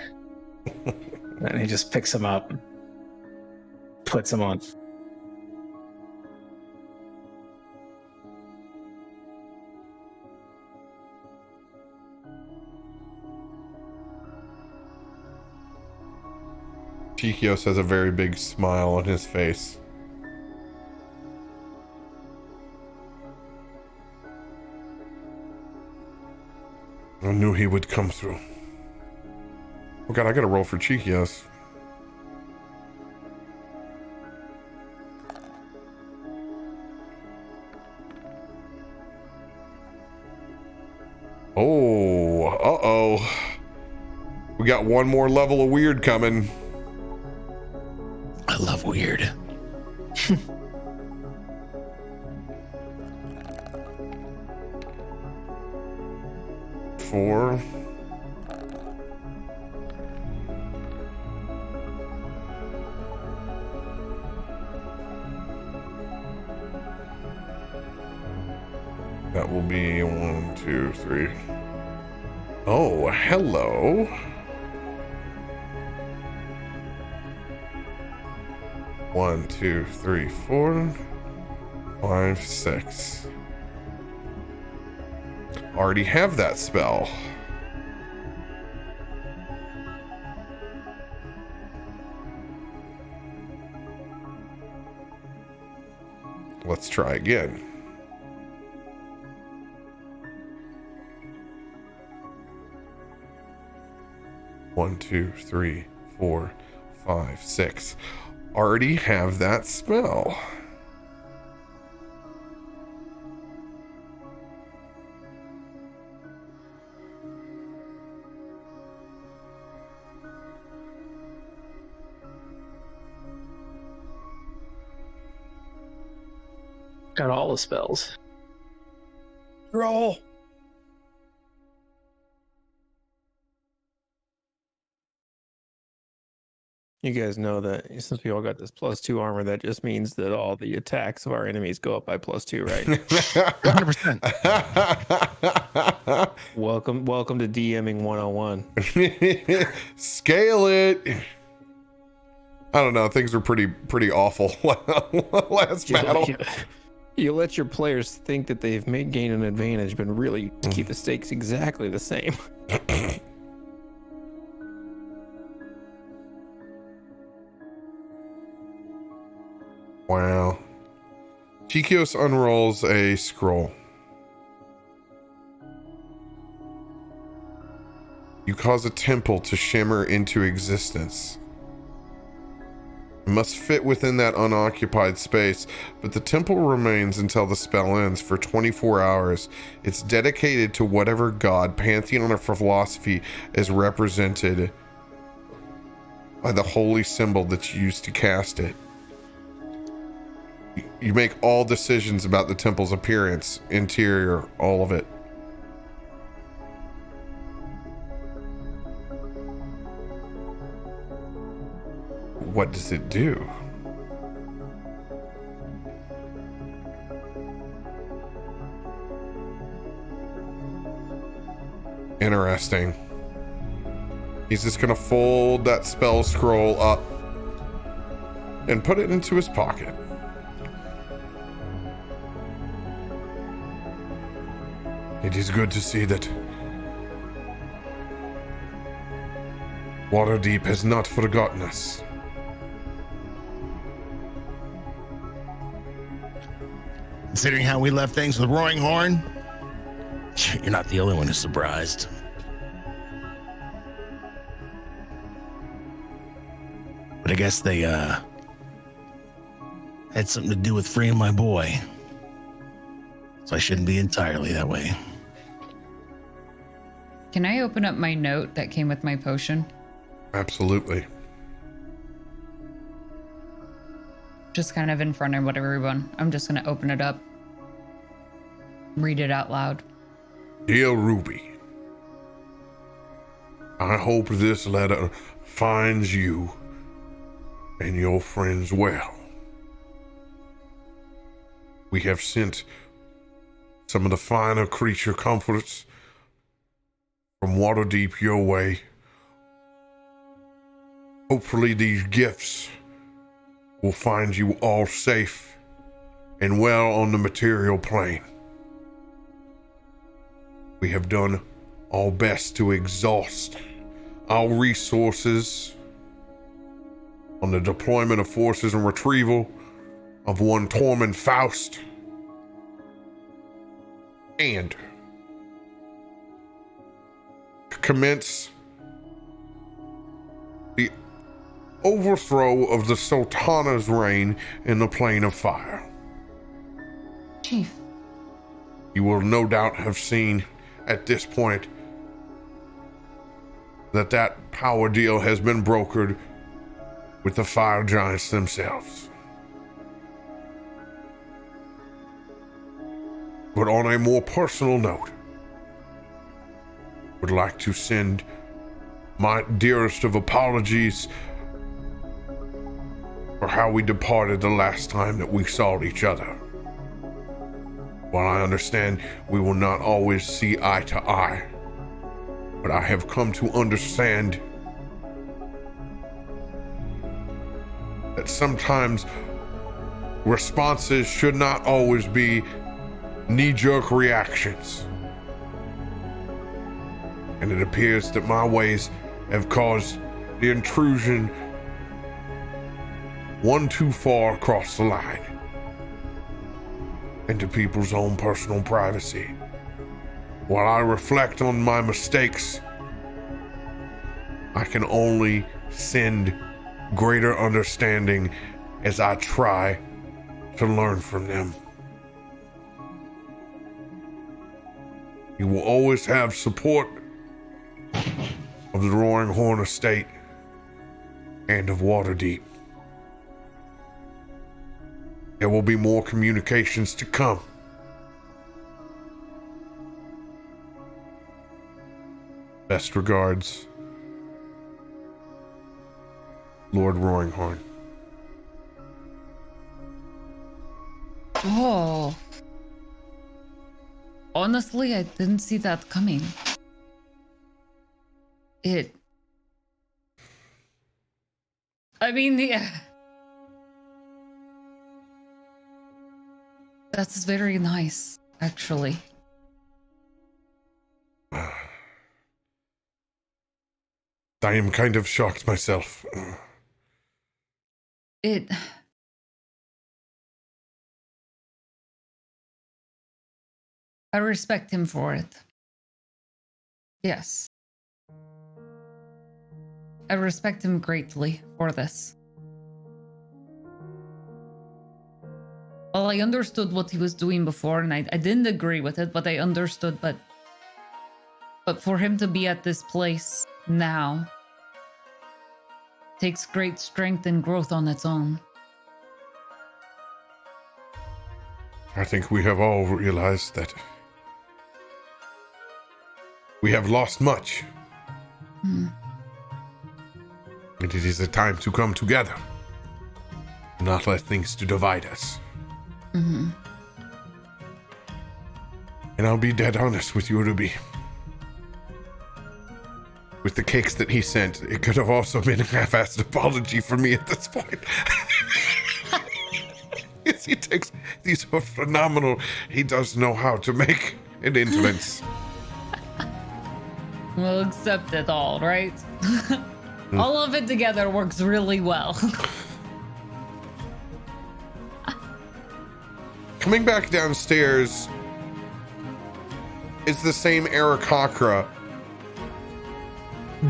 And he just picks him up, puts him on. Cheekios has a very big smile on his face. I knew he would come through. Oh god, I gotta roll for Cheekios. Oh, uh-oh. We got one more level of weird coming. I love weird. Four. That will be 1, 2, 3. Oh, hello. One, 2, 3, 4, 5, 6. Already have that spell. Let's try again. One, 2, 3, 4, 5, 6. Already have that spell. Got all the spells. Roll. You guys know that since we all got this +2 armor, that just means that all the attacks of our enemies go up by +2, right? 100%. welcome to DMing 101. Scale it. I don't know. Things were pretty awful last battle. You let your players think that they've gained an advantage, but really keep the stakes exactly the same. Wow. Cheekios unrolls a scroll. You cause a temple to shimmer into existence. It must fit within that unoccupied space, but the temple remains until the spell ends for 24 hours. It's dedicated to whatever god, pantheon, or philosophy is represented by the holy symbol that's used to cast it. You make all decisions about the temple's appearance, interior, all of it. What does it do? Interesting. He's just gonna fold that spell scroll up and put it into his pocket. It is good to see that Waterdeep has not forgotten us. Considering how we left things with Roaring Horn, you're not the only one who's surprised. But I guess they had something to do with freeing my boy. So I shouldn't be entirely that way. Can I open up my note that came with my potion? Absolutely. Just kind of in front of everyone. I'm just going to open it up. Read it out loud. Dear Ruby, I hope this letter finds you and your friends well. We have sent some of the finer creature comforts from Waterdeep your way. Hopefully these gifts will find you all safe and well on the material plane. We have done our best to exhaust our resources on the deployment of forces and retrieval of one Tormund Faust. And commence the overthrow of the Sultana's reign in the Plane of Fire. Chief. You will no doubt have seen at this point that power deal has been brokered with the fire giants themselves. But on a more personal note, would like to send my dearest of apologies for how we departed the last time that we saw each other. While I understand we will not always see eye to eye, but I have come to understand that sometimes responses should not always be knee-jerk reactions. And it appears that my ways have caused the intrusion one too far across the line into people's own personal privacy. While I reflect on my mistakes, I can only send greater understanding as I try to learn from them. You will always have support of the Roaring Horn Estate and of Waterdeep. There will be more communications to come. Best regards, Lord Roaringhorn. Oh. Honestly, I didn't see that coming. I mean, yeah. That's very nice, actually. I am kind of shocked myself. I respect him for it. Yes. I respect him greatly for this. Well, I understood what he was doing before, and I didn't agree with it, but I understood. But for him to be at this place now takes great strength and growth on its own. I think we have all realized that we have lost much. Mm. And it is a time to come together, not let things to divide us. Mm-hmm. And I'll be dead honest with you, Ruby. With the cakes that he sent, it could have also been a half-assed apology for me at this point. Yes, he takes, these are phenomenal. He does know how to make an influence. We'll accept it all, right? All of it together works really well. Coming back downstairs is the same Aarakocra,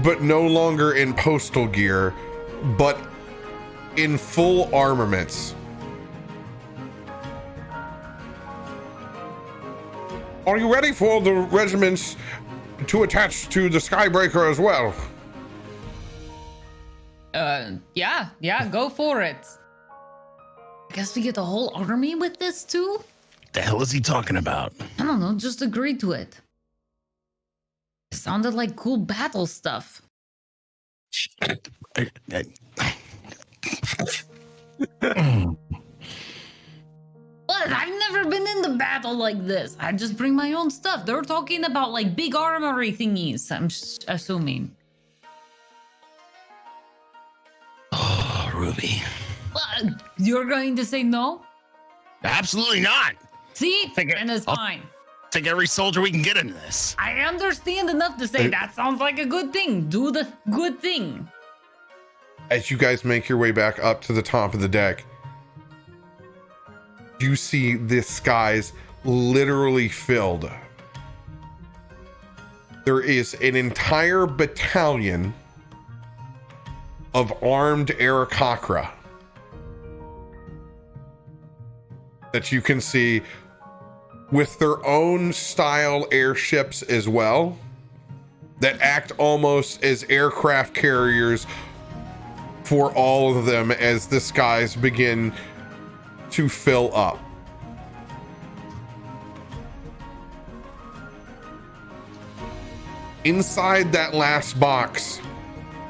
but no longer in postal gear, but in full armaments. Are you ready for the regiments to attach to the Skybreaker as well? Yeah, go for it. I guess we get the whole army with this too? The hell is he talking about? I don't know, just agree to it. It sounded like cool battle stuff. What? I've never been in the battle like this. I just bring my own stuff. They're talking about like big armory thingies, I'm assuming. Oh, Ruby. You're going to say no? Absolutely not. See? And it's fine. Take every soldier we can get into this. I understand enough to say that sounds like a good thing. Do the good thing. As you guys make your way back up to the top of the deck, you see the skies literally filled there is an entire battalion of armed Aarakocra that you can see with their own style airships as well, that act almost as aircraft carriers for all of them as the skies begin to fill up. Inside that last box,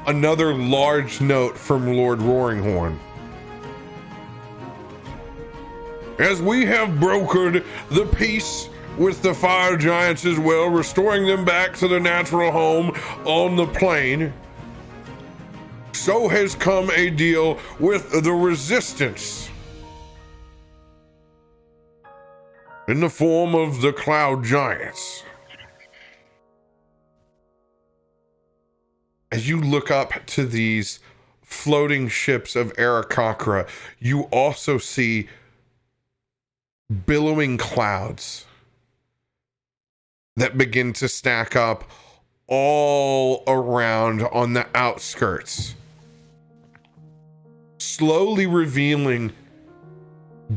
another large note from Lord Roaringhorn. As we have brokered the peace with the fire giants as well, restoring them back to their natural home on the plain, so has come a deal with the resistance in the form of the cloud giants. As you look up to these floating ships of Aarakocra, you also see billowing clouds that begin to stack up all around on the outskirts, slowly revealing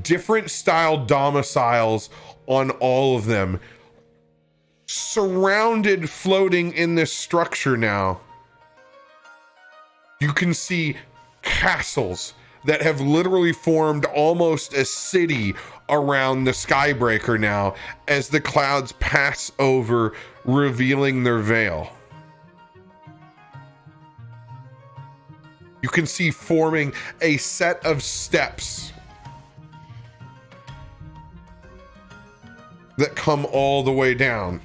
different style domiciles on all of them. Surrounded, floating in this structure now, you can see castles that have literally formed almost a city around the Skybreaker now as the clouds pass over, revealing their veil. You can see forming a set of steps that come all the way down.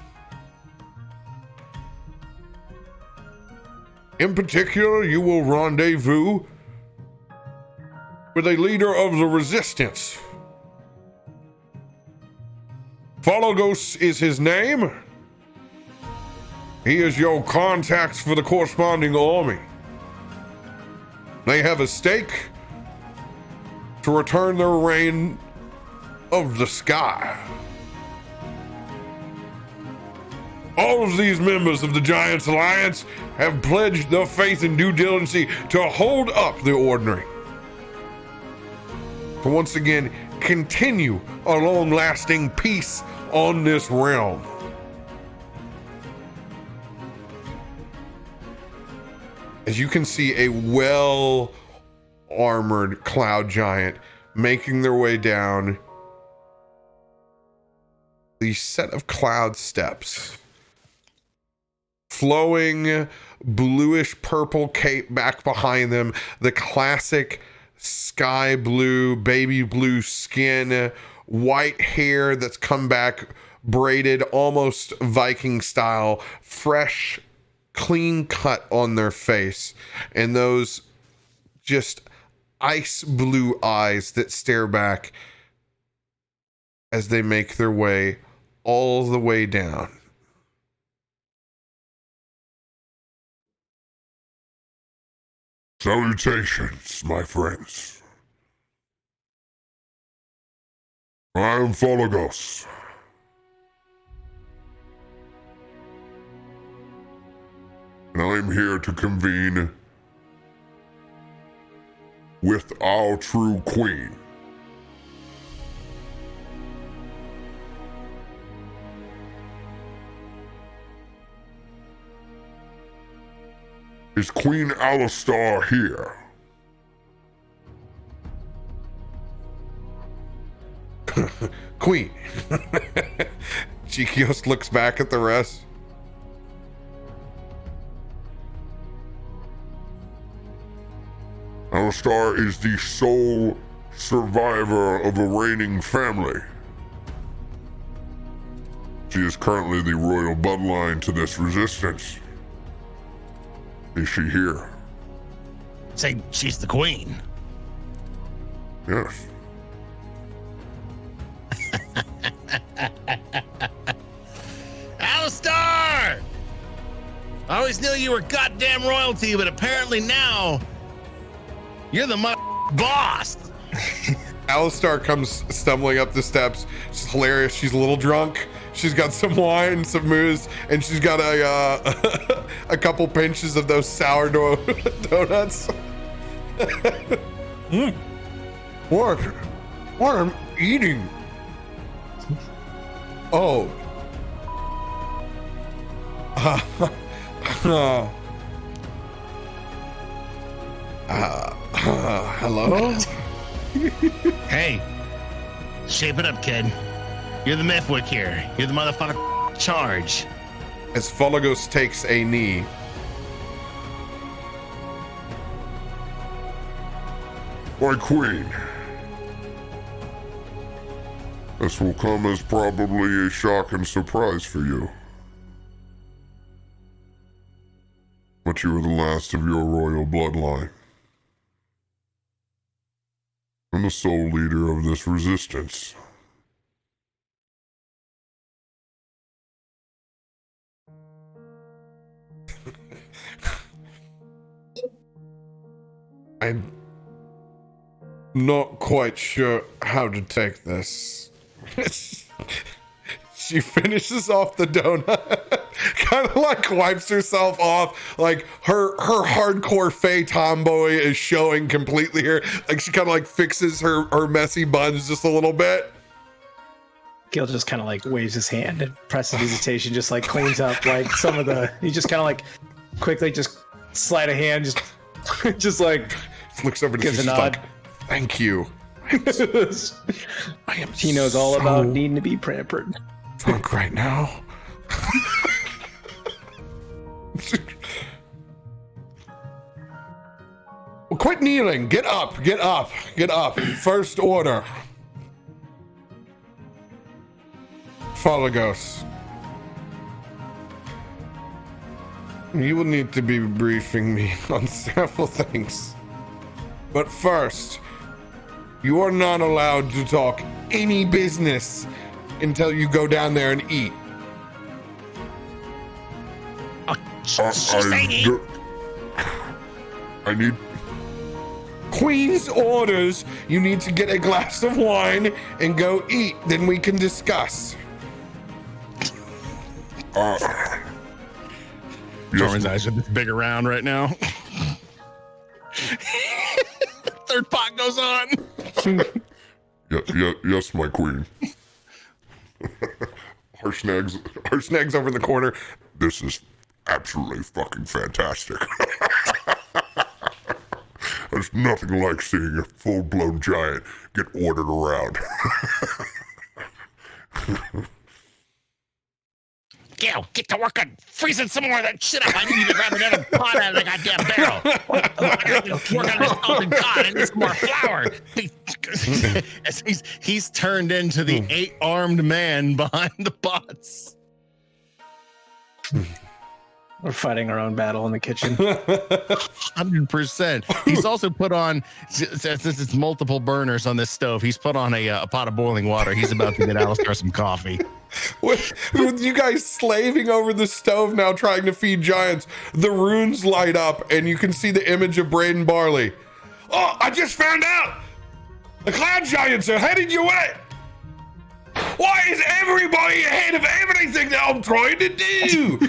In particular, you will rendezvous with a leader of the resistance. Fologos is his name. He is your contact for the corresponding army. They have a stake to return their reign of the sky. All of these members of the Giants Alliance have pledged their faith and due diligence to hold up the ordinary. To once again continue a long-lasting peace on this realm. As you can see, a well-armored cloud giant making their way down the set of cloud steps. Flowing bluish purple cape back behind them, the classic sky blue, baby blue skin, white hair that's come back braided almost Viking style, fresh, clean cut on their face, and those just ice blue eyes that stare back as they make their way all the way down. Salutations, my friends. I am Fologos. And I am here to convene with our true queen. Is Queen Alistar here? Queen. Cheekios looks back at the rest. Alistar is the sole survivor of a reigning family. She is currently the royal bloodline to this resistance. Is she here? Say she's the queen. Yes. Alistar! I always knew you were goddamn royalty, but apparently now you're the boss. Alistar comes stumbling up the steps. It's hilarious. She's a little drunk. She's got some wine, some moose, and she's got a couple pinches of those sourdough donuts. What? What am I eating? Oh. Hello? Hey, shape it up, kid. You're the Mythwick here. You're the motherfucker charge. As Folagos takes a knee. My queen. This will come as probably a shock and surprise for you. But you are the last of your royal bloodline. And the sole leader of this resistance. I'm not quite sure how to take this. She finishes off the donut, kind of like wipes herself off, like her hardcore Fey tomboy is showing completely here. Like she kind of like fixes her messy buns just a little bit. Gil just kind of like waves his hand and prestidigitation, just like cleans up like some of the. He just kind of like quickly just slide a hand, just like Just looks over to gives a she's nod. like, thank you. I am He knows all about needing to be pampered. drunk right now. Well, quit kneeling. Get up. Get up. Get up. First order. Folagos. You will need to be briefing me on several things. But first, you are not allowed to talk any business until you go down there and eat. I need. Queen's orders, you need to get a glass of wine and go eat. Then we can discuss. Tormen's eyes are this big around right now. Third pot goes on. Yes, my queen. Harshnag's over in the corner. This is absolutely fucking fantastic. There's nothing like seeing a full-blown giant get ordered around. Gil, get to work on freezing some more of that shit up. I need you to grab another pot out of the goddamn barrel. I gotta get to work on this golden god. I need some more flour. He's turned into the 8-armed man behind the pots. We're fighting our own battle in the kitchen. 100%. He's also put on, since it's multiple burners on this stove, he's put on a pot of boiling water. He's about to get Alistair some coffee. With you guys slaving over the stove now trying to feed giants, the runes light up and you can see the image of Braden Barley. Oh, I just found out! The cloud giants are heading your way! Why is everybody ahead of everything that I'm trying to do?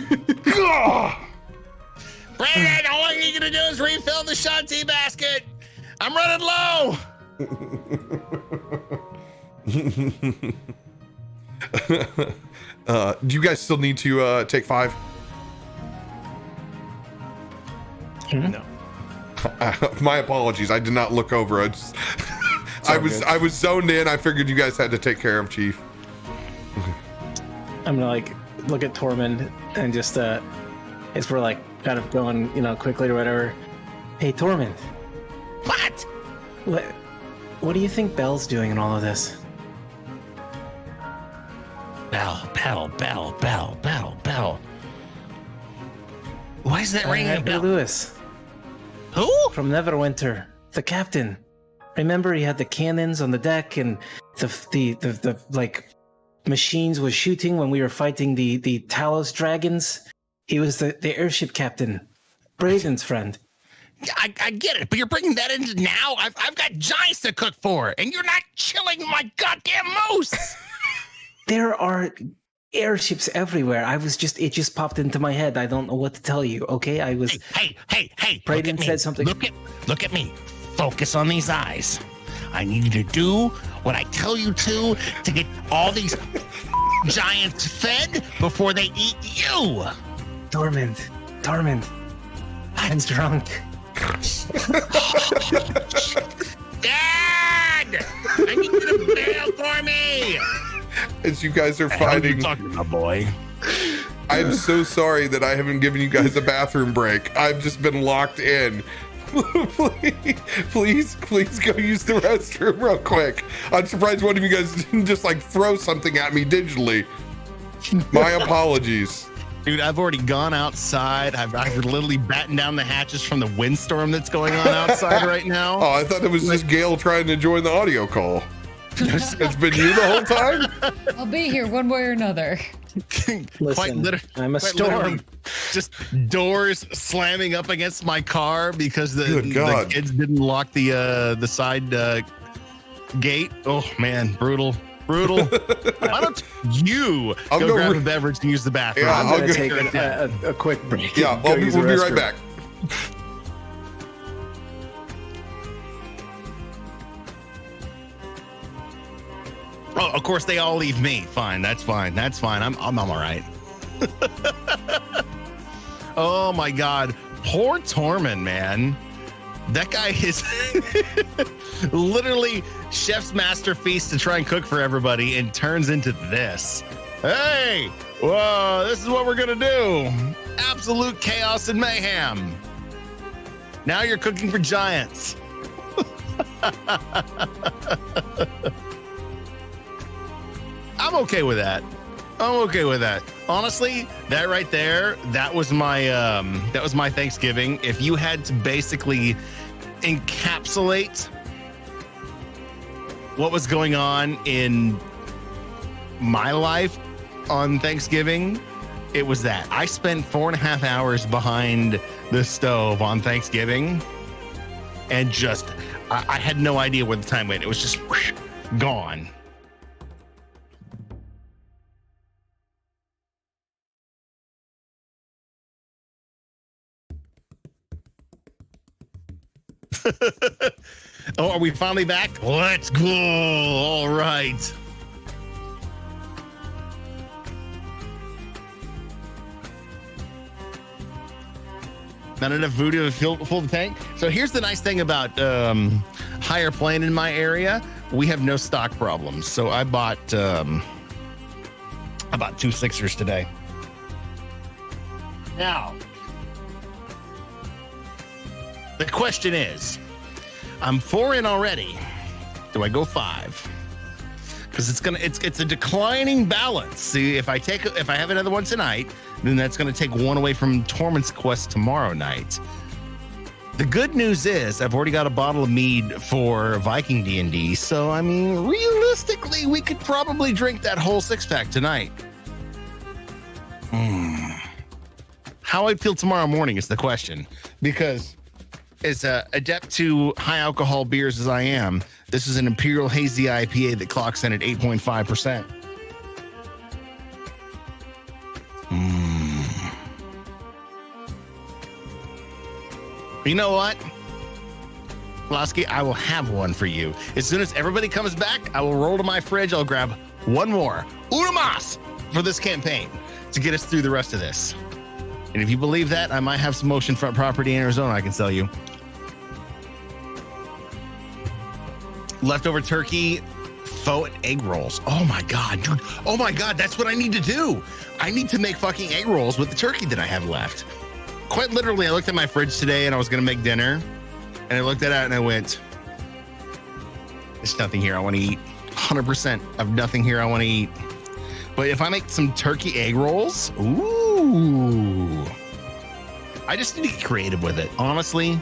Brandon, all I need you to do is refill the Shanti basket. I'm running low. Do you guys still need to take 5? No. My apologies. I did not look over. I was zoned in. I figured you guys had to take care of Chief. I'm gonna like look at Tormund and just as we're like kind of going, quickly or whatever. Hey Tormund. What do you think Belle's doing in all of this? Bell. Why is that ringing a bell? Lewis. Who? From Neverwinter, the captain. Remember he had the cannons on the deck and the like machines was shooting when we were fighting the Talos dragons. He was the airship captain, Braden's friend. I get it, but you're bringing that into now? I've got giants to cook for, and you're not chilling my goddamn moose. There are airships everywhere. It just popped into my head. I don't know what to tell you. Okay, I was. Hey! Brayden said something. Look at me. Focus on these eyes. I need you to do what I tell you to get all these giants fed before they eat you. Torment. I'm drunk. Dad! I need you to bail for me! As you guys are What are you fighting, talking about, boy? I'm so sorry that I haven't given you guys a bathroom break. I've just been locked in. please go use the restroom real quick. I'm surprised one of you guys didn't just like throw something at me digitally. My apologies. Dude, I've already gone outside. I've literally battened down the hatches from the windstorm that's going on outside right now. Oh, I thought it was just Gail trying to join the audio call. It's been you the whole time? I'll be here one way or another. Listen, I'm a storm. Just doors slamming up against my car because the God. kids didn't lock the side gate. Oh man, brutal. Why don't you go grab a beverage and use the bathroom? Yeah, I'm I'll going to go- take a quick break. Yeah, Go we'll use the be right restroom. back. Oh, of course they all leave me. Fine, that's fine. I'm all right. Oh my God, poor Tormund, man. That guy is literally chef's masterpiece to try and cook for everybody and turns into this. Hey, whoa, this is what we're gonna do. Absolute chaos and mayhem. Now you're cooking for giants. I'm okay with that. Honestly, that right there, that was my Thanksgiving. If you had to basically encapsulate what was going on in my life on Thanksgiving, it was that. I spent 4.5 hours behind the stove on Thanksgiving and just, I had no idea where the time went. It was just whoosh, gone. Oh, are we finally back? Let's go. All right. Not enough voodoo to fill the tank. So here's the nice thing about higher plane in my area. We have no stock problems. So I bought 2 Sixers today. Now, the question is, I'm 4 in already. Do I go 5? Because it's a declining balance. See, if I have another one tonight, then that's gonna take one away from Tormund's quest tomorrow night. The good news is I've already got a bottle of mead for Viking D&D. So I mean, realistically, we could probably drink that whole 6-pack tonight. How I'd feel tomorrow morning is the question, because as adept to high alcohol beers as I am, this is an Imperial Hazy IPA that clocks in at 8.5%. You know what, Lasky, I will have one for you. As soon as everybody comes back, I will roll to my fridge. I'll grab one more Unamas for this campaign to get us through the rest of this. And if you believe that, I might have some oceanfront property in Arizona I can sell you. Leftover turkey, faux egg rolls. Oh my God, dude. Oh my God, that's what I need to do. I need to make fucking egg rolls with the turkey that I have left. Quite literally, I looked at my fridge today and I was going to make dinner. And I looked at it and I went, there's nothing here I want to eat. 100% of nothing here I want to eat. But if I make some turkey egg rolls, ooh. I just need to get creative with it, honestly.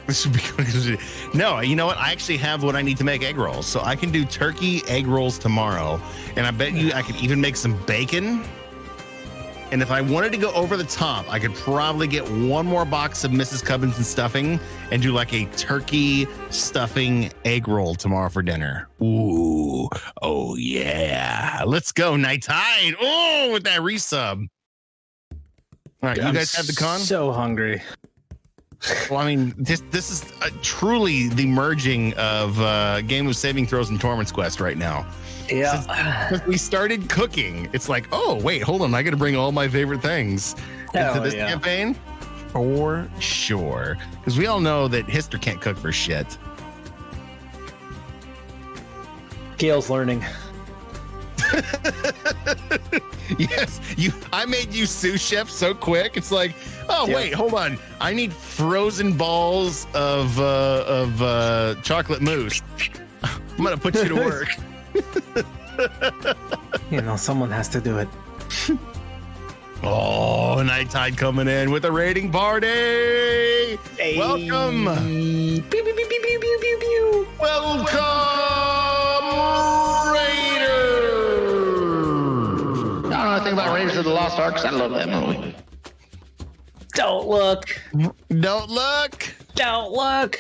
This would be good. No, you know what? I actually have what I need to make egg rolls. So I can do turkey egg rolls tomorrow. And I bet you I could even make some bacon. And if I wanted to go over the top, I could probably get one more box of Mrs. Cubbins and stuffing and do like a turkey stuffing egg roll tomorrow for dinner. Ooh, oh yeah. Let's go, Night Tide. Oh, with that resub. All right, you guys have the con? So hungry. Well, I mean, this is truly the merging of Game of Saving Throws and Torment's Quest right now. Yeah. Since we started cooking, it's like, oh, wait, hold on. I got to bring all my favorite things into this campaign. For sure. Because we all know that Histor can't cook for shit. Gail's learning. Yes, I made you sous chef so quick. It's like, oh wait, hold on. I need frozen balls of chocolate mousse. I'm gonna put you to work. Someone has to do it. Oh, Night Tide coming in with a raiding party. Hey. Welcome. Pew, pew, pew, pew, pew, pew, pew, pew. Welcome, Raiders. I don't know anything about Raiders of the Lost Ark, 'cause I love that movie. Don't look. Don't look. Don't look.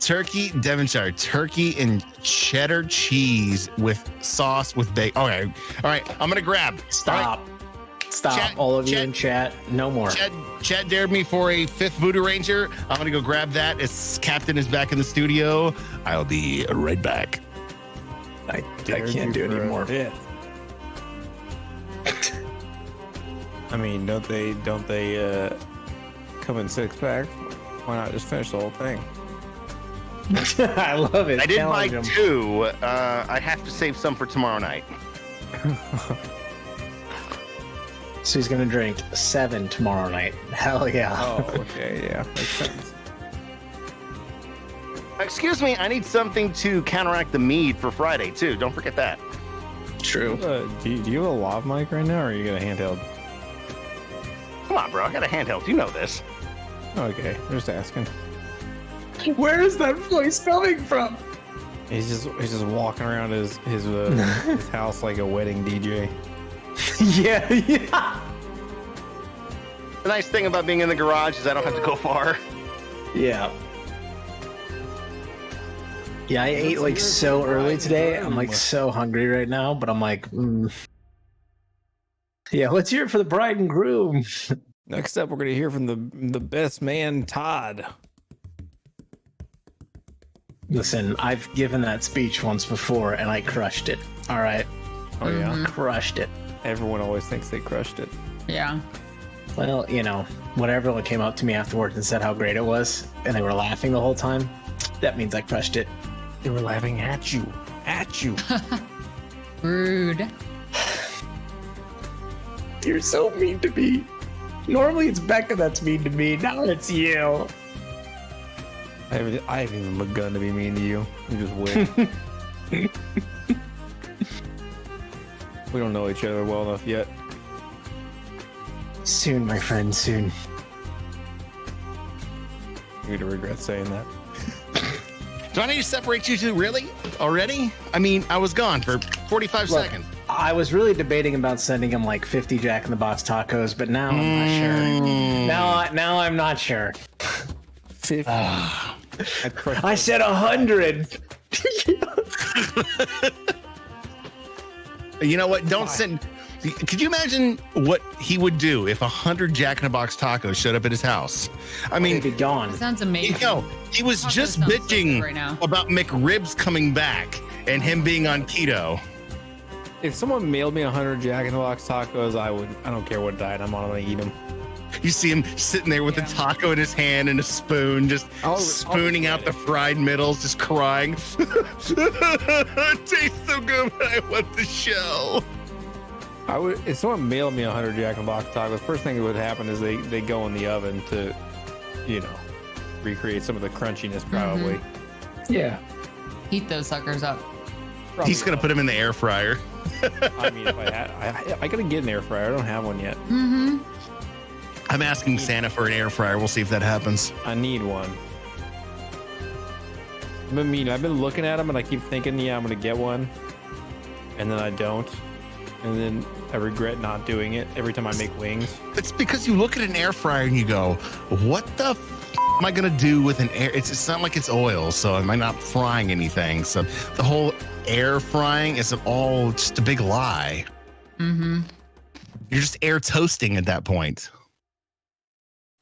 Turkey, Devonshire, turkey and cheddar cheese with sauce with bacon. Okay. All right. I'm going to grab. Stop. All right. Stop. Chat, All of you in chat. No more. Chad dared me for a 5th Voodoo Ranger. I'm going to go grab that as Captain is back in the studio. I'll be right back. I can't do it anymore. I mean, don't they come in 6-packs? Why not just finish the whole thing? I love it. I did buy Challenge 'em. 2. I have to save some for tomorrow night. So he's gonna drink 7 tomorrow night. Hell yeah. Oh, okay, yeah, makes sense. Excuse me, I need something to counteract the mead for Friday, too. Don't forget that. True. Do you have a lav mic right now, or are you got a handheld? Come on, bro. I got a handheld. You know this. Okay, I'm just asking. Where is that voice coming from? He's just walking around his his house like a wedding DJ. Yeah. The nice thing about being in the garage is I don't have to go far. Yeah. Yeah, I ate like so early today. I'm like so hungry right now, but I'm like, yeah, let's hear it for the bride and groom. Next up, we're gonna hear from the best man, Todd. Listen, I've given that speech once before and I crushed it. All right. Oh yeah, Crushed it. everyone always thinks they crushed it. Yeah. Well, when everyone came up to me afterwards and said how great it was, and they were laughing the whole time, that means I crushed it. They were laughing at you. Rude. You're so mean to me. Normally it's Becca that's mean to me. Now it's you. I haven't even begun to be mean to you. You just wait. We don't know each other well enough yet. Soon, my friend, soon. You're gonna regret saying that. Do I need to separate you two, really? Already? I mean, I was gone for 45 Look, seconds. I was really debating about sending him like 50 Jack in the Box tacos, but now I'm not sure. Now I'm not sure. 50. I said 100. You know what? Don't send. Could you imagine what he would do if 100 Jack in the Box tacos showed up at his house? I mean, He'd be gone. Sounds amazing. he was Taco just sounds so bitching good right now. about McRibs coming back and him being on keto. If someone mailed me 100 Jack in the Box tacos, I don't care what diet I'm on, I'm gonna eat them. You see him sitting there with a taco in his hand and a spoon, just spooning out the fried middles, just crying. It tastes so good, but I want the shell. If someone mailed me 100 Jack in the Box tacos, first thing that would happen is they go in the oven to, recreate some of the crunchiness, probably. Yeah. Heat those suckers up. Probably He's gonna put him in the air fryer. I mean, if I had, I gotta get an air fryer. I don't have one yet. Mm-hmm. I'm asking Santa for an air fryer. We'll see if that happens. I need one. I've been looking at them and I keep thinking, yeah, I'm gonna get one, and then I don't, and then I regret not doing it every time I make wings. It's because you look at an air fryer and you go, what the am I going to do with an air? It's not like it's oil, so am I not frying anything? So the whole air frying is all just a big lie. Mm-hmm. You're just air toasting at that point.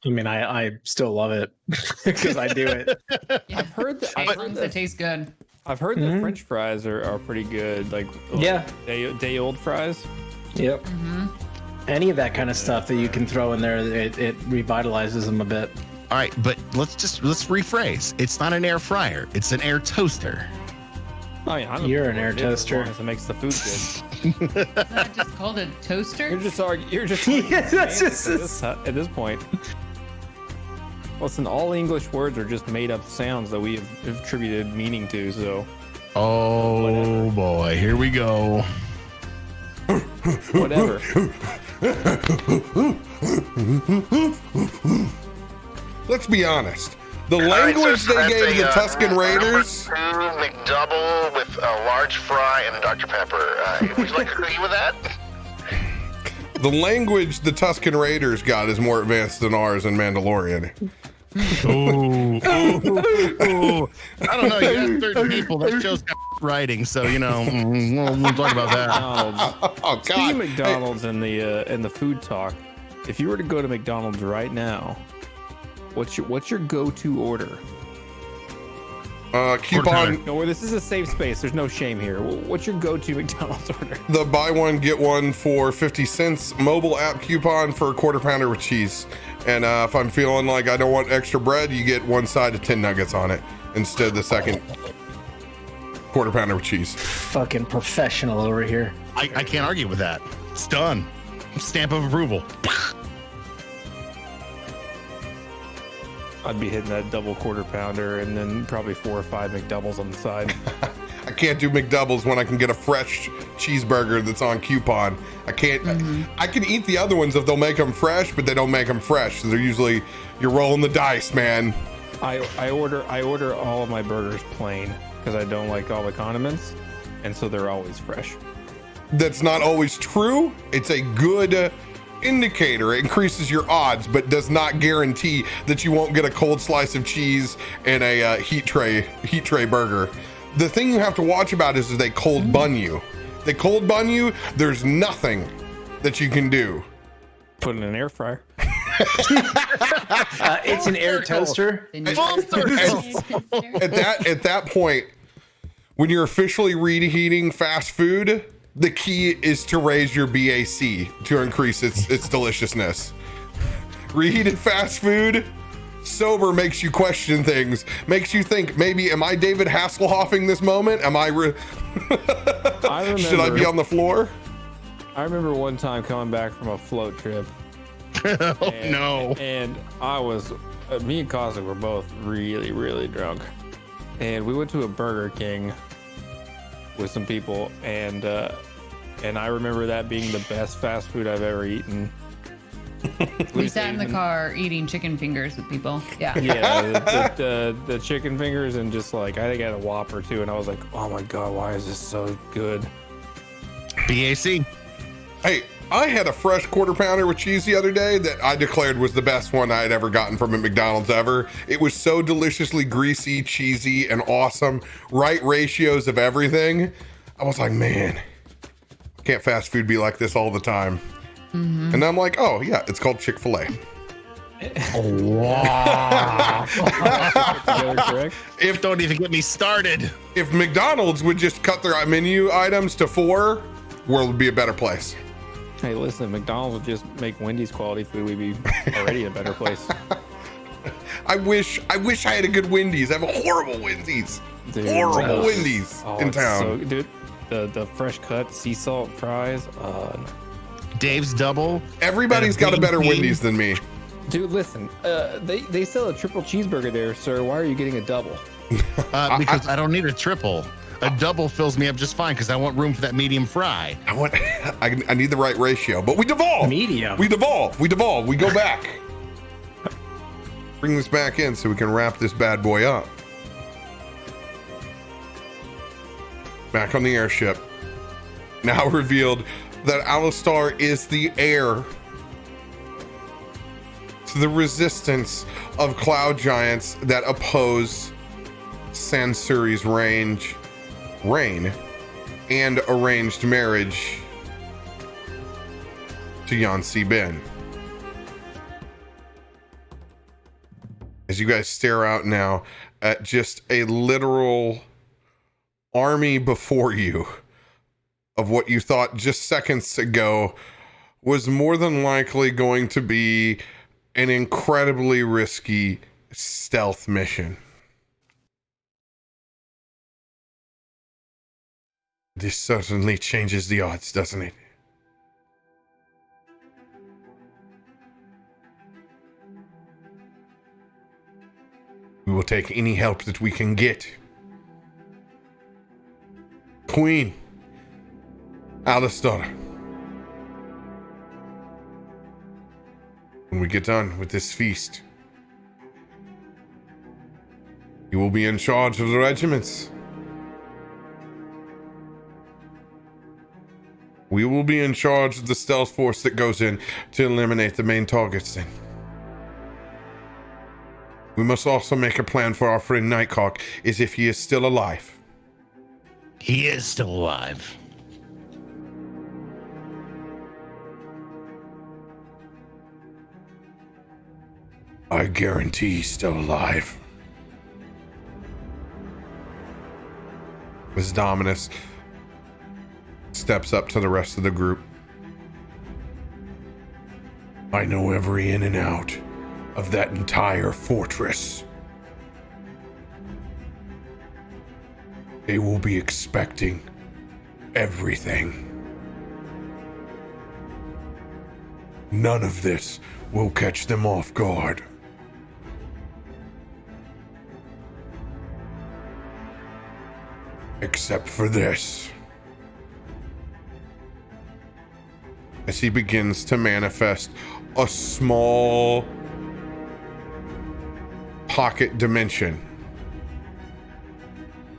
I mean, I still love it because I do it. Yeah, I've heard that. sometimes it tastes good. I've heard the French fries are pretty good. Like Yeah. day old fries. Yep. Mm-hmm. Any of that kind of stuff that you can throw in there, it revitalizes them a bit. All right, but let's rephrase. It's not an air fryer. It's an air toaster. Oh yeah, I don't You're know an what air it is, as toaster. long as it makes the food good. I just called it toaster. You're just Yeah, that's at this point. Listen, all English words are just made up sounds that we have attributed meaning to. So, Oh boy, here we go. whatever. Let's be honest. The language they gave the Tuscan Raiders. Number 2 McDouble with a large fry and a Dr. Pepper. Would you like to agree with that? The language the Tuscan Raiders got is more advanced than ours in Mandalorian. Ooh. I don't know. You got certain people that show's got writing, so you know we'll talk about that. McDonald's. Oh Speaking of God! McDonald's and the food talk, if you were to go to McDonald's right now, what's your go-to order? Coupon. No, this is a safe space. There's no shame here. What's your go-to McDonald's order? The buy one get one for 50 cents mobile app coupon for a quarter pounder with cheese. And if I'm feeling like I don't want extra bread, you get one side of 10 nuggets on it instead of the second quarter pounder with cheese. Fucking professional over here. I can't argue with that. It's done. Stamp of approval. I'd be hitting that double quarter pounder and then probably 4 or 5 McDoubles on the side. I can't do McDoubles when I can get a fresh cheeseburger that's on coupon. I can't. I can eat the other ones if they'll make them fresh, but they don't make them fresh. So they're usually, you're rolling the dice, man. I order all of my burgers plain because I don't like all the condiments, and so they're always fresh. That's not always true. It's a good indicator. It increases your odds, but does not guarantee that you won't get a cold slice of cheese and a heat tray burger. The thing you have to watch about is they cold bun you. They cold bun you. There's nothing that you can do. Put in an air fryer. It's an air toaster. At that point, when you're officially reheating fast food, the key is to raise your BAC to increase its deliciousness. Reheated fast food, sober makes you question things, makes you think, maybe, am I David Hasselhoffing this moment? Am I should I be on the floor? I remember one time coming back from a float trip. No. And I was, me and Caustic were both really, really drunk. And we went to a Burger King with some people, and I remember that being the best fast food I've ever eaten. We sat in the car eating chicken fingers with people. Yeah. Yeah, the chicken fingers, and just like, I think I had a Whopper too, and I was like, oh my God, why is this so good? BAC. Hey, I had a fresh quarter pounder with cheese the other day that I declared was the best one I had ever gotten from a McDonald's ever. It was so deliciously greasy, cheesy, and awesome. Right ratios of everything. I was like, man, can't fast food be like this all the time? And I'm like, oh yeah, it's called Chick-fil-A. Wow. Correct? If don't even get me started. If McDonald's would just cut their menu items to 4, world would be a better place. Hey, listen, McDonald's would just make Wendy's quality food. We'd be already in a better place. I wish I had a good Wendy's. I have a horrible Wendy's. Dude, Horrible Wendy's in it's town. So, dude, the fresh cut sea salt fries. Dave's double. Everybody's got a better Wendy's than me. Dude, listen, they sell a triple cheeseburger there, sir. Why are you getting a double? Because I don't need a triple. A double fills me up just fine because I want room for that medium fry. I need the right ratio, but we devolve. Medium. We devolve. We go back. Bring this back in so we can wrap this bad boy up. Back on the airship. Now revealed that Alistar is the heir to the resistance of cloud giants that oppose Sansuri's reign and arranged marriage to Yansi Ben. As you guys stare out now at just a literal army before you of what you thought just seconds ago was more than likely going to be an incredibly risky stealth mission. This certainly changes the odds, doesn't it? We will take any help that we can get. Queen, Alistar. When we get done with this feast, you will be in charge of the regiments. We will be in charge of the stealth force that goes in to eliminate the main targets then. We must also make a plan for our friend Nightcock, as if he is still alive. He is still alive. I guarantee he's still alive. As Dominus steps up to the rest of the group. I know every in and out of that entire fortress. They will be expecting everything. None of this will catch them off guard. Except for this. As he begins to manifest a small pocket dimension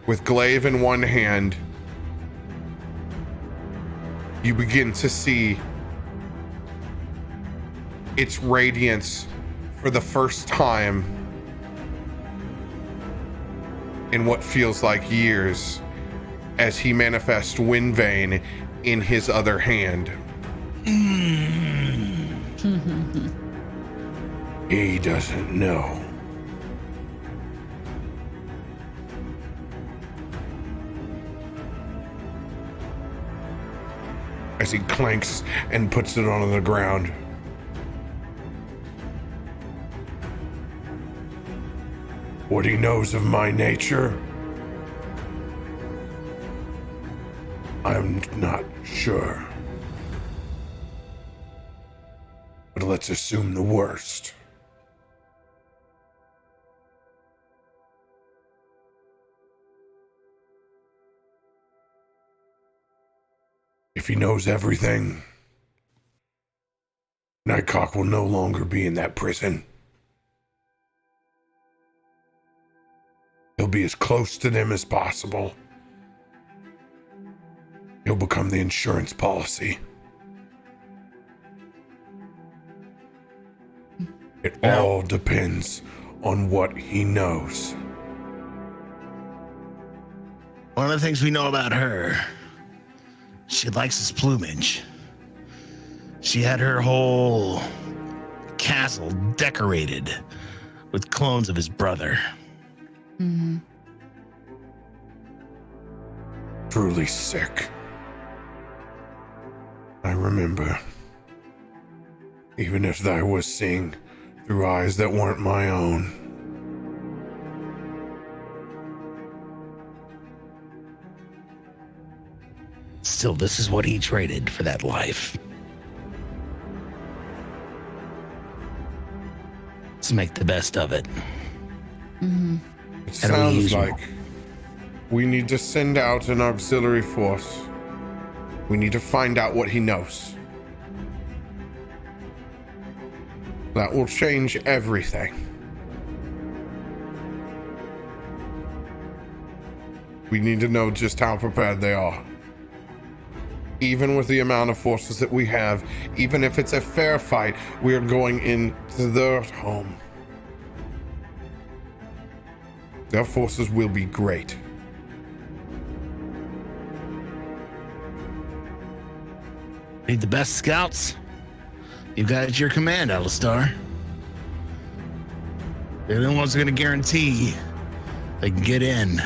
with glaive in one hand, you begin to see its radiance for the first time in what feels like years as he manifests Windvane in his other hand. He doesn't know. As he clanks and puts it on the ground. What he knows of my nature, I'm not sure. But let's assume the worst. If he knows everything, Nightcock will no longer be in that prison. He'll be as close to them as possible. He'll become the insurance policy. It all depends on what he knows. One of the things we know about her, she likes his plumage. She had her whole castle decorated with clones of his brother. Mm-hmm. Truly sick. I remember. Even if I was seeing through eyes that weren't my own. Still, this is what he traded for that life. Let's make the best of it. Mm-hmm. It How do we sounds use like we need to send out an auxiliary force. We need to find out what he knows. That will change everything. We need to know just how prepared they are. even with the amount of forces that we have, even if it's a fair fight, we are going into their home. Their forces will be great. Need the best scouts? You've got at your command, Alistar. They're the ones going to guarantee they can get in,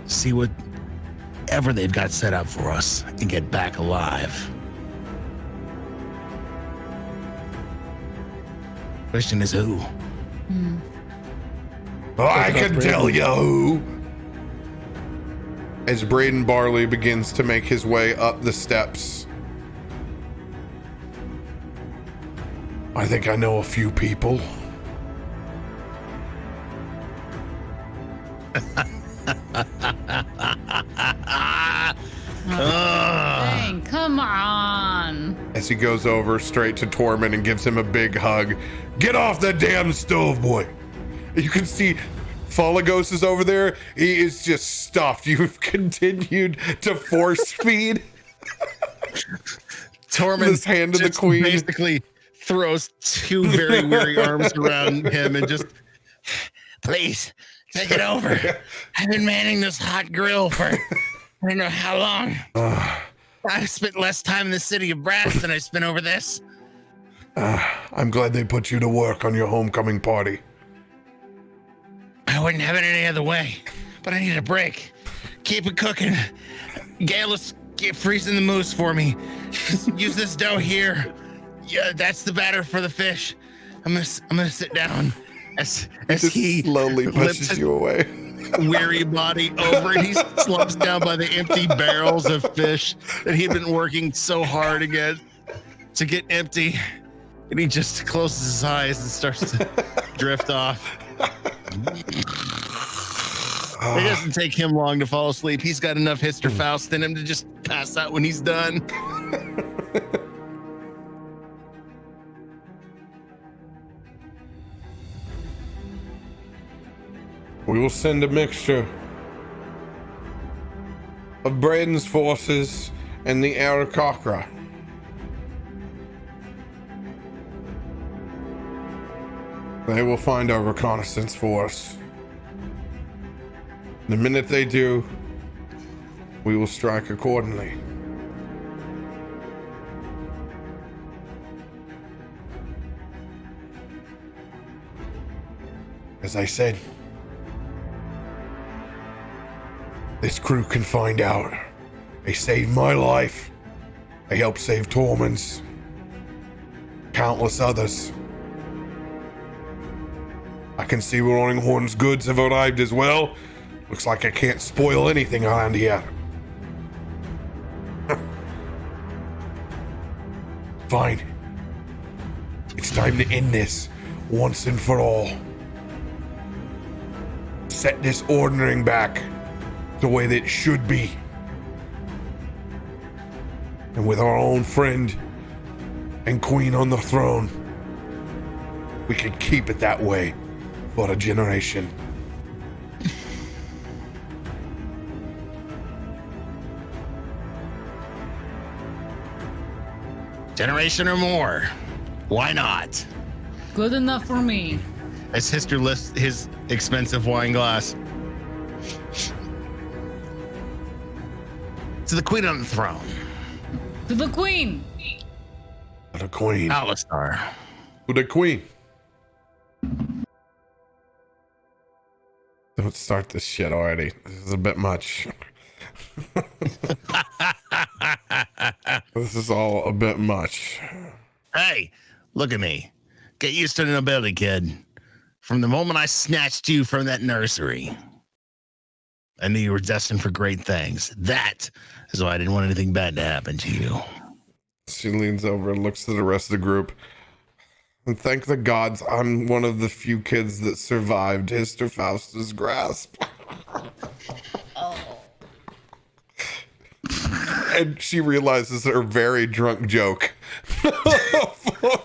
see whatever they've got set up for us, and get back alive. Question is who? I can tell you who. As Braden Barley begins to make his way up the steps, I think I know a few people. Dang, come on. As he goes over straight to Tormund and gives him a big hug. Get off the damn stove, boy. You can see Folagos is over there. He is just stuffed. You've continued to force feed. Tormund This hand to the queen. basically throws two very weary arms around him and just, please take it over. I've been manning this hot grill for I don't know how long. I've spent less time in the city of brass than I spent over this. I'm glad they put you to work on your homecoming party. I wouldn't have it any other way, but I need a break. Keep it cooking. Gale is freezing the moose for me. Just use this dough here. Yeah, that's the batter for the fish. I'm gonna sit down as he slowly lifts pushes his you away. weary body over and he slumps down by the empty barrels of fish that he'd been working so hard to get empty. And he just closes his eyes and starts to drift off. It doesn't take him long to fall asleep. He's got enough Histor Faust in him to just pass out when he's done. We will send a mixture of Braden's forces and the Aarakocra. They will find our reconnaissance for us. The minute they do, we will strike accordingly. As I said, this crew can find out. They saved my life. They helped save Tormund's. Countless others. I can see Roaring Horn's goods have arrived as well. Looks like I can't spoil anything around here. Fine. It's time to end this once and for all. Set this ordering back the way that it should be. And with our own friend and queen on the throne, we can keep it that way for a generation. Generation or more. Why not? Good enough for me. As Histor lifts his expensive wine glass. To the queen on the throne. To the queen. The queen. Alistar. To the queen. Don't start this shit already. This is a bit much. This is all a bit much. Hey, look at me. Get used to the nobility, kid. From the moment I snatched you from that nursery, I knew you were destined for great things. That is why I didn't want anything bad to happen to you. She leans over and looks to the rest of the group. And thank the gods I'm one of the few kids that survived Histor Faust's grasp. And she realizes her very drunk joke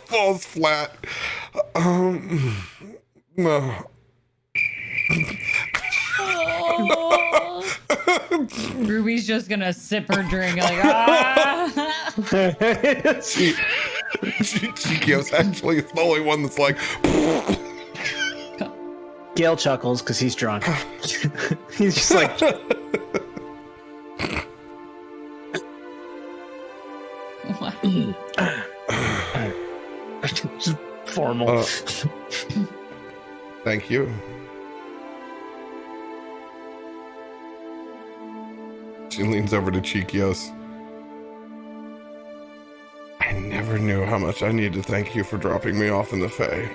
falls flat. No. Ruby's just gonna sip her drink like, ah. Cheekios actually is the only one that's like, Gale chuckles because he's drunk. He's just like, just formal. thank you. She leans over to Cheekios. I never knew how much I need to thank you for dropping me off in the Fae.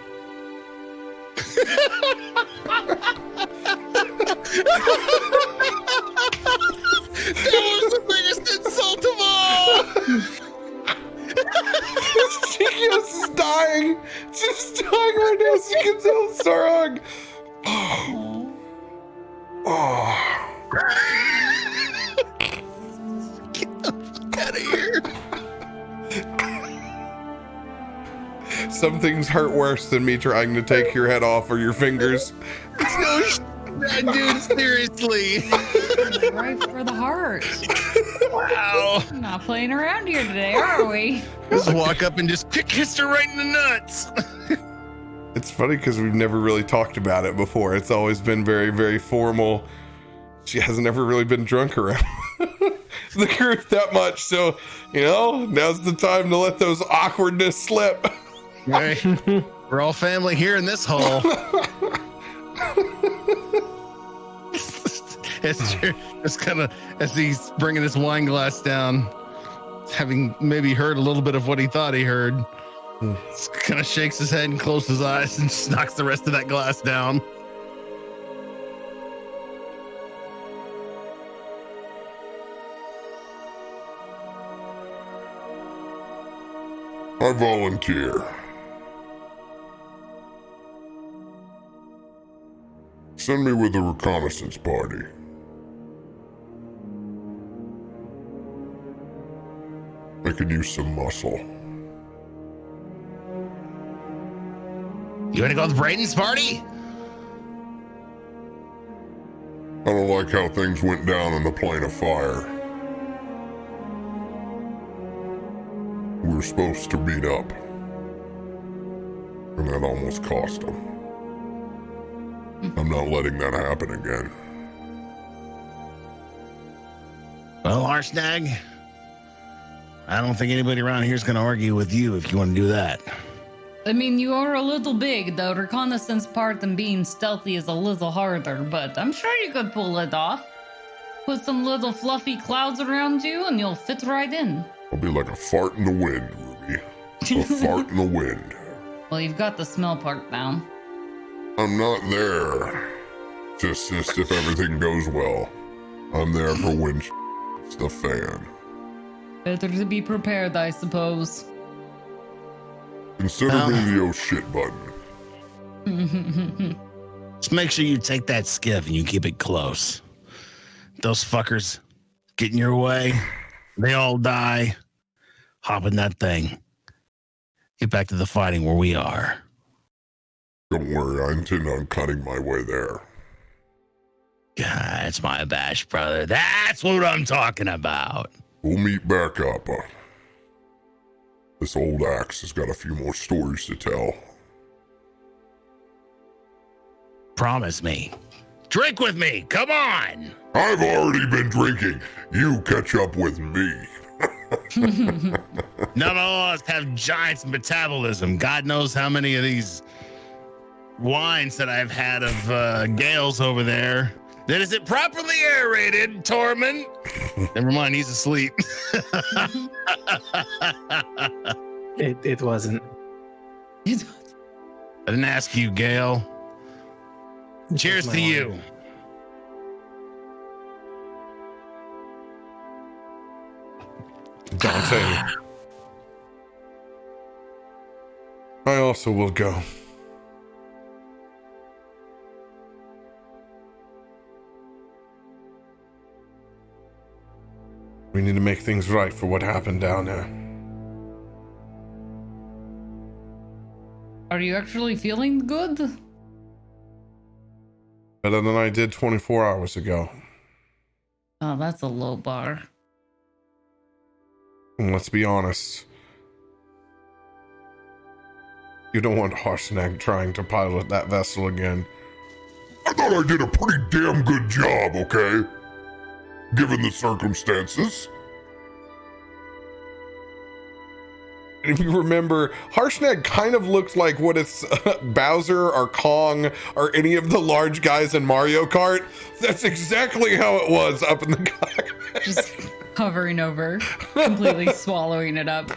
That was the biggest insult of all! Cheekios is dying. Just dying right now. So you can tell Sarang. Oh. Out of here. Some things hurt worse than me trying to take your head off or your fingers. No dude, seriously. Right for the heart. Wow. Not playing around here today, are we? Just walk up and just kick Histor right in the nuts. It's funny because we've never really talked about it before. It's always been very, very formal. She hasn't ever really been drunk around the group that much. So, now's the time to let those awkwardness slip. Right. We're all family here in this hole. It's kind of, as he's bringing his wine glass down, having maybe heard a little bit of what he thought he heard, kind of shakes his head and closes his eyes and just knocks the rest of that glass down. I volunteer. Send me with a reconnaissance party. I could use some muscle. You want to go with Braden's party? I don't like how things went down in the Plane of Fire. We were supposed to meet up. And that almost cost him. I'm not letting that happen again. Well, Arsnag, I don't think anybody around here is going to argue with you if you want to do that. I mean, you are a little big. The reconnaissance part and being stealthy is a little harder, but I'm sure you could pull it off. Put some little fluffy clouds around you and you'll fit right in. I'll be like a fart in the wind, Ruby. A fart in the wind. Well, you've got the smell part down. I'm not there. Just if everything goes well. I'm there for when it's the fan. Better to be prepared, I suppose. Consider me the oh shit button. Just make sure you take that skiff and you keep it close. Those fuckers get in your way. They all die. Hop in that thing. Get back to the fighting where we are. Don't worry, I intend on cutting my way there. God, it's my bash, brother. That's what I'm talking about. We'll meet back up. This old axe has got a few more stories to tell. Promise me. Drink with me. Come on. I've already been drinking. You catch up with me. Not all of us have giant's metabolism. God knows how many of these wines that I've had of Gale's over there. Then is it properly aerated, Tormund? Never mind, he's asleep. It wasn't. I didn't ask you, Gale. Cheers to you. Dante. I also will go. We need to make things right for what happened down there. Are you actually feeling good? Better than I did 24 hours ago. Oh, that's a low bar. And let's be honest. You don't want Harshnag trying to pilot that vessel again. I thought I did a pretty damn good job, okay? Given the circumstances. And if you remember, Harshnag kind of looked like what if Bowser or Kong or any of the large guys in Mario Kart. That's exactly how it was up in the cockpit. Just hovering over, completely swallowing it up.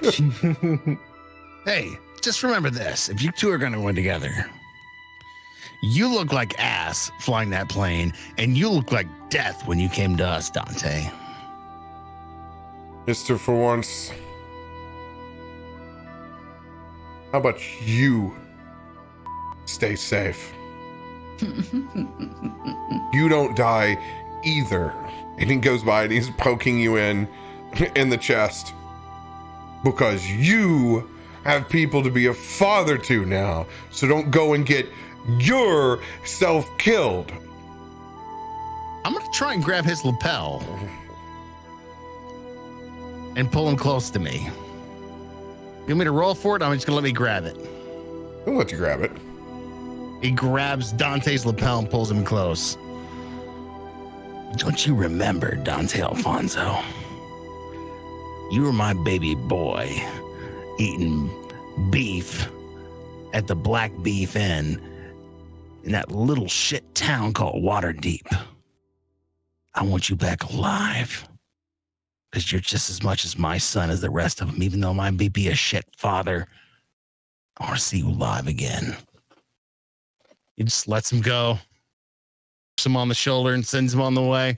Hey, just remember this. If you two are going to win together, you look like ass flying that plane, and you look like death when you came to us, Dante. Mister, for once, how about you stay safe? You don't die either. And he goes by and he's poking you in the chest because you have people to be a father to now. So don't go and get yourself killed. I'm going to try and grab his lapel and pull him close to me. You want me to roll for it? I'm just going to let me grab it. I'll let you grab it. He grabs Dante's lapel and pulls him close. Don't you remember, Dante Alfonso? You were my baby boy eating beef at the Black Beef Inn in that little shit town called Waterdeep. I want you back alive. Because you're just as much as my son as the rest of them, even though I may be a shit father. I want to see you alive again. He just lets him go, puts him on the shoulder and sends him on the way.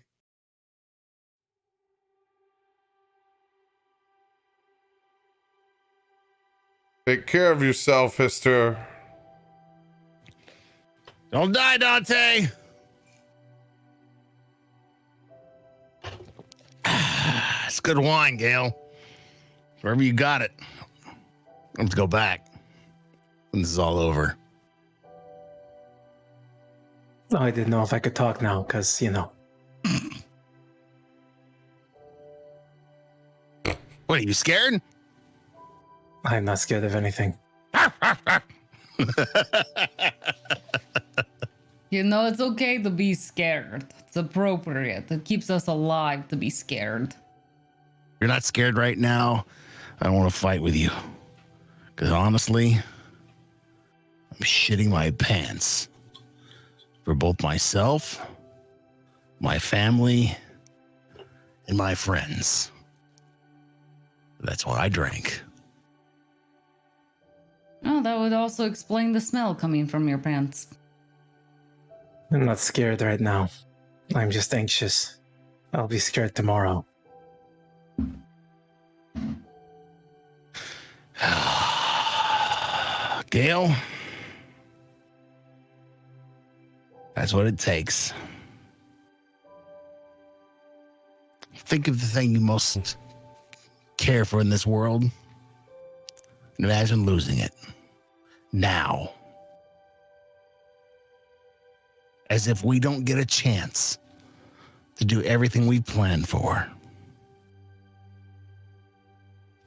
Take care of yourself, Histor. Don't die, Dante. It's good wine, Gale. Wherever you got it. Let's go back when this is all over. Oh, I didn't know if I could talk now, because, you know. What, are you scared? I'm not scared of anything. You know, it's okay to be scared. It's appropriate. It keeps us alive to be scared. You're not scared right now. I don't want to fight with you. Because honestly, I'm shitting my pants for both myself, my family, and my friends. That's why I drank. Oh, that would also explain the smell coming from your pants. I'm not scared right now. I'm just anxious. I'll be scared tomorrow. Gale, that's what it takes. Think of the thing you most care for in this world, and imagine losing it now. As if we don't get a chance to do everything we planned for.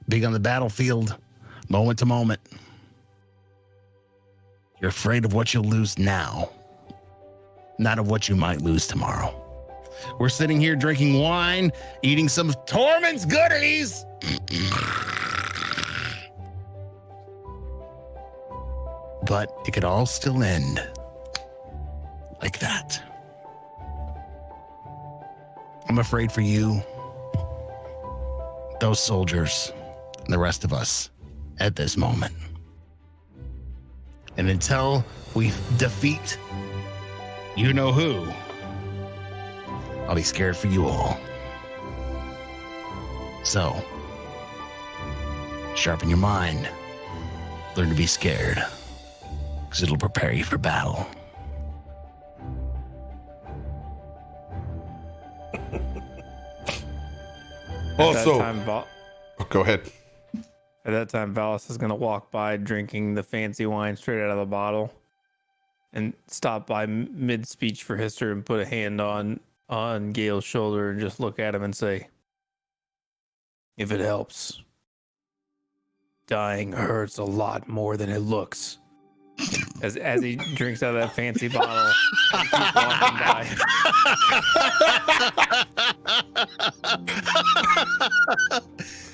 Being on the battlefield, moment to moment. You're afraid of what you'll lose now, not of what you might lose tomorrow. We're sitting here drinking wine, eating some of Tormund's goodies. But it could all still end like that. I'm afraid for you, those soldiers, and the rest of us at this moment. And until we defeat you know who, I'll be scared for you all. So, sharpen your mind. Learn to be scared, because it'll prepare you for battle. Also, go ahead. At that time, Valas is going to walk by drinking the fancy wine straight out of the bottle and stop by mid-speech for Histor and put a hand on on Gale's shoulder and just look at him and say, if it helps, dying hurts a lot more than it looks. As he drinks out of that fancy bottle and keeps walking by.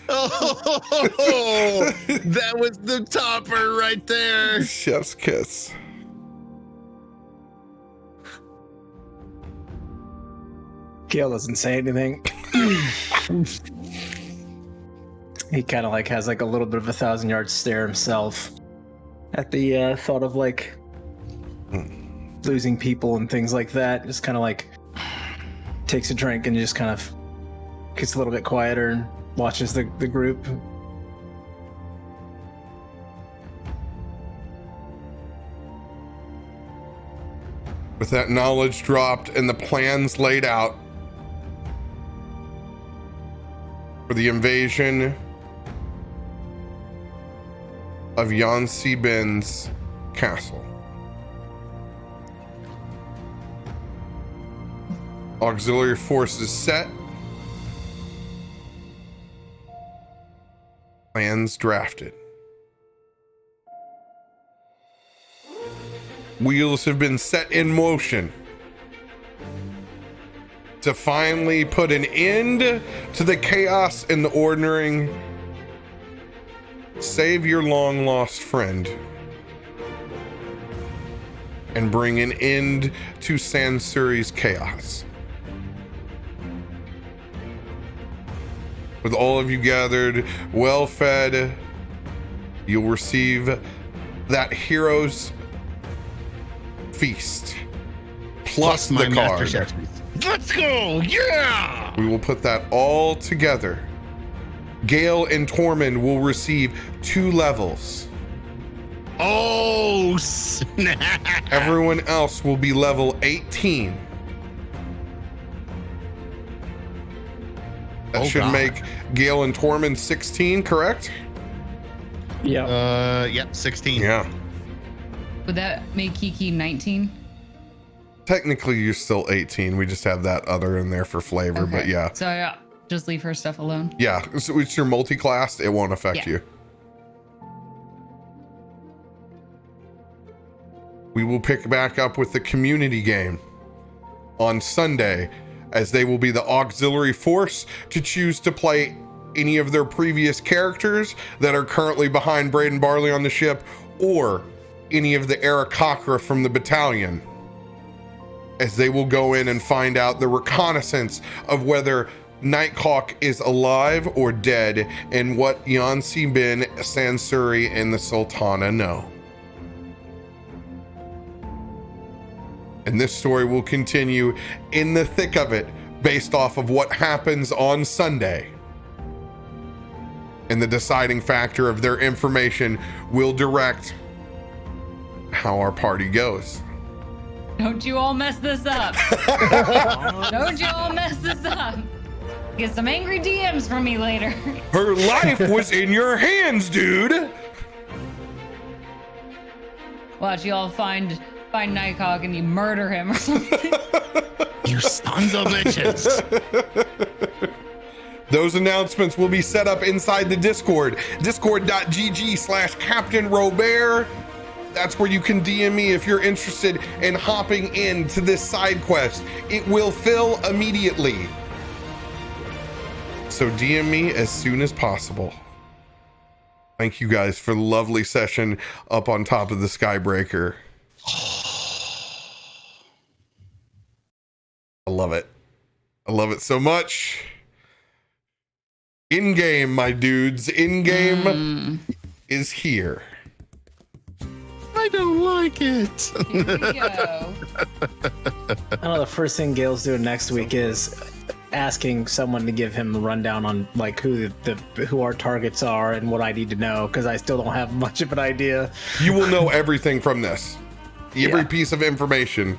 Oh, that was the topper right there. Chef's kiss. Gale doesn't say anything. He kind of like has like a little bit of a 1,000-yard stare himself at the thought of like losing people and things like that. Just kind of like takes a drink and just kind of gets a little bit quieter and watches the group. With that knowledge dropped and the plans laid out for the invasion of Yansi Ben's castle, auxiliary forces set, plans drafted. Wheels have been set in motion to finally put an end to the chaos and the ordering, save your long lost friend, and bring an end to Sansuri's chaos. With all of you gathered, well fed, you'll receive that hero's feast plus my the master card. secrets. Let's go! Yeah! We will put that all together. Gale and Tormund will receive 2 levels. Oh, snap! Everyone else will be level 18. That Oh, should God. make Gale and Tormund 16, correct? Yeah. Yep, 16. Yeah. Would that make Kiki 19? Technically, you're still 18. We just have that other in there for flavor, but yeah. So yeah, just leave her stuff alone. Yeah, so it's your multi-class. It won't affect Yeah. you. We will pick back up with the community game on Sunday, as they will be the auxiliary force to choose to play any of their previous characters that are currently behind Braden Barley on the ship, or any of the Aarakocra from the battalion, as they will go in and find out the reconnaissance of whether Nighthawk is alive or dead, and what Yansi Ben, Sansuri, and the Sultana know. And this story will continue in the thick of it, based off of what happens on Sunday. And the deciding factor of their information will direct how our party goes. Don't you all mess this up. Don't you all mess this up. Get some angry DMs from me later. Her life was in your hands, dude. Watch you all find Nighthawk and you murder him or something. You sons of bitches. Those announcements will be set up inside the Discord, discord.gg/CaptainRoBear. That's where you can DM me if you're interested in hopping into this side quest. It will fill immediately. So DM me as soon as possible. Thank you guys for the lovely session up on top of the Skybreaker. I love it. I love it so much. In-game, my dudes. In-game is here. I don't like it. Here we go. I know the first thing Gale's doing next week is asking someone to give him a rundown on like who our targets are and what I need to know, because I still don't have much of an idea. You will know everything from this. Every Yeah. piece of information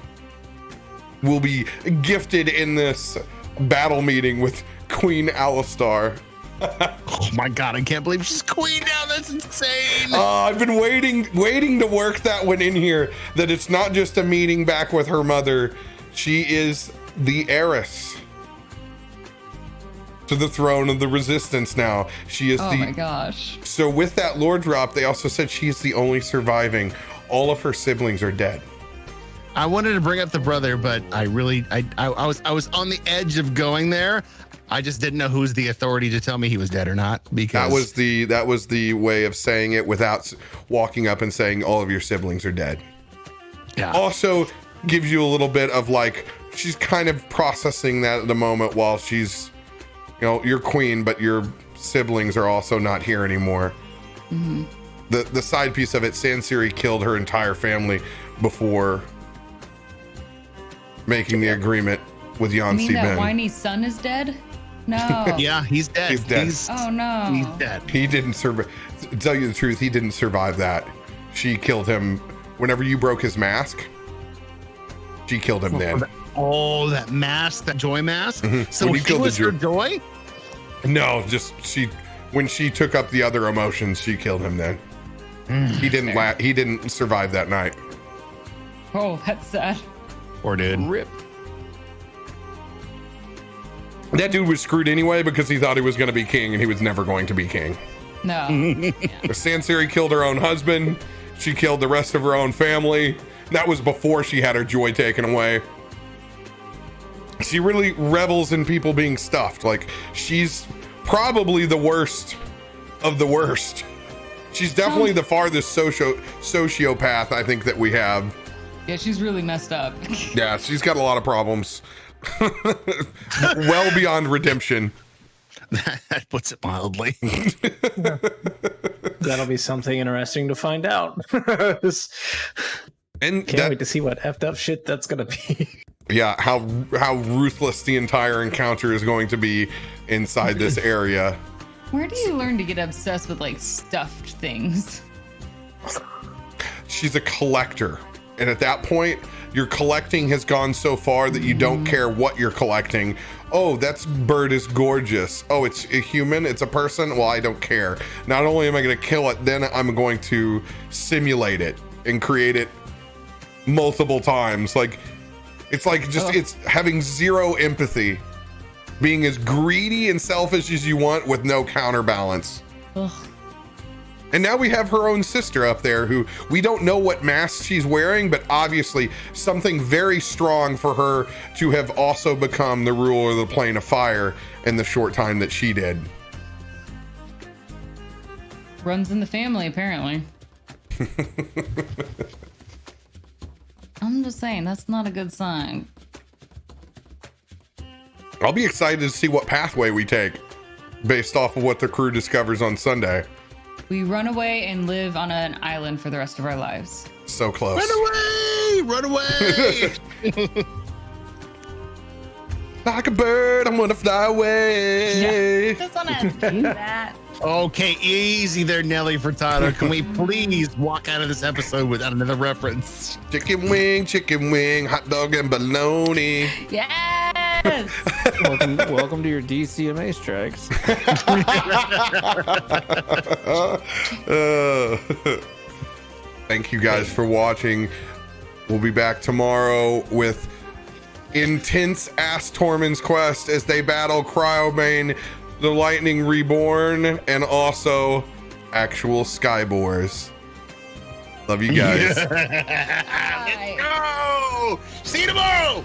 will be gifted in this battle meeting with Queen Alistar. Oh my god, I can't believe she's queen now. That's insane. I've been waiting to work that one in here, that it's not just a meeting back with her mother. She is the heiress to the throne of the Resistance now. She is Oh my gosh. So with that lore drop, they also said she's the only surviving. All of her siblings are dead. I wanted to bring up the brother, but I was on the edge of going there. I just didn't know who's the authority to tell me he was dead or not, because that was the way of saying it without walking up and saying all of your siblings are dead. Yeah. Also gives you a little bit of like, she's kind of processing that at the moment while she's, you know, you're queen, but your siblings are also not here anymore. Mm-hmm. The side piece of it, Sansiri killed her entire family before making the agreement with You Yansi mean that Ben. whiny son is dead? No. Yeah, he's dead. He's dead. Oh no. He's dead. He didn't survive. To tell you the truth, he didn't survive that. She killed him whenever you broke his mask. She killed him then. Oh, that mask, that joy mask. Mhm. So When he you killed the was her joy- joy. No, just when she took up the other emotions, she killed him then. He didn't he didn't survive that night. Oh, that's sad. Or did. Rip. That dude was screwed anyway because he thought he was going to be king and he was never going to be king. No. Sansiri killed her own husband. She killed the rest of her own family. That was before she had her joy taken away. She really revels in people being stuffed. Like, she's probably the worst of the worst. She's definitely the farthest sociopath I think that we have. Yeah, she's really messed up. Yeah, she's got a lot of problems. Well beyond redemption. That puts it mildly. That'll be something interesting to find out. And Can't wait to see what effed up shit that's gonna be. Yeah, how ruthless the entire encounter is going to be inside this area. Where do you learn to get obsessed with like stuffed things? She's a collector. And at that point, your collecting has gone so far that you don't care what you're collecting. Oh, that bird is gorgeous. Oh, it's a human, it's a person. Well, I don't care. Not only am I going to kill it, then I'm going to simulate it and create it multiple times. Like, it's like just, it's having zero empathy. Being as greedy and selfish as you want with no counterbalance. Ugh. And now we have her own sister up there who we don't know what mask she's wearing, but obviously something very strong for her to have also become the ruler of the plane of fire in the short time that she did. Runs in the family, apparently. I'm just saying, that's not a good sign. I'll be excited to see what pathway we take based off of what the crew discovers on Sunday. We run away and live on an island for the rest of our lives. So close. Run away! Run away! Like a bird, I'm gonna fly away. Yeah, just wanna do that. Okay, easy there, Nelly Furtado. Can we please walk out of this episode without another reference? Chicken wing, hot dog and bologna. Yes! Welcome to your DCMA strikes. Thank you guys for watching. We'll be back tomorrow with intense Ass Tormund's quest as they battle RadioMang, the Lightning Reborn, and also actual Skyboars. Love you guys. Let's go! See you tomorrow!